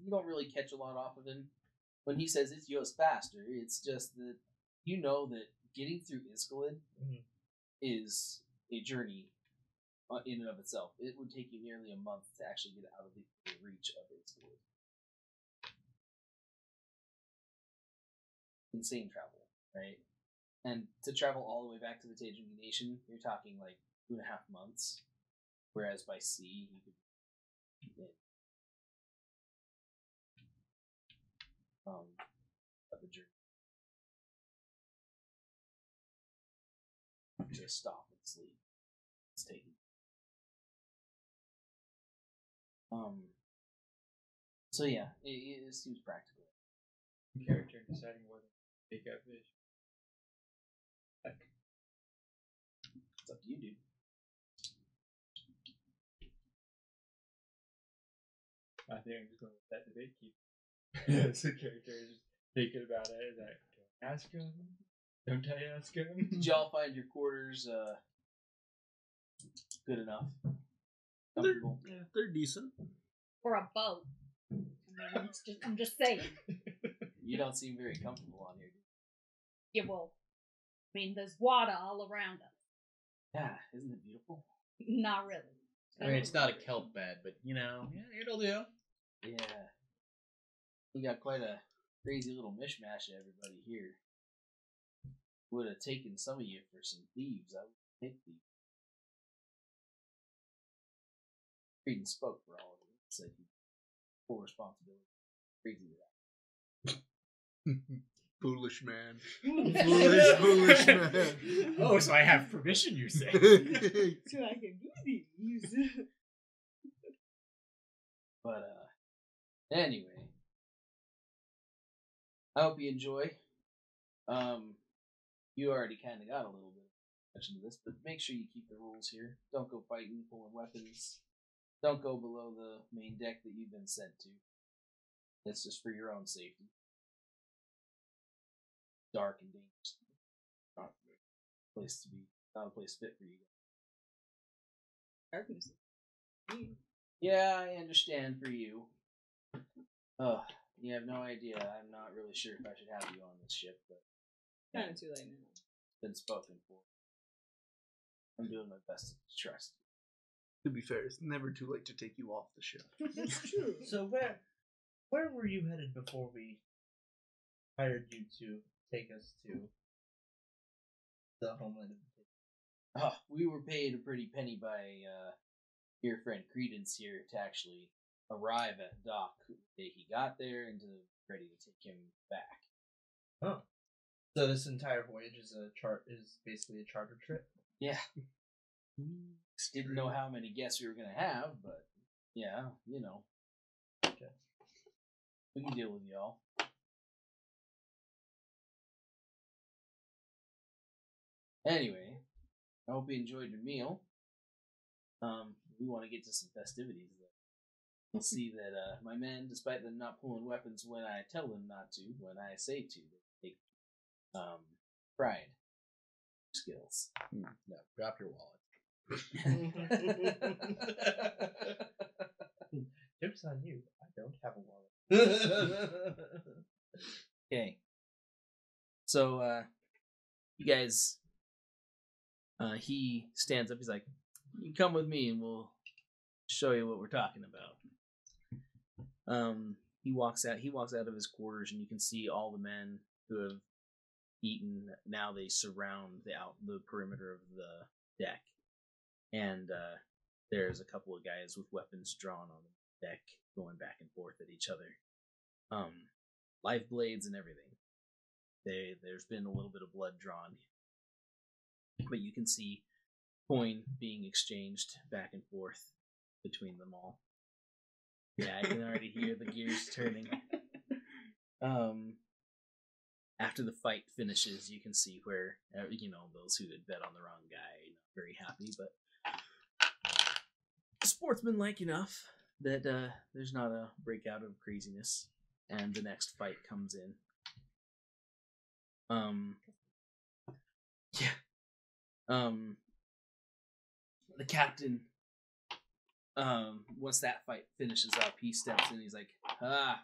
You don't really catch a lot off of him. When he says it's just faster, it's just that you know that getting through Iscolid is a journey in and of itself. It would take you nearly a month to actually get out of the reach of Iscolid. Insane travel, right? And to travel all the way back to the Tajungi Nation, you're talking like 2.5 months. Whereas by sea, you could of the journey. Just stop and sleep. It's taking. So yeah, it seems practical. Character deciding whether to take out fish. It's up to you, dude. I think I'm just going to let that debate keep. Yeah, so character is just thinking about it. Is like, do I ask him? Don't I ask him? Did y'all find your quarters good enough? Comfortable? They're decent. For a boat. I mean, I'm just saying. You don't seem very comfortable on here, dude. Yeah, well, I mean, there's water all around us. Yeah, isn't it beautiful? Not really. I mean, it's not a kelp bed, but you know, yeah, it'll do. Yeah. You got quite a crazy little mishmash of everybody here. Would have taken some of you for some thieves. I would take thieves. Creedon spoke for all of you. Said he full responsibility. Crazy with that. Foolish man. Foolish man. Oh, so I have permission, you say? So I can do these. But anyway, I hope you enjoy. You already kind of got a little bit of attention to this, but make sure you keep the rules here. Don't go fighting, pulling weapons. Don't go below the main deck that you've been sent to. That's just for your own safety. Dark and dangerous. Not a place to be. Not a place fit for you. Darkness. Yeah, I understand for you. You have no idea. I'm not really sure if I should have you on this ship, but Kind of too late now. it's been spoken for. I'm doing my best to trust you. To be fair, it's never too late to take you off the ship. That's true. So where were you headed before we hired you to take us to the homeland of the Oh, we were paid a pretty penny by your friend Credence here to actually arrive at dock the day he got there and to ready to take him back. Oh. So this entire voyage is basically a charter trip? Yeah. Didn't know how many guests we were gonna have, but yeah, you know. Okay. We can deal with y'all. Anyway, I hope you enjoyed your meal. We want to get to some festivities. You'll see that my men, despite them not pulling weapons when I tell them not to, when I say to, they take pride skills. No, drop your wallet. Joke's on you. I don't have a wallet. Okay. So, you guys, he stands up. He's like, "You come with me, and we'll show you what we're talking about. He walks out of his quarters, and you can see all the men who have eaten. Now they surround the perimeter of the deck, and there's a couple of guys with weapons drawn on the deck, going back and forth at each other. Live blades and everything. There's been a little bit of blood drawn, but you can see coin being exchanged back and forth between them all. Yeah, I can already hear the gears turning. After the fight finishes, you can see where, those who had bet on the wrong guy, not very happy, but sportsmanlike enough that there's not a breakout of craziness, and the next fight comes in. The captain, once that fight finishes up, he steps in. He's like,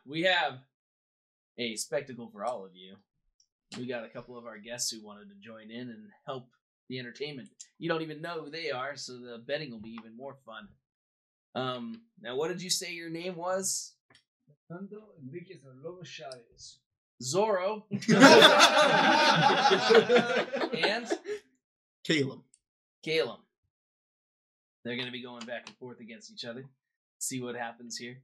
we have a spectacle for all of you. We got a couple of our guests who wanted to join in and help the entertainment. You don't even know who they are, so the betting will be even more fun. Now, what did you say your name was? Zorro. And? Caleb. They're going to be going back and forth against each other. See what happens here.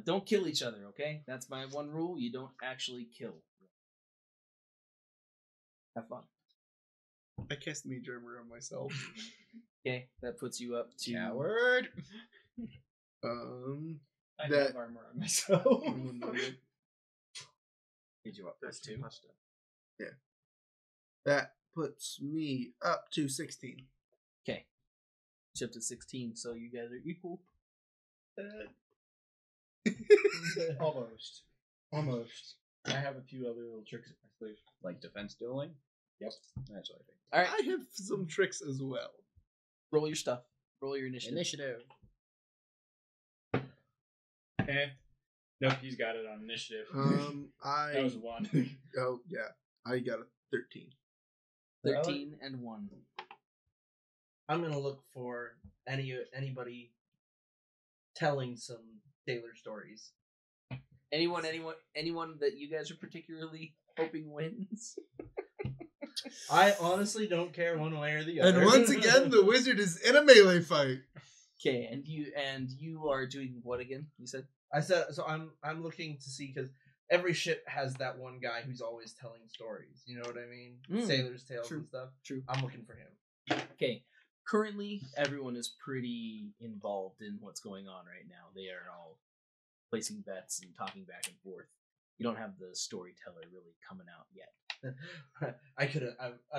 Don't kill each other, okay? That's my one rule. You don't actually kill. Have fun. I cast Mage Armor on myself. Okay, that puts you up to... Coward! I have armor on myself. Did you up plus 2? Yeah. That puts me up to 16. Okay. Shift to 16, so you guys are equal. Almost. I have a few other little tricks up my sleeve. Like defense dueling? Yep. That's what I think. All right. I have some tricks as well. Roll your stuff. Roll your initiative. Nope, he's got it on initiative. That was 1. Oh, yeah. I got a 13. 13 and 1. I'm gonna look for anybody telling some sailor stories. Anyone that you guys are particularly hoping wins? I honestly don't care one way or the other. And once again, the wizard is in a melee fight. Okay, and you are doing what again? You said? I said so. I'm looking to see because every ship has that one guy who's always telling stories. You know what I mean? Sailor's tales and stuff. True. I'm looking for him. Okay. Currently, everyone is pretty involved in what's going on right now. They are all placing bets and talking back and forth. You don't have the storyteller really coming out yet. I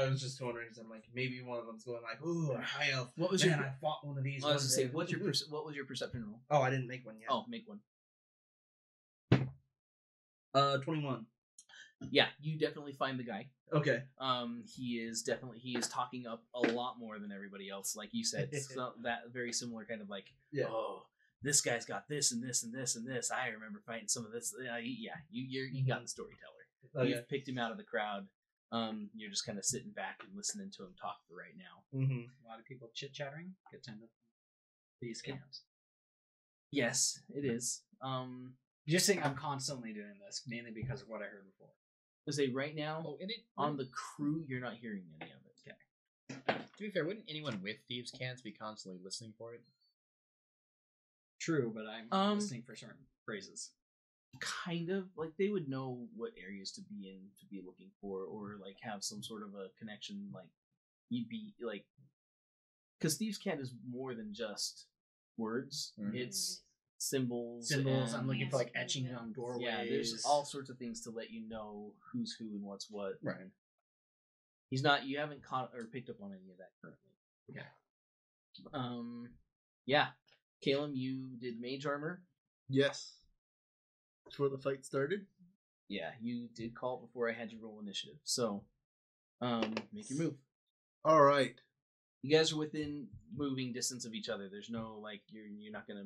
was just wondering because I'm like maybe one of them's going like, ooh, a high elf. What was I fought one of these. I was to say, what was your perception roll? Oh, I didn't make one yet. Oh, make one. 21. Yeah, you definitely find the guy. Okay. He is talking up a lot more than everybody else. Like you said, so that very similar kind of like, oh, this guy's got this and this and this and this. I remember fighting some of this. You got the storyteller. Okay. You've picked him out of the crowd. You're just kind of sitting back and listening to him talk for right now. Mm-hmm. A lot of people chit-chattering. Good time to these camps. Yes, it is. Just think I'm constantly doing this, mainly because of what I heard before. I say right now, on the crew, you're not hearing any of it. Okay. To be fair, wouldn't anyone with thieves' cans be constantly listening for it? True, but I'm listening for certain phrases. Kind of like they would know what areas to be in to be looking for, or like have some sort of a connection. Like you'd be like, because thieves' cant is more than just words. Mm-hmm. It's symbols. I'm looking for like etchings on doorways. Yeah, there's all sorts of things to let you know who's who and what's what. Right. He's not. You haven't caught or picked up on any of that currently. Okay. Yeah. Caleb, you did mage armor. Yes. Before the fight started. Yeah, you did call it before I had you roll initiative. So, make your move. All right. You guys are within moving distance of each other. There's no like you're not gonna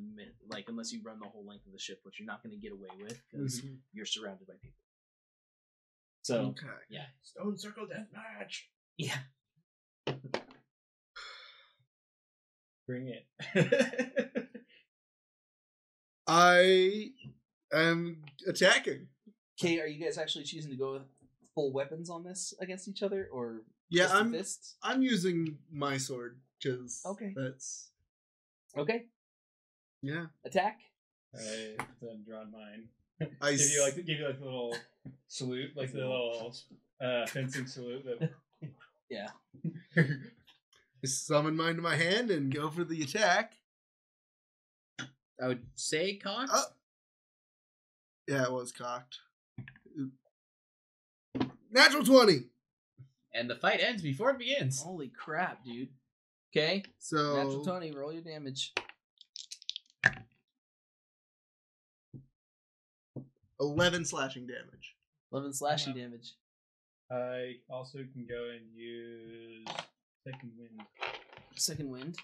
like unless you run the whole length of the ship, which you're not gonna get away with because you're surrounded by people. So okay. Yeah, stone circle death match. Yeah. Bring it. I am attacking. Okay, are you guys actually choosing to go with full weapons on this against each other, or Yeah, just the fists? I'm using my sword because Okay. that's Okay, yeah. attack. I then drawn mine. I Give you like the little salute, like the little fencing salute. That Yeah. summon mine to my hand and go for the attack. I would say cocked. Oh. Yeah, it was cocked. Natural 20. And the fight ends before it begins. Holy crap, dude. Okay, So natural 20. Roll your damage. 11 slashing damage. 11 slashing damage. I also can go and use second wind. Second wind.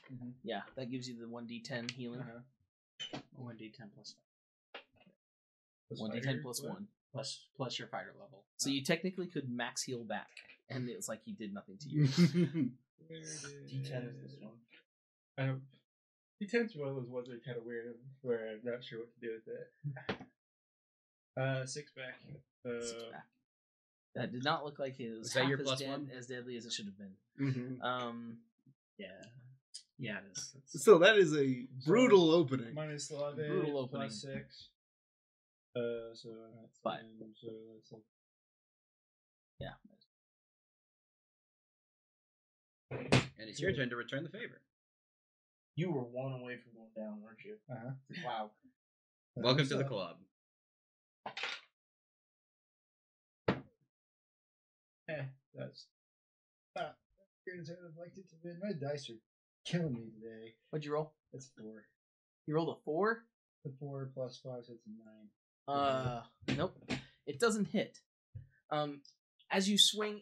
Yeah, that gives you the 1d10 healing. 1d10 plus 1d10 plus 1. plus your fighter level. So you technically could max heal back, and it's like he did nothing to you. D10 is this one. D10's one of those ones that are kind of weird, where I'm not sure what to do with it. 6 back. Six back. That did not look like it was Was that half your as plus one? as deadly as it should have been. Yeah, it is. So that is a brutal opening. Minus 11, Brutal opening. plus 6. So that's 5. So that's like Yeah. And it's your turn to return the favor. You were one away from going down, weren't you? Wow. Welcome to the club. that's not good as I would have liked it to be. My dice are killing me today. What'd you roll? That's 4. You rolled a 4? The 4 plus 5, so it's a 9. Nope. It doesn't hit. As you swing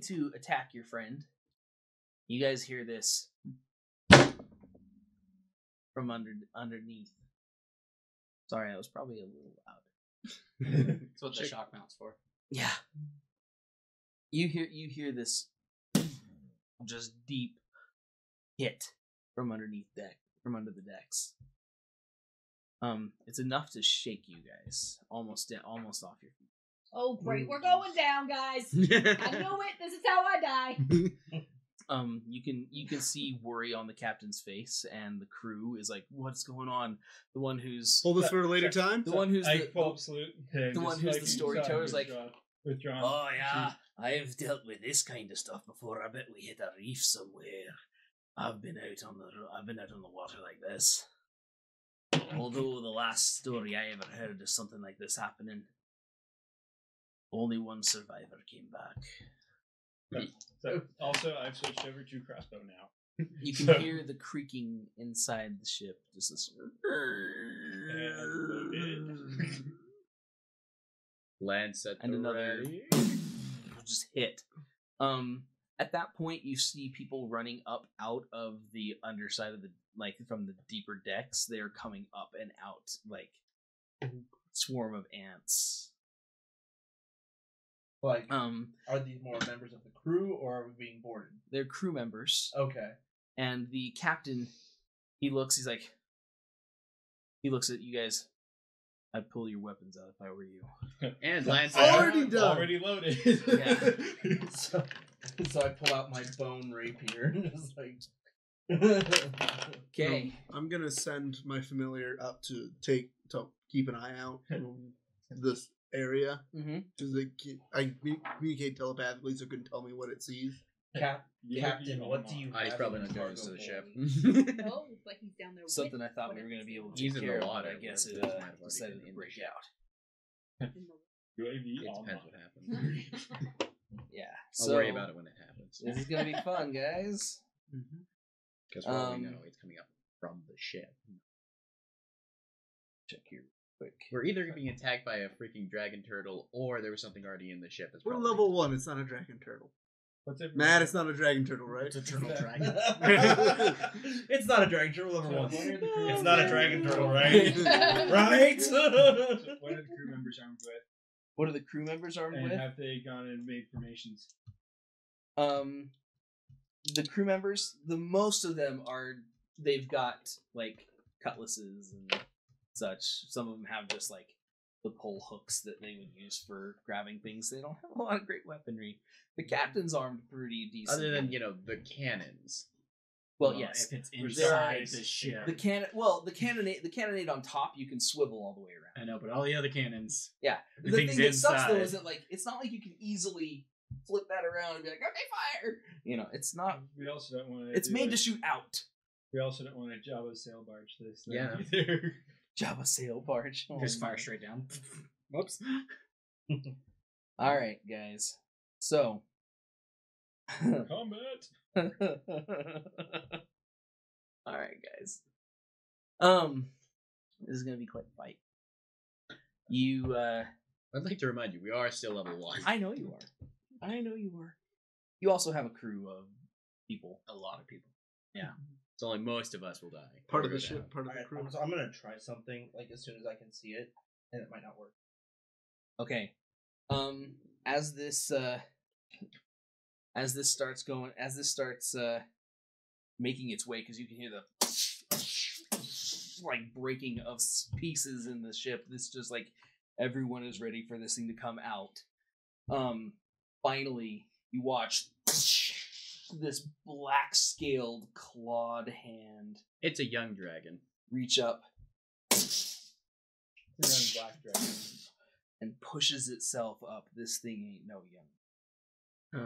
to attack your friend, you guys hear this from underneath. Sorry, I was probably a little loud. That's what the shock mount's for. Yeah. You hear this just deep hit from under the decks. It's enough to shake you guys almost off your feet. Oh, great. We're going down, guys. I knew it. This is how I die. You can see worry on the captain's face, and the crew is like, "What's going on?" The one who's Hold this for a later time. the one who's I the pull up salute. the one who's the storyteller is like, withdrawn. "Oh yeah, I've dealt with this kind of stuff before. I bet we hit a reef somewhere. I've been out on the water like this. Although the last story I ever heard of something like this happening, only one survivor came back. So also, I've switched over to crossbow now. You can So- hear the creaking inside the ship. Just this. Land set And to another ready. just hit. At that point, you see people running up out of the underside of the from the deeper decks. They're coming up and out like swarm of ants. Like, are these more members of the crew, or are we being boarded? They're crew members, Okay. and the captain. He looks at you guys. I'd pull your weapons out if I were you. And Lance Already done. Already loaded. Yeah. So I pull out my bone rapier and just like. Okay. I'm gonna send my familiar up to keep an eye out on this area Mm-hmm. because I communicate telepathically, so it can tell me what it sees. Captain, what do you have? he's probably in not going to cargo the ship. Oh, but he's down there. Something I with thought we were whatever going to be able to He's take in care the of, water. but I guess it Might have already decided been to in the break ship. out. UAV It on depends lock. what happens. Yeah. I'll So worry about it when it happens. this is going to be fun, guys. Because for all we know, Um, it's coming up from the ship. Check here quick. We're either being attacked by a freaking dragon turtle, or there was something already in the ship. That's We're probably- level 1. It's not a dragon turtle. What's it? Matt, it's not a dragon turtle, right? It's a turtle dragon. It's not a dragon turtle level So, 1. what are the crew It's members not a armed dragon with? turtle, right? Right? So, what are the crew members armed with? What are the crew members armed And with? have they gone and made formations? The crew members, the most of them they've got like cutlasses and such. Some of them have just like the pole hooks that they would use for grabbing things. They don't have a lot of great weaponry. The captain's armed pretty decent. Other than the cannons. well, yes, If it's there are- inside the ship. the cannonade on top you can swivel all the way around. I know, but all the other cannons. Yeah, the Everything's thing that sucks though inside. is that like it's not like you can easily flip that around and be like, okay, fire. It's not. We also don't want to. It's made to shoot out. We also don't want to Java sail barge this. Thing Yeah. either. Java sail barge. Oh, Just fire man. straight down. Whoops. All right, guys. So. Combat. All right, guys. This is gonna be quite a fight. You, I'd like to remind you, we are still level 1. I know you are. I know you are. You also have a crew of people. A lot of people. It's only most of us will die. Part of Or the go ship, down. part of the Alright, crew. so I'm gonna try something like as soon as I can see it, and it might not work. Okay. As this starts making its way, because you can hear the like breaking of pieces in the ship. This just like everyone is ready for this thing to come out. Finally, you watch this black scaled clawed hand It's a young dragon. reach up Young black dragon. and pushes itself up. This thing ain't no young.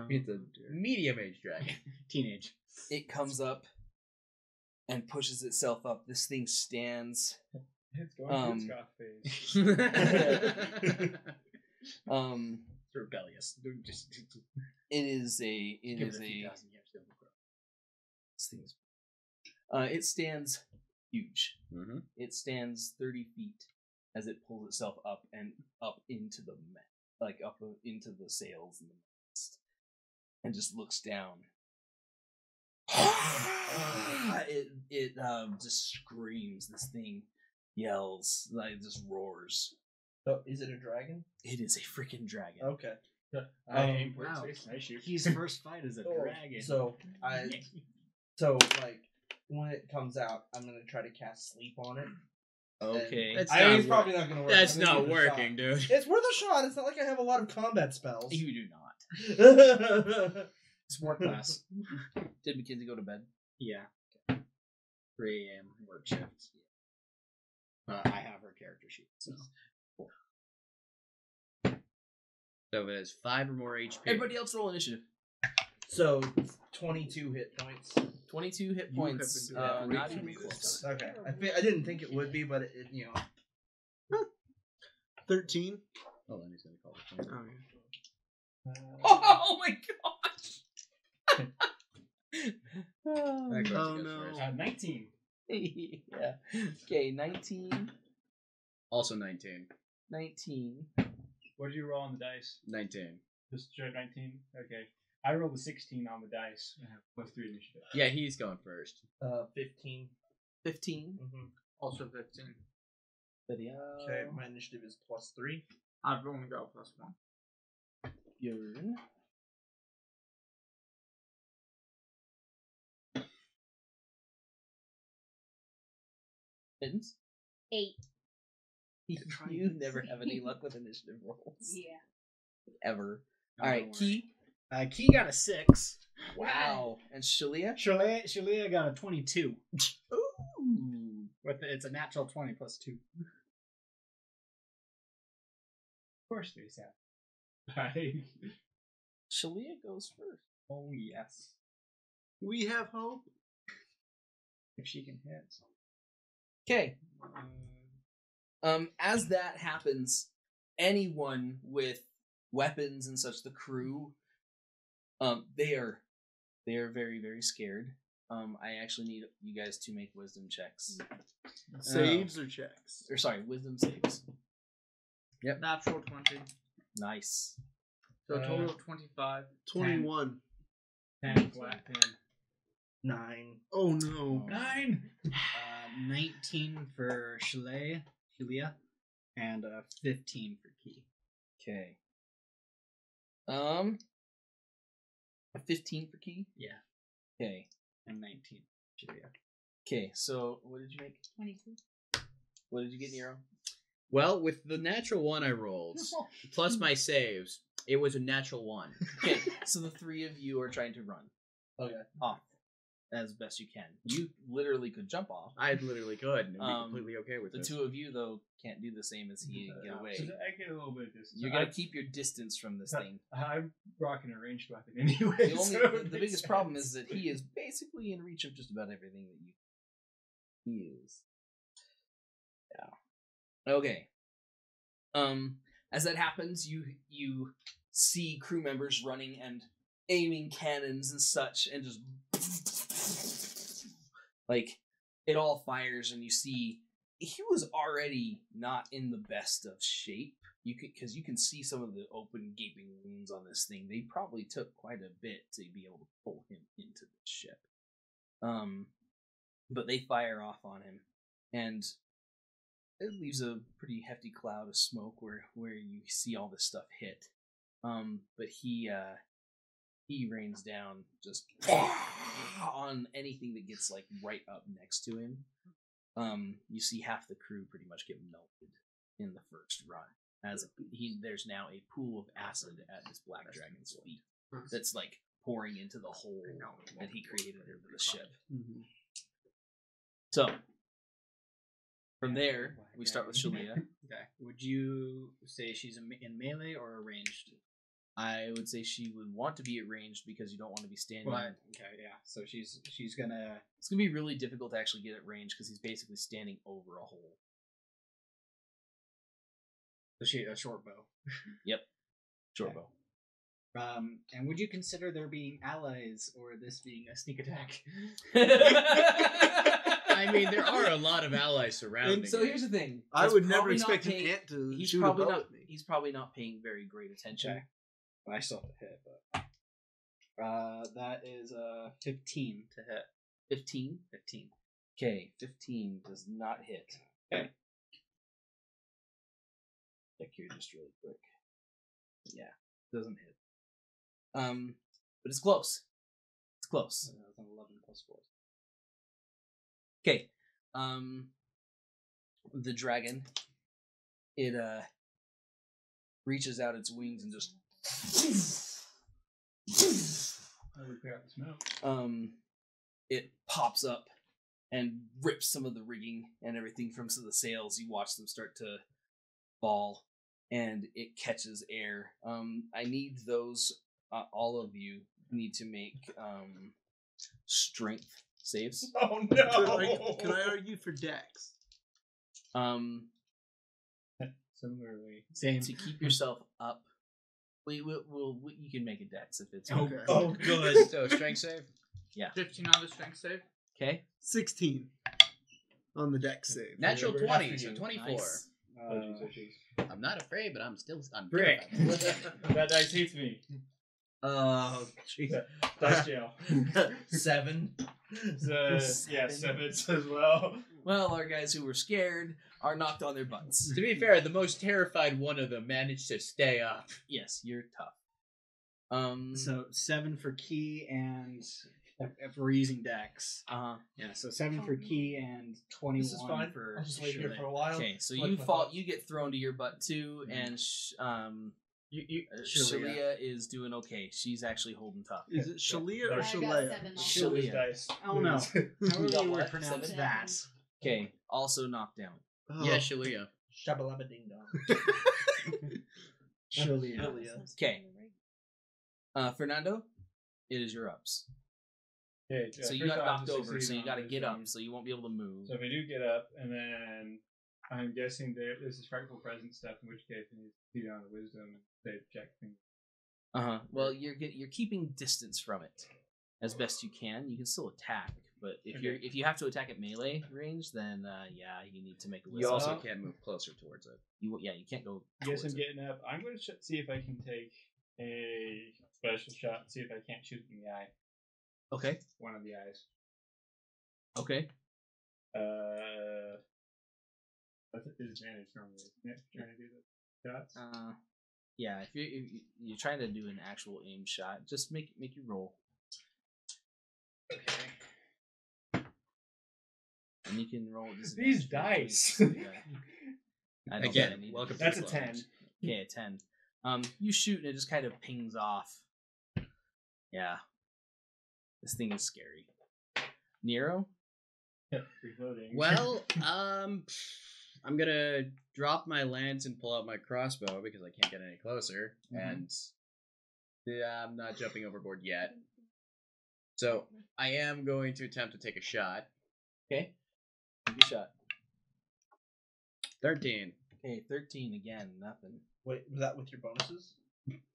It's a medium age dragon. Teenage. It comes up and pushes itself up. This thing stands. It's going through its goth phase. It's rebellious. It is a Give it a few thousand years, it'll grow. this thing is, it stands huge. Mhm. It stands 30 feet as it pulls itself up and up into the up into the sails and the mast, and just looks down. It just screams. This thing yells, like just roars. So, is it a dragon? It is a freaking dragon. Okay. I aim for Wow. its face and I shoot. His first fight is a Oh, dragon. So like when it comes out, I'm gonna try to cast sleep on it. Okay. That's I mean, not it's probably not gonna work. That's I'm gonna not give it a working, shot. dude. It's worth a shot. It's not like I have a lot of combat spells. You do not. Sport class. Did Mackenzie go to bed? Yeah. 3 a.m. work shift. I have her character sheet, so. So if it has 5 or more HP. Everybody else roll initiative. So 22 hit points. 22 hit You have points. been doing Not great even for me this close. Okay. I didn't think it would be, but it 13. Oh, then he's gonna call it. Oh, yeah. Oh my gosh! That Oh, goes no. first. 19. Yeah. Okay, 19. Also 19. 19. What did you roll on the dice? 19. Just straight 19? Okay. I rolled a 16 on the dice. I have +3 initiative. Yeah, he's going first. 15. 15. Mm-hmm. Also 15. Video. Okay, my initiative is +3. I've only got +1. Bjorn. Mittens? 8. You never have any luck with initiative rolls. Yeah. Ever. Oh, Alright, don't Key. Key got a 6. Wow. And Shalia? Shalia got a 22. Ooh. It's a natural 20 plus 2. Of course they sound. I Shalia goes first. Oh, yes. We have hope. If she can hit. Okay. As that happens, anyone with weapons and such, the crew, they are very, very scared. I actually need you guys to make wisdom checks. Saves or checks? Or sorry, wisdom saves. Natural 20. Nice. So a total of 25. 21. 10 flat 10. 9. Oh no. 9! 19 for Shalia, and 15 for Key. Okay. A 15 for Key? Yeah. Okay. And 19 for Shalia. Okay, so what did you make? 22. What did you get in your own? Well, with the natural 1 I rolled, plus my saves, it was a natural 1. Okay, so the 3 of you are trying to run. Okay. Off as best you can. You literally could jump off. I literally could and be completely okay with The this. 2 of you, though, can't do the same as he and get away. So I get a little bit of distance. You're gonna keep your distance from this thing. I'm rocking a ranged weapon anyway. The biggest problem is that he is basically in reach of just about everything that he is. Yeah. Okay. As that happens, you see crew members running and aiming cannons and such, and just like it all fires, and you see he was already not in the best of shape. Because you can see some of the open gaping wounds on this thing. They probably took quite a bit to be able to pull him into the ship. But they fire off on him, and it leaves a pretty hefty cloud of smoke where you see all this stuff hit. But he rains down just on anything that gets like right up next to him. You see half the crew pretty much get melted in the first run. As there's now a pool of acid at this black dragon's feet that's like pouring into the hole that he created over the ship. Mm-hmm. So from there, we start with Shalia. Okay. Would you say she's in melee or ranged? I would say she would want to be at ranged because you don't want to be standing. Well, okay, yeah. So she's gonna. It's gonna be really difficult to actually get at range because he's basically standing over a hole. So a short bow. Yep. Short bow. And would you consider there being allies or this being a sneak attack? I mean, there are a lot of allies surrounding. So here's the thing: I would never probably not expect an paying- ant to He's shoot probably a bow not. at me. He's probably not paying very great attention. Okay. I still have to hit, but that is 15 to hit. 15? 15. Okay, 15 does not hit. Okay. Check here just really quick. Yeah, doesn't hit. But it's close. It's close. That was an 11 plus 4. Okay. The dragon, it reaches out its wings and just it pops up and rips some of the rigging and everything from some of the sails. You watch them start to fall, and it catches air. I need those. All of you need to make strength saves. Oh no! Can I argue for Dex? Similarly, Same. To keep yourself up. You can make a dex if it's Okay. Oh, good. So strength save. 15 on the strength save. Okay. 16 on the Dex save. Natural Remember, 20, after so you. 24. Nice. Oh, jeez. I'm not afraid, but I'm Brick. terrified. That dice hates me. Oh, jeez. Dice jail. 7. Yeah, 7 as well. Well, our guys who were scared are knocked on their butts. To be fair, the most terrified one of them managed to stay up. Yes, you're tough. So 7 for key and if we're using Dex. Yeah, so 7 for key and 21 This is fine. for I'll just wait here Shirley. for a while. Okay, so Collect you my fall. thoughts. You get thrown to your butt too, and Shalia. Shalia is doing okay. She's actually holding tough. Is it Shalia I or got Shalea? 7 also. Shalia. These dice. Oh no. However got you what? would pronounce 7? that. Okay, also knocked down. Oh. Yeah, Shalia. Shabba ding dong. Shalia. Okay. Fernando, it is your ups. Okay, So you first got off, knocked just over, so succeed you on got to this get up, thing. so you won't be able to move. So if I do get up, and then I'm guessing this is frightful presence stuff, in which case I need to see on the wisdom and save check thing. Well, you're keeping distance from it as best you can. You can still attack, but if you have to attack at melee range, then you need to make a You wisdom. also can't move closer towards it. You can't go. Guess I'm towards it. getting up. I'm going to see if I can take a special shot and see if I can't shoot in the eye. Okay. One of the eyes. Okay. That's a disadvantage normally, isn't it? Trying to do the shots. Yeah. If you're trying to do an actual aim shot, just make you roll. Okay. And you can roll this. These dice. I don't Again, think I need welcome it. to That's a the 10. club. Okay, a 10. You shoot and it just kind of pings off. Yeah. This thing is scary. Nero? Reloading. Well, I'm gonna drop my lance and pull out my crossbow because I can't get any closer, and yeah, I'm not jumping overboard yet. So I am going to attempt to take a shot. Okay. Take a shot. 13. Okay, 13 again. Nothing. Wait, was that with your bonuses?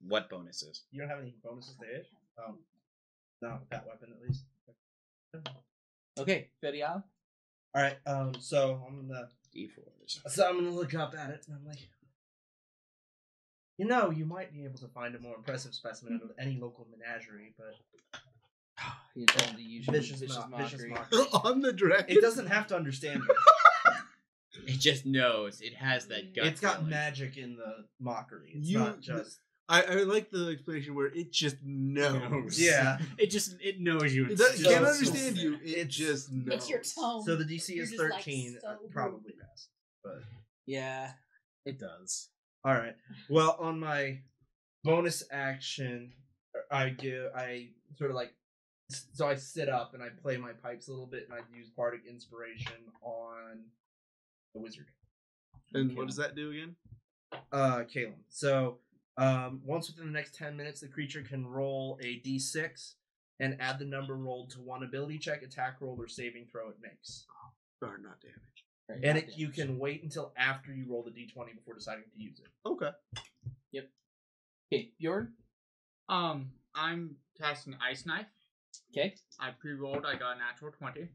What bonuses? You don't have any bonuses to hit? Not with that weapon, at least. Okay, Ferial. Alright, so I'm gonna look up at it, and I'm like, you know, you might be able to find a more impressive specimen out of any local menagerie, but You told him to use your vicious mockery. mockery. On the dragon. It doesn't have to understand me. It just knows. It has that gut. It's got feeling. magic in the mockery. It's You- not just. I like the explanation where it just knows. Yeah. It knows you. It does, So- can't so- understand you. It just knows. It's your tone. So the DC You're is just, like, 13. so Probably passed. But Yeah, it does. all right. Well, on my bonus action, I sort of like. So I sit up and I play my pipes a little bit, and I use bardic inspiration on the wizard. And what does that do again? Kalen. So, once within the next 10 minutes, the creature can roll a d6 and add the number rolled to one ability check, attack roll, or saving throw it makes. Or not damage. Right, And not you damage. can wait until after you roll the d20 before deciding to use it. Okay. Okay, Bjorn. I'm casting Ice Knife. Okay. I pre-rolled. I got a natural 20.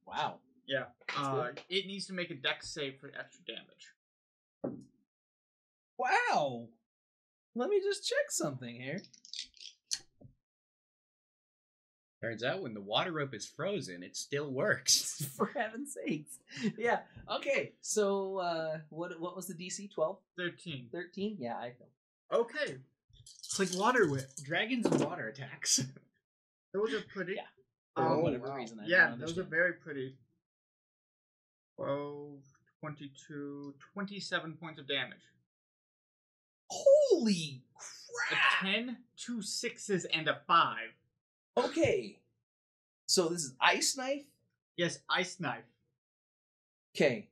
Wow. Yeah. good. It needs to make a dex save for extra damage. Wow. Let me just check something here. Turns out when the water rope is frozen, it still works. For heaven's sakes. Yeah. Okay. So, what was the DC? 12? 13. 13? Yeah, I feel. Okay. It's like water whip. Dragons and water attacks. Those are pretty. Yeah. For whatever reason. I Yeah, don't those are understand. very pretty. 12, 22, 27 points of damage. Holy A crap! 10, 2 6s, and a 5. Okay. So this is Ice Knife? Yes, Ice Knife. Okay.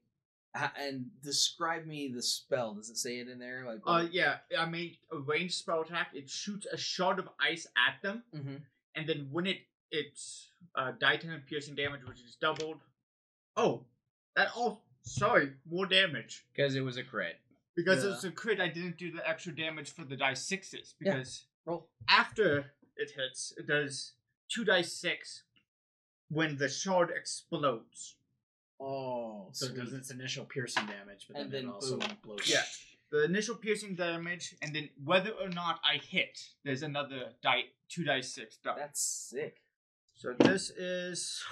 And describe me the spell. Does it say it in there? Like, Yeah, I made a ranged spell attack. It shoots a shard of ice at them, Mhm. and then when it's die 10 and piercing damage, which is doubled. Oh, sorry, more damage. Because it was a crit. Because Yeah. it's a crit, I didn't do the extra damage for the die 6s. Because roll. after it hits, it does 2 dice 6 when the shard explodes. Oh, So it does its initial piercing damage, but And then it then also boom. blows. Yeah. The initial piercing damage, and then whether or not I hit, there's another 2 dice 6 die. That's sick. So this is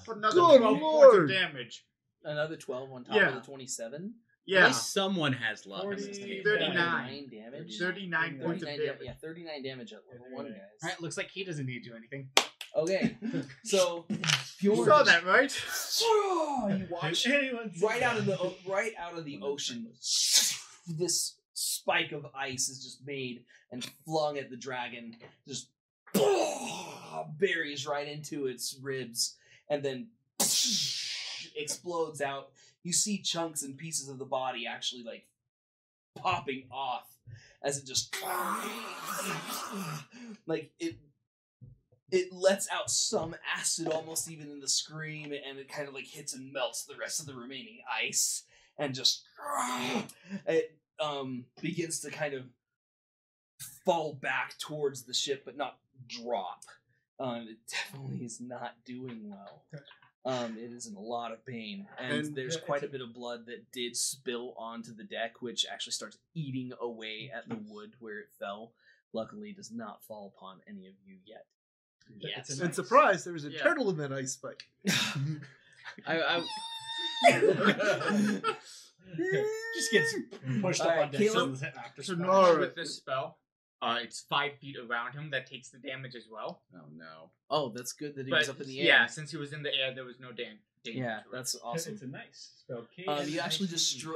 another Good 12 points lord. of damage. Another 12 on top Yeah. of the 27. At Yeah. least someone has luck in this 40, game. 39. damage. 39 points of 39 damage. yeah, 39 damage at level 1, guys. Alright, looks like he doesn't need to do anything. Okay, so You Bjorn saw just- that, right? you watch right out of the ocean. This spike of ice is just made and flung at the dragon, just buries right into its ribs, and then explodes out. You see chunks and pieces of the body actually like popping off as it just like it lets out some acid almost even in the scream, and it kind of like hits and melts the rest of the remaining ice, and just it begins to kind of fall back towards the ship but not drop. It definitely is not doing well. It is in a lot of pain, and And there's quite a bit of blood that did spill onto the deck, which actually starts eating away at the wood where it fell. Luckily, it does not fall upon any of you yet. Yes. And surprise, there was a Yeah. turtle in that ice spike. I Just gets pushed up Alright, on deck Caleb? after So spell. normally Alright. with this spell, it's 5 feet around him that takes the damage as well. Oh no. Oh, that's good that he But was up in the air. yeah, since he was in the air, there was no danger. Yeah, to it. that's awesome. It's a nice spell. You actually destroy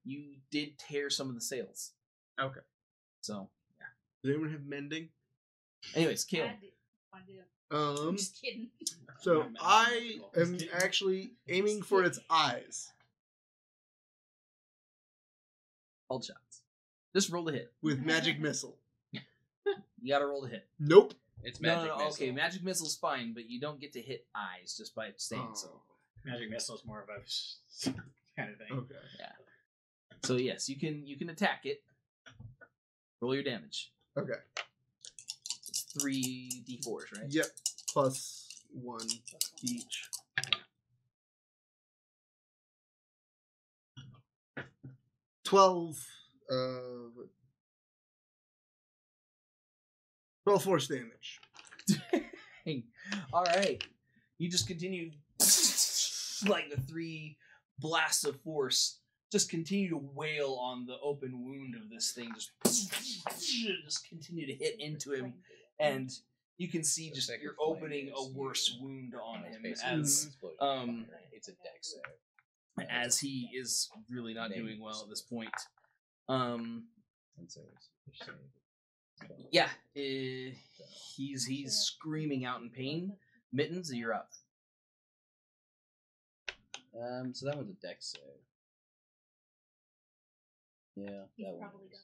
you did tear some of the sails. Okay. So Does anyone have mending? anyways, Kale. I do. I'm just kidding. So I am actually aiming for its eyes All shots. Just roll the hit. with magic missile. You gotta roll the hit. Nope. It's magic no, missile. okay, magic missile's fine, but you don't get to hit eyes just by saying so. Magic missile is more of a kind of thing. Okay. So yes, you can attack it. Roll your damage. Okay. It's 3d4s, right? Yep. Plus 1 each. $12 force damage. All right. You just continue like the 3 blasts of force just continue to wail on the open wound of this thing. Just continue to hit into him, and you can see just you're opening a worse wound on him as it's a dex save. as he is really not doing well at this point. Yeah, he's screaming out in pain. Mittens, you're up. So that was a dex save. Yeah, He's that one. probably got.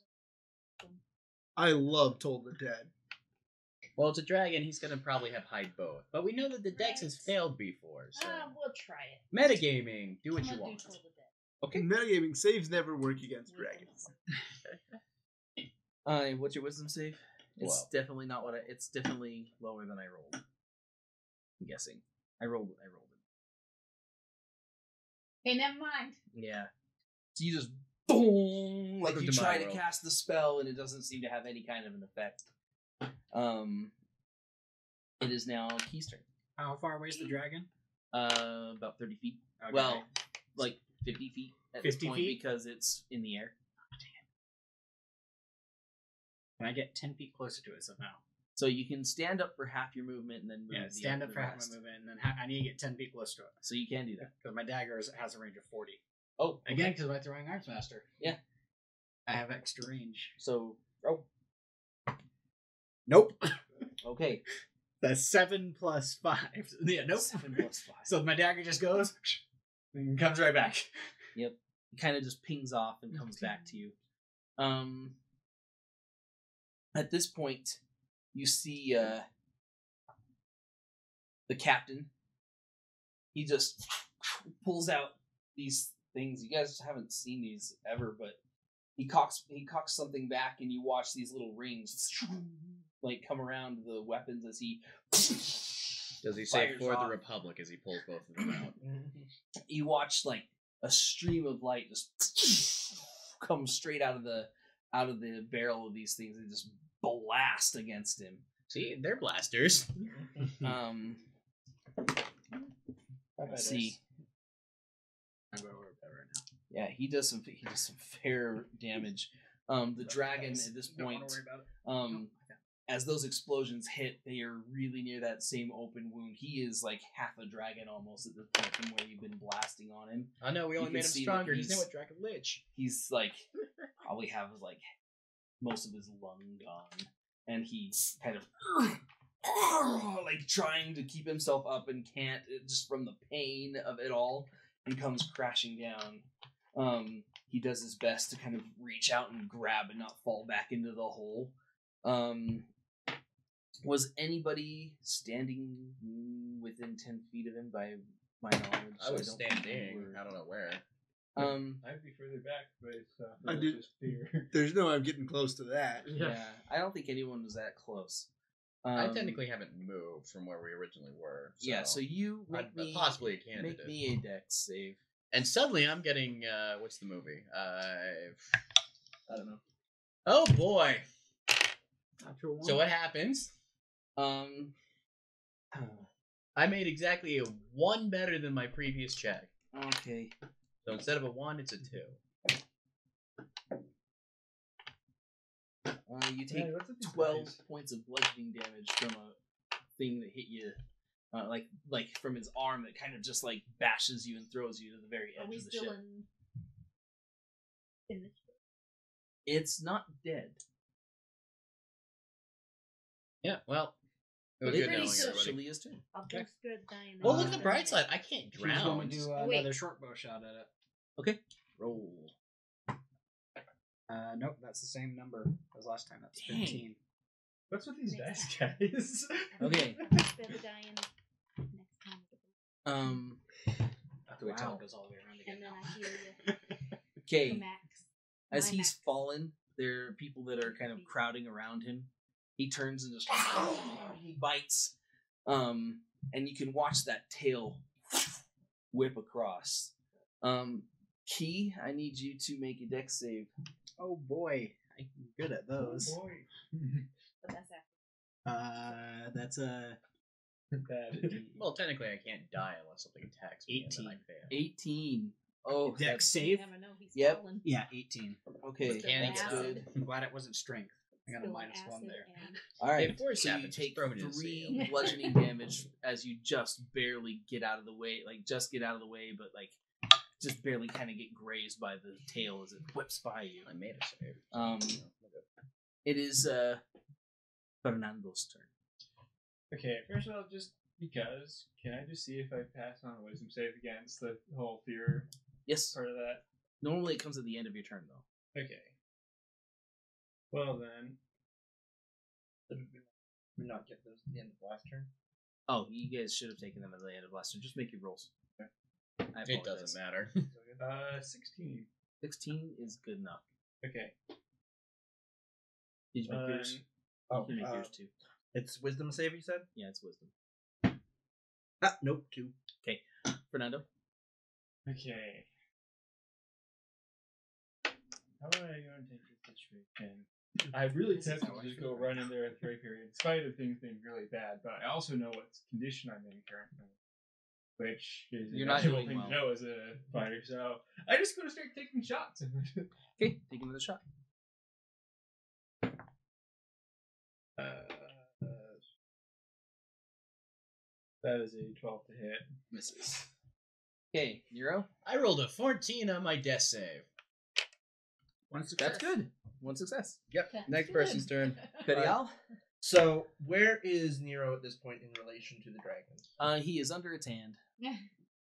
I love Toll the Dead. Well, it's a dragon. He's gonna probably have hide both, but we know that the dex has failed before. So We'll try it. metagaming, do what I'm you gonna want. do Toll the Dead. Okay. Metagaming saves never work against dragons. What's your wisdom save? It's Well. definitely not what it's definitely lower than I rolled. I'm guessing. I rolled it. Okay, never mind. Yeah. So you just boom, like Welcome you to try my to world. cast the spell and it doesn't seem to have any kind of an effect. It is now Key's turn. How far away is the dragon? About 30 feet. Okay. Well, like 50 feet at 50 this point feet? because it's in the air. Can I get 10 feet closer to it somehow? So you can stand up for half your movement and then move. Yeah, the stand up the for half my rest. movement, and then I need to get 10 feet closer to it. So you can do that. Because my dagger has a range of 40. Oh, Again, because of my throwing arms master. Yeah. I have extra range. So Nope. okay. That's 7 plus 5. Yeah, nope. 7 plus 5. So my dagger just goes and comes right back. Yep. It kind of just pings off and comes back to you. At this point, you see the captain. He just pulls out these things. You guys haven't seen these ever, but he cocks something back, and you watch these little rings like come around the weapons as he. Does he say fires for off. the Republic as he pulls both of them out? You watch like a stream of light just come straight out of the barrel of these things and just blast against him. See, they're blasters. Let's see. I'm going over that right now. Yeah, he does some fair damage. The dragon at this Don't point, want to worry about it. as those explosions hit, they are really near that same open wound. He is like half a dragon almost at this point from where you've been blasting on him. I know, we You only can made him see that stronger. He's he's- now a Dragon Lich. He's like probably have like most of his lung gone, and he's kind of like trying to keep himself up and can't just from the pain of it all, and comes crashing down. He does his best to kind of reach out and grab and not fall back into the hole. Was anybody standing within 10 feet of him by my knowledge? I was don't think standing. you were. I don't know where. I'd be further back, but I do- just fear. There's no I'm getting close to that. Yeah, I don't think anyone was that close. I technically haven't moved from where we originally were. So Yeah, so you I'm make me possibly a candidate. make me a dex save. And suddenly I'm getting what's the movie? I don't know. Oh boy. Natural one. So what happens? I made exactly a 1 better than my previous check. Okay. So instead of a 1, it's a 2. You take 12 points of bludgeoning damage from a thing that hit you, like from his arm that kind of just like bashes you and throws you to the very Are edge we of the still ship. in the It's not dead. Yeah, well, it was It good knowing is everybody. Shalia's turn. I'll Okay. just good dying. Well, Well, look at the bright side. I can't She's going drown. to do Wait. another short bow shot at it. Okay. Roll. Nope, that's the same number as last time. That's Dang. 15. What's with these dice, guys? Okay. Spend the dying next time. After we tell it goes all the way around again. And then I heal you. Okay. The max. As My he's max. fallen, there are people that are kind of crowding around him. He turns and just he bites, and you can watch that tail whip across. Key, I need you to make a dex save. Oh boy, I'm good at those. Oh, boy. But that's after. That's a Well, technically, I can't die unless something attacks me, and then I 18. fail. 18. Oh, dex that's You save. never know. He's Yep. fallen. Yeah, 18. okay. Still Mechanics acid. of- I'm glad it wasn't strength. I got a Still minus one acid there. and- All right. Hey, before it so you happens, take throw me to the 3 sea. bludgeoning damage as you just barely get out of the way, but like just barely kind of get grazed by the tail as it whips by you. I made a save. It is Fernando's turn. Okay, first of all, just because, can I just see if I pass on a wisdom save against the whole fear Yes. part of that? Normally it comes at the end of your turn though. Okay. Well then, Did we not get those at the end of last turn? Oh, you guys should have taken them at the end of last turn. Just make your rolls. Okay. I It apologize. doesn't matter. 16. 16 is good enough. Okay. Did you make yours? You Oh, can make yours too. it's wisdom save. You said? Yeah, it's wisdom. Nope, 2. Fernando? Okay. How am I going to take this situation? I really tempted to just go run in there at the rapier in spite of things being really bad, but I also know what condition I'm in currently, which is You're a not valuable doing thing well. to know as a fighter. So I just go to start taking shots. Okay, take another shot. That is a 12 to hit. Misses. Okay, Nero? I rolled a 14 on my death save. One success. That's good. One success. Yep. That's Next good. person's turn. Perial? So, where is Nero at this point in relation to the dragon? He is under its hand.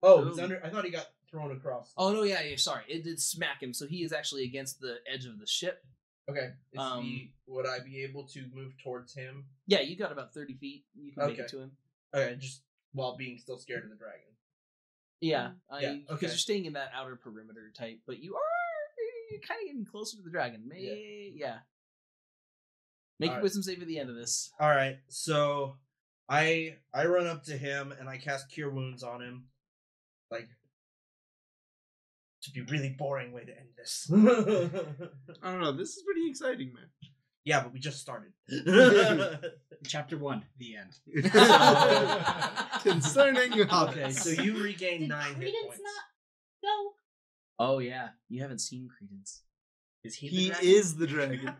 Oh, he's Ooh. under. I thought he got thrown across. Oh, no, yeah, sorry. It did smack him, so he is actually against the edge of the ship. Okay. Um, Would I be able to move towards him? Yeah, you got about 30 feet. You can make it Okay. to him. Okay, just while being still scared of the dragon. Yeah, Yeah, because okay. you're staying in that outer perimeter type, but you're kind of getting closer to the dragon. Yeah. Make your Alright. wisdom save at the end of this. All right, so I run up to him and I cast Cure Wounds on him, like to be really boring way to end this. I don't know. This is pretty exciting, man. Yeah, but we just started. Chapter 1, the end. Concerning Okay, so you regain Did 9 hit Credence points. not go? Oh, yeah. You haven't seen Credence. Is he, He the dragon? is the dragon.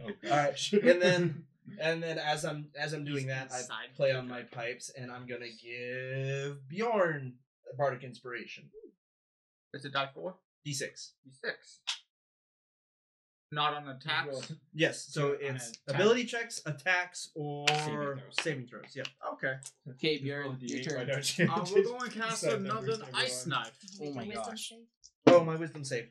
All right, and then as I'm doing that, I Side play on my pipes, and I'm gonna give Bjorn a bardic inspiration. Is it die 4? D6. D6. Not on attacks. Yes, so On it's attack. ability checks, attacks, or throws. saving throws. Yep. Okay. Okay, Bjorn, your turn. We're going to cast another ice knife. Oh Make my a wisdom gosh. save. Oh, my wisdom save.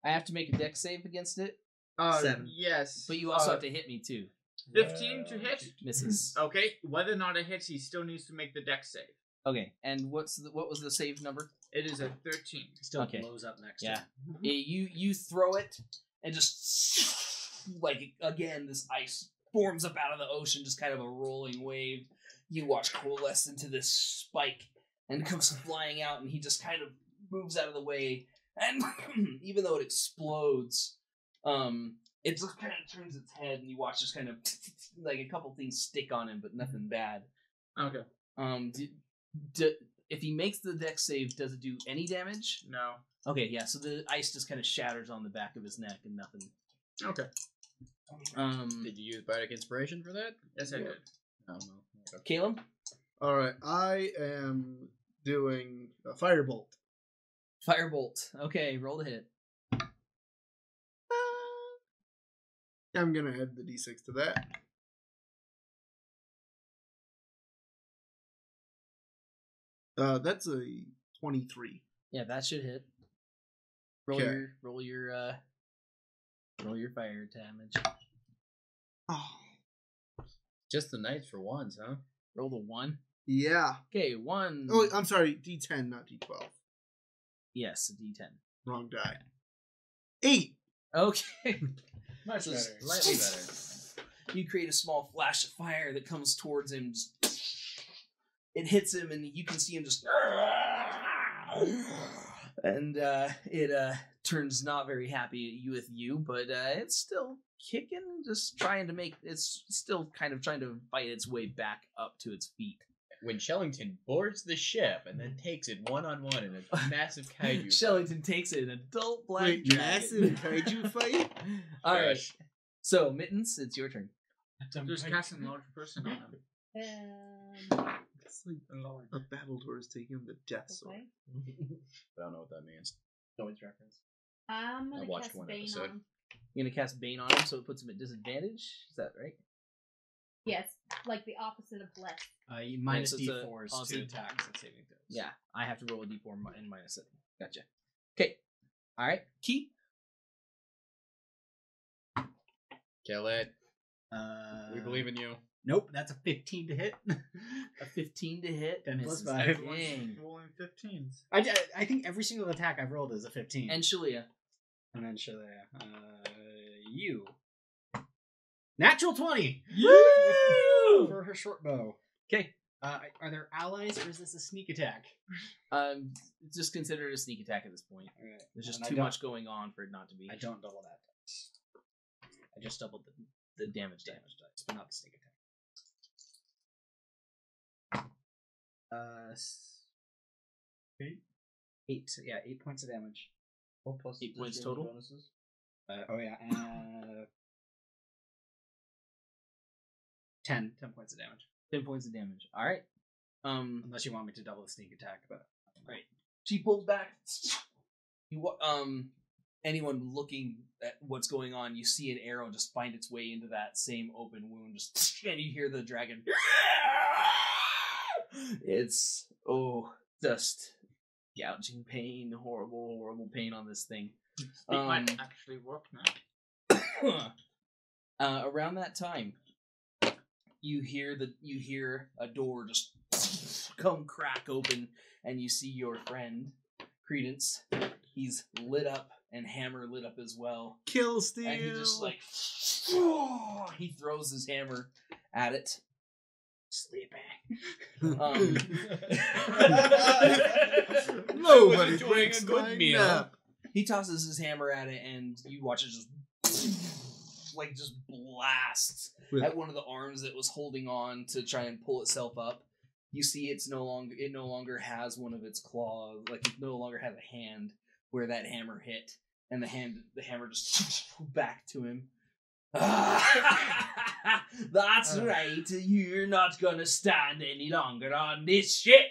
I have to make a dex save against it, 7. Yes. but you also have to hit me, too. 15 to hit. Misses. Okay, whether or not it hits, he still needs to make the dex save. Okay, and what was the save number? It is a 13. Still Okay. blows up next Yeah. to him. You throw it, and just, like, again, this ice forms up out of the ocean, just kind of a rolling wave. You watch coalesce into this spike, and comes flying out, and he just kind of moves out of the way, and even though it explodes, it just kind of turns its head, and you watch just kind of, like, a couple things stick on him, but nothing bad. Okay. If he makes the dex save, does it do any damage? No. Okay, yeah, so the ice just kind of shatters on the back of his neck and nothing. Okay. Did you use Bardic Inspiration for that? Yes, I did. Oh, no. Caleb? All right, I am doing a firebolt. Firebolt. Okay, roll to hit. I'm gonna add the d6 to that. That's a 23. Yeah, that should hit. Roll Okay. roll your fire damage. Oh, Just the knights for ones, huh? Roll the 1. yeah. Okay, 1. Oh, I'm sorry, d10, not d12. Yes, a D10. Wrong die. 8. Okay. Much So better. Slightly better. You create a small flash of fire that comes towards him. It hits him, and you can see him just. And it turns not very happy with you, but it's still kicking, just trying to make. It's still kind of trying to fight its way back up to its feet. When Shellington boards the ship and then takes it one-on-one in a massive kaiju fight. Shellington takes it, an adult black Wait, dragon. massive kaiju fight? All right. Gosh. So, Mittens, it's your turn. Just casting large person on him. It's like a battle tour is taking him to death sword. Okay. I don't know what that means. Noise reference. I'm I gonna watched cast one Bane episode. on him. You're gonna cast Bane on him, so it puts him at disadvantage. Is that right? Yes, like the opposite of bless. You minus so it's a d4s to positive- attacks and saving throws. Yeah, I have to roll a d4 and minus it. Gotcha. Okay. All right. Key. Kill it. We Uh, believe in you. Nope, that's a 15 to hit. A 15 to hit. 10 plus misses. 5. Dang. Rolling 15s. I think every single attack I've rolled is a 15. And Shalia. And then Shalia. You. Natural 20! For her short bow. Okay. Are there allies or is this a sneak attack? Just consider it a sneak attack at this point. Alright. There's just And I too don't- much going on for it not to be. I don't double that dice. I just doubled the damage dice. But not the sneak attack. 8. Yeah, 8 points of damage. Well, plus 8 points the total? bonuses. Oh yeah, 10 points of damage. 10 points of damage. All right. Unless you want me to double the sneak attack, but Right. She pulls back. Anyone looking at what's going on, you see an arrow just find its way into that same open wound, just and you hear the dragon. It's just gouging pain, horrible pain on this thing. It might actually work now. Around that time, you hear a door just come crack open, and you see your friend Credence. He's lit up, and Hammer lit up as well. Kill steal. And he just like he throws his hammer at it. Sleeping. Nobody enjoying breaks a good my meal. nap. He tosses his hammer at it, and you watch it just blast With- at one of the arms that was holding on to try and pull itself up. You see, it no longer has one of its claws, like it no longer has a hand where that hammer hit, and the hammer just back to him. That's right. You're not gonna stand any longer on this ship.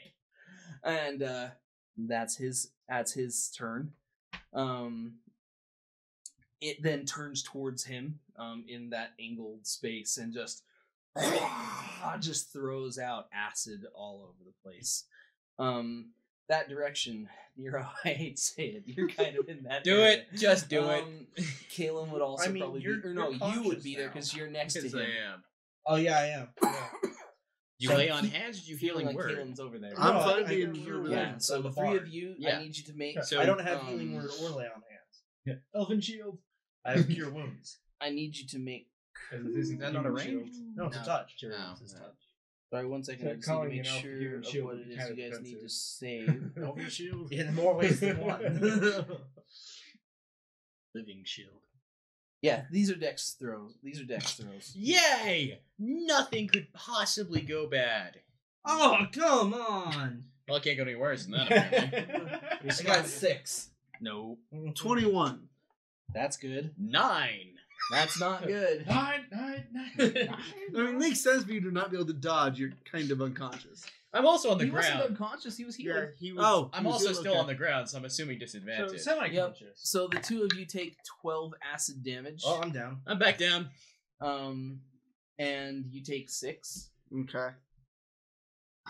And that's his turn. It then turns towards him in that angled space and just throws out acid all over the place. That direction, Nero, I hate to say it, you're kind of in that Do area. it. Just do it. Kalen would also I mean, probably you're- be, or no, you're you would conscious be there now. because you're next to Because him. I am. Oh yeah, I am. Yeah. You So lay on he- hands, or you Feeling healing like word? Kalen's over there. I'm No, fine I being hear here with you. Yeah, him. so the the three bar. of you, Yeah. I need you to make. So- I don't have healing word or lay on hands. Elfin shield. I have cure wounds. I need you to make. Is that not a range? No, it's a touch. No. Sorry, one second. So I just need to calling make an elf sure human of shield what would it be is kind you of guys need to offensive. save. Elfin shield. In more ways than one. living shield. Yeah, these are dex throws. Yay! Nothing could possibly go bad. Oh, come on! Well, it can't go any worse than that, apparently. I got 6. No, 21. that's good. 9. That's not good. Nine. I mean, it makes sense for you to not be able to dodge. You're kind of unconscious. I'm also on the He wasn't ground. unconscious. He was healed. Yeah, he was. Oh, I'm you also feel still okay. on the ground, so I'm assuming disadvantage. So semi-conscious. So the two of you take 12 acid damage. Oh, I'm down. I'm back down. And you take 6. Okay.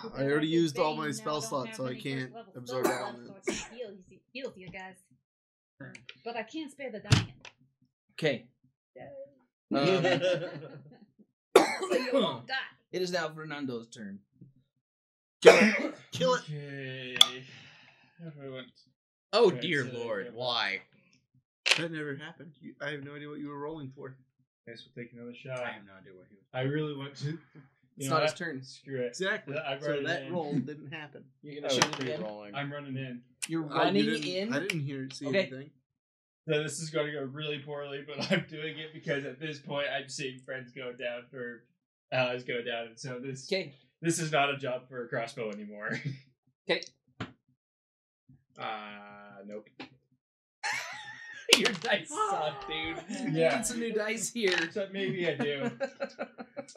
But I already that's used the all thing, my now spell I don't slots, have so I any can't first level absorb spells left, elements. so I can heal you guys. But I can't spare the dying. Okay. So you won't die. It is now Fernando's turn. Kill it. Okay. Everyone. Oh Right, dear so- lord, why? That never happened. I have no idea what you were rolling for. Guess we'll take another shot. I have no idea what he was. I really want to. It's You not know his what? turn. Screw it. Exactly. I brought So it that in. roll didn't happen. You're Oh, gonna shoot it free again. rolling. I'm running in. You're I running didn't- in. I didn't see Okay. anything. So this is going to go really poorly, but I'm doing it because at this point I'm seeing friends go down or allies go down, and so this Okay. this is not a job for a crossbow anymore. Okay. Nope. Your dice suck, dude. You Yeah. need some new dice here. So maybe I do.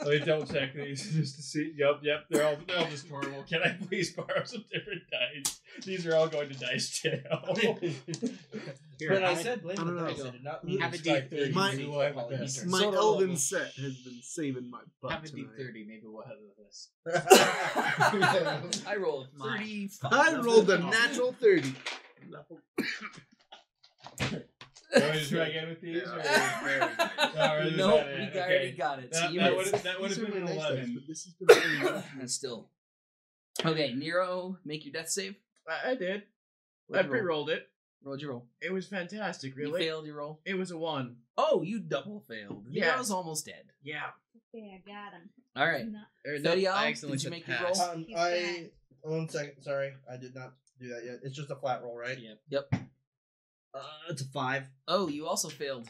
Let me double check these just to see. Yep, they're all just horrible. Can I please borrow some different dice? These are all going to dice jail. But I said blame I don't the know. dice. I did not mean Have a it's 5:30. My- Maybe we'll have this. My Soda elven level. set has been saving my butt Have a tonight. D30. Maybe we'll have this. I rolled a 35. I rolled a natural 30. Want me to try again with these? Or is Nope, that we it? already Okay. got it. So That, you that missed. would have These are been my an nice dice, 11. but this has been very rough. And still. Okay, Nero, make your death save. I did. I What'd you roll? pre-rolled it. Rolled your roll. It was fantastic, You really. failed your roll. It was a 1. Oh, you double failed. Yes. Nero's almost dead. Yeah. Okay, I got him. All right. Not- Fedial, I accidentally did you said make your pass. roll? I 1 second. Sorry, I did not do that yet. It's just a flat roll, right? Yep. It's a 5. Oh, you also failed.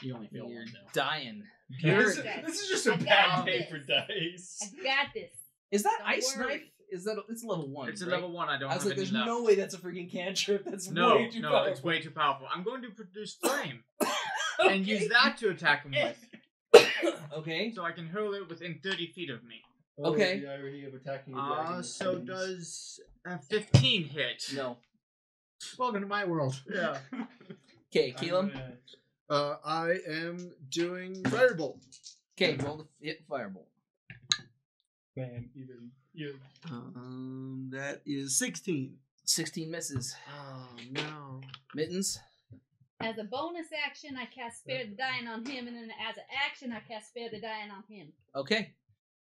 You only feel You're one though. dying. This, Okay. this is just a I bad got day this. for dice. I got this. Is that Don't ice worry. knife? Is that it's level 1? It's a right? level 1. I don't I was have like, any there's left. no way that's a freaking cantrip. That's No, way too powerful. it's way too powerful. I'm going to produce flame and use that to attack him with, Okay. so I can hurl it within 30 feet of me. Okay. The irony of attacking a dragon So with does a 15 hit? No. Welcome to my world. Yeah. Okay, I'm Keelam. gonna- I am doing Firebolt. Okay, roll the hit firebolt. Man, even you. That is 16. 16 misses. Oh, no. Mittens. As a bonus action, I cast Spare the Dying on him, and then as an action, I cast Spare the Dying on him. Okay.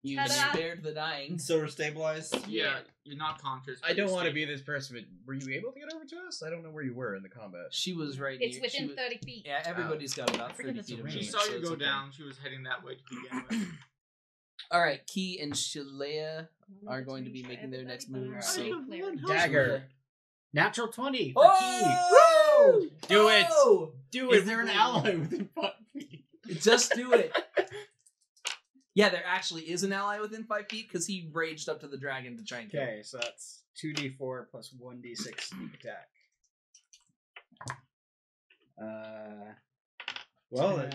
You Ta-da. spared the dying. So we're stabilized. Yeah, you're not conscious. I don't want to be this person, but were you able to get over to us? I don't know where you were in the combat. She was right It's near. within she was, 30 feet. Yeah, everybody's got about forget 30 it's a feet of range. She range. saw so you it's go okay. down. She was heading that way to begin with. All right, Key and Shaleia are going to be making their next moves. So. Dagger. Natural 20. For Oh! Do it. Oh! Key. Is there an ally within 5 feet? Just do it. Yeah, there actually is an ally within 5 feet because he raged up to the dragon to try and kill him. Okay, so that's 2d4 plus 1d6 sneak attack. Well,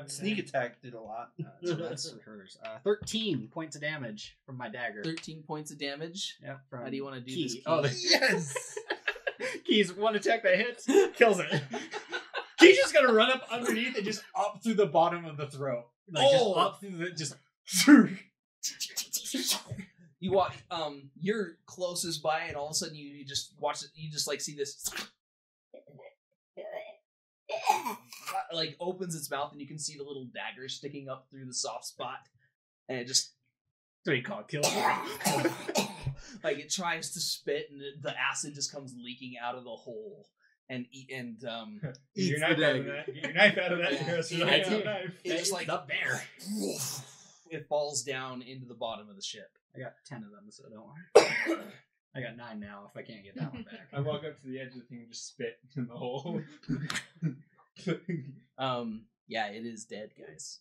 sneak attack did a lot. So that's hers. 13 points of damage from my dagger. 13 points of damage. Yep. From How do you want to do Key. this, Key? Oh, Yes. Key's one attack that hits, kills it. Key's just gonna run up underneath and just up through the bottom of the throat. Like just up through the just. You walk, you're closest by, and all of a sudden you just watch it. You just like see this, like opens its mouth, and you can see the little dagger sticking up through the soft spot, and it just So you call it kill. like it tries to spit, and the acid just comes leaking out of the hole, and Get your Eats knife the out of dagger. that. Get your knife out of that. Yeah. Harris. You Yeah, don't have dude. a knife. it just like up there. it falls down into the bottom of the ship. I got 10 of them, so don't worry. I got 9 now if I can't get that one back. I walk up to the edge of the thing and just spit in the hole. Yeah, it is dead, guys.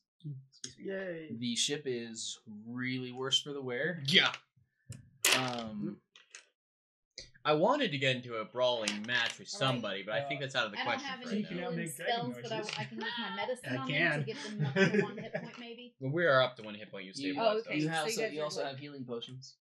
Yay. The ship is really worse for the wear. Yeah. I wanted to get into a brawling match with All right. somebody, but I think that's out of the I don't question have for any right can now. now healing make dragon spells, but noises. I can use my medicine I on can. them to get them up to 1 hit point, maybe. Well, we are up to 1 hit point. You You- stabilized okay. You us. have So you guys you are also what? have healing potions.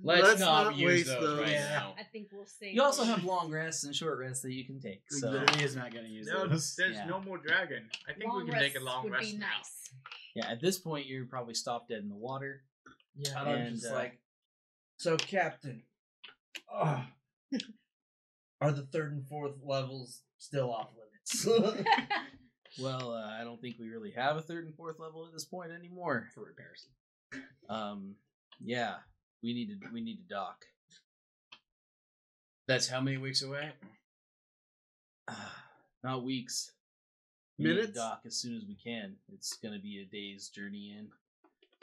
Let's not not use waste those those. right Yeah. now. I think we'll save. You also those. have long rests and short rests that you can take. So Literally is not going to use No, those. there's Yeah. no more dragon. I think long we can make a rests long would rest be now. nice. yeah, at this point you're probably stopped dead in the water. Yeah, and I'm And, just like, so Captain, are the 3rd and 4th levels still off limits? Well, I don't think we really have a 3rd and 4th level at this point anymore. For repairs. Yeah, we need to dock. That's how many weeks away? Not weeks. We need to Minutes? dock as soon as we can. It's gonna be a day's journey in,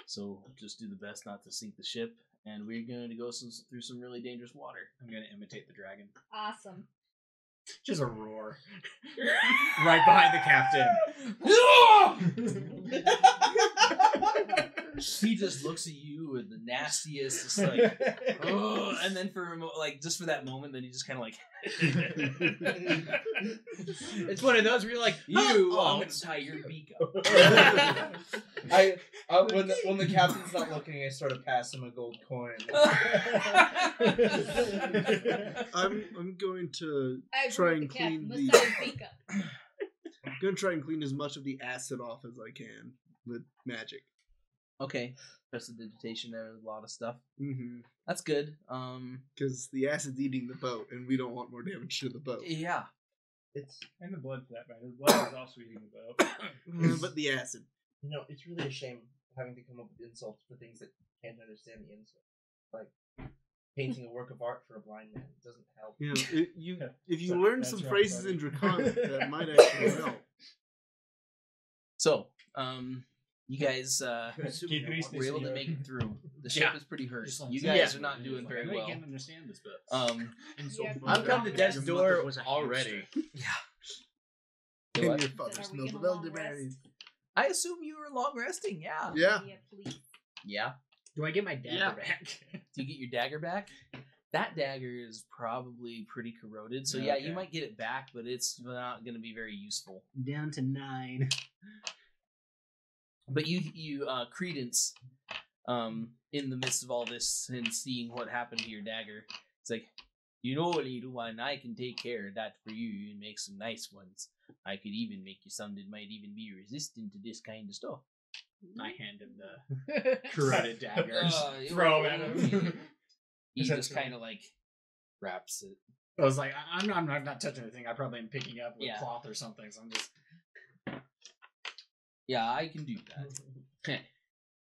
so just do the best not to sink the ship. And we're going to go through some really dangerous water. I'm going to imitate the dragon. Awesome. Just a roar. Right behind the captain. He just looks at you with the nastiest, just like, oh, and then for just for that moment, then he just kind of like, It's one of those where you're like, I'm gonna it's tie your cute." beak up. When the captain's not looking, I sort of pass him a gold coin. I'm going to I try agree and with the captain. clean Let's the. tie his beak up. I'm going to try and clean as much of the acid off as I can with magic. Okay, prestidigitation, there's a lot of stuff. Mm-hmm. That's good. Because the acid's eating the boat, and we don't want more damage to the boat. Yeah. It's And the blood for that matter. The blood is also eating the boat. But the acid. it's really a shame having to come up with insults for things that can't understand the insult. Like painting a work of art for a blind man doesn't help. You know, if you So, learn that's some right, phrases buddy. in Draconic, that might actually help. So, you guys Keep Greece were able to make it through. The ship Yeah. is pretty hurt. Just like- You guys Yeah. are not doing very I know well. you can't understand this, but Yeah. I've come to death's Your door mother was a already. And What? your Then father's are we no gonna the long Elderberries. I assume you were long resting. Yeah. Yeah. Please. Yeah. do I get my dagger Yeah. back? Do you get your dagger back? That dagger is probably pretty corroded, so yeah, you Okay. might get it back, but it's not going to be very useful. Down to 9. But you Credence, in the midst of all this and seeing what happened to your dagger, it's like, you know, little one, I can take care of that for you and make some nice ones. I could even make you some that might even be resistant to this kind of stuff. I hand him the corroded dagger. Throw at him. He just Essentially. kind of like wraps it. I was like, I'm not touching anything. I probably am picking up with Yeah. cloth or something. So I'm just. Yeah, I can do that.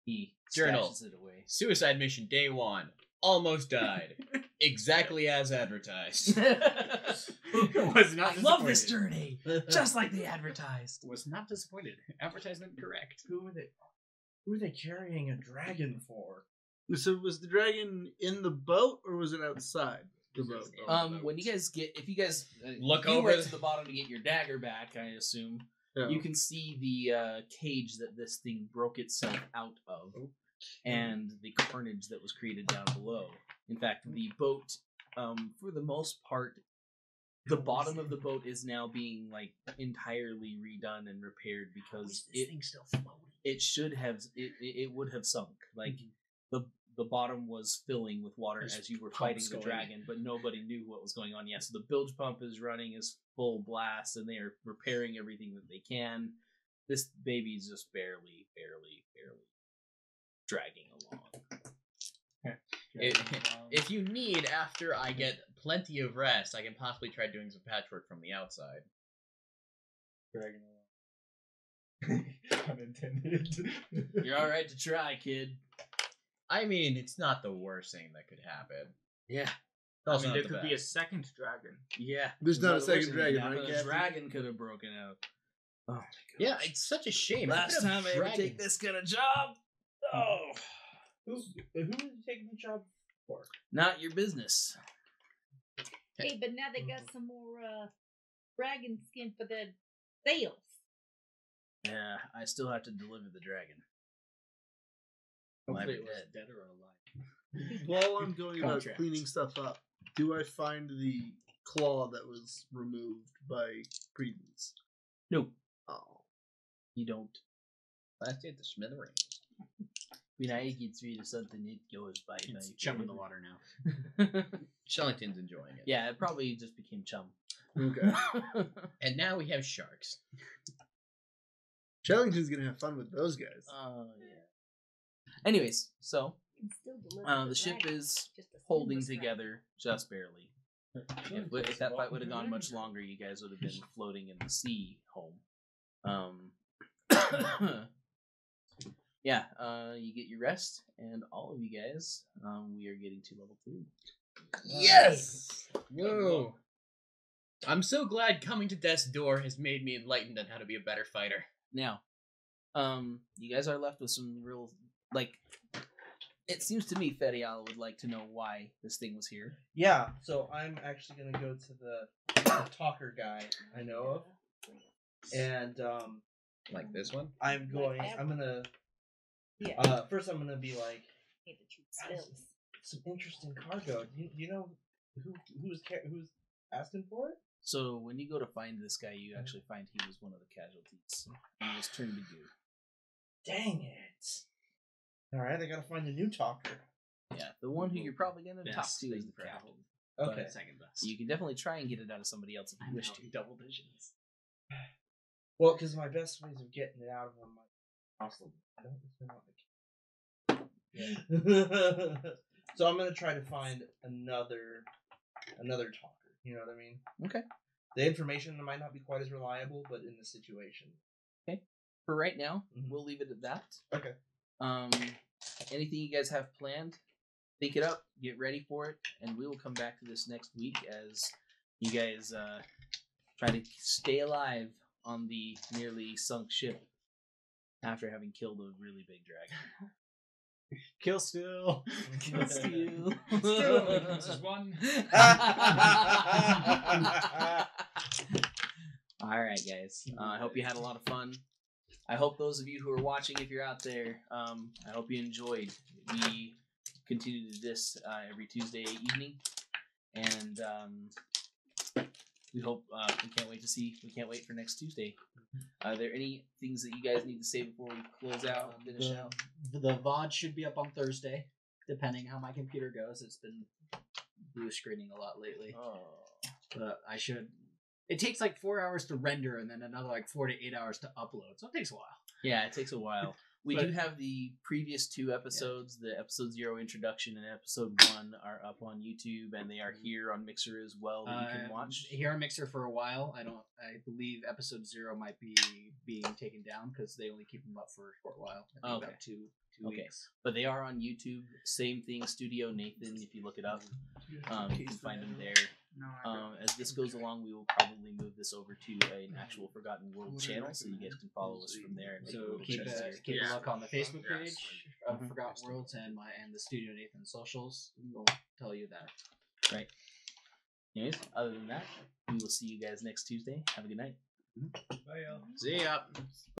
He Journal. stashes it away. Suicide mission day 1. Almost died. Exactly as advertised. Was not I love this disappointed. journey, just like they advertised. Was not disappointed. Advertisement correct. Who are they carrying a dragon for? So was the dragon in the boat, or was it outside the boat? When you guys if you guys Look you over went the- to the bottom to get your dagger back, I assume. Yeah. You can see the cage that this thing broke itself out of, and the carnage that was created down below. In fact, the boat, for the most part, the bottom of the boat is now being like entirely redone and repaired because thing's still floating. it should have it would have sunk. Like the bottom was filling with water There's as you were pumps fighting the going. dragon, but nobody knew what was going on yet. So the bilge pump is running as full blast, and they are repairing everything that they can. This baby's just barely dragging along. If you need, after I get plenty of rest, I can possibly try doing some patchwork from the outside. Dragging along. Unintended. You're all right to try, kid. I mean, it's not the worst thing that could happen. Yeah, Also there not the could be a best. second dragon. yeah. There's not a That second wasn't dragon, that, right, but a Captain? dragon could have broken out. Oh my god. Yeah, it's such a shame. I Last could have time I ever take dragons. this kind of job. Oh, Who is taking the job for? not your business. Hey, but now they got some more dragon skin for the sails. Yeah, I still have to deliver the dragon. Might Hopefully be it was dead. dead or alive. While I'm going about Contract. cleaning stuff up, do I find the claw that was removed by Credence? No, Oh. you don't. Last hit the smithereens. When I get rid of something, it goes bye bye. It's chum in the water now. Shellington's enjoying it. Yeah, it probably just became chum. Okay. And now we have sharks. Shellington's gonna have fun with those guys. Oh yeah. Anyways, so Can still deliver the ship dragon, is just a holding skinless dragon. together just barely. If that fight would have gone much longer, you guys would have been floating in the sea home. Yeah, you get your rest, and all of you guys, we are getting to level 2. Yes! Whoa. I'm so glad coming to Death's Door has made me enlightened on how to be a better fighter. Now, you guys are left with some real, like, it seems to me Fedial would like to know why this thing was here. Yeah, so I'm actually gonna go to the talker guy I know of, and Like this one? I'm gonna Yeah. first I'm gonna be like, Need to treat spills. some interesting cargo. Do you know who's asking for it? So when you go to find this guy, you actually find he was one of the casualties. He was turned to goo. Dang it! All right, I gotta find a new talker. Yeah, the one who you're probably going to talk Best to is thing the for casualty. Okay. But second best. You can definitely try and get it out of somebody else if I you wish know, to. double digits. Well, because my best ways of getting it out of them, also, I don't So I'm gonna try to find another talker. You know what I mean? Okay. The information might not be quite as reliable, but in the situation. For right now, Mhm. we'll leave it at that. Okay. Anything you guys have planned, think it up, get ready for it, and we will come back to this next week as you guys try to stay alive on the nearly sunk ship after having killed a really big dragon. Kill still. Kill Steel. Still, this is one. All right, guys. I hope you had a lot of fun. I hope those of you who are watching, if you're out there, I hope you enjoyed. We continue to do this every Tuesday evening, and we hope we can't wait for next Tuesday. Are there any things that you guys need to say before we close out? Finish out? The VOD should be up on Thursday, depending how my computer goes. It's been blue screening a lot lately. Oh. But I should. It takes like 4 hours to render and then another like 4 to 8 hours to upload. So it takes a while. Yeah, it takes a while. We But- do have the previous 2 episodes, the episode 0 introduction and episode 1 are up on YouTube, and they are here on Mixer as well that you can watch. Here on Mixer for a while. I believe episode 0 might be being taken down because they only keep them up for a short while. I think Okay. about two Okay. weeks. But they are on YouTube. Same thing, Studio Nathan, if you look it up. You can find them there. No, As this goes along, we will probably move this over to an actual Forgotten World channel, so you guys can follow us from there. And make a So little keep check a there. look on the Facebook Yes. page of Mhm. Forgotten Worlds and the Studio Nathan socials. We'll tell you that. Right. Anyways, other than that, we will see you guys next Tuesday. Have a good night. Bye, y'all. See ya.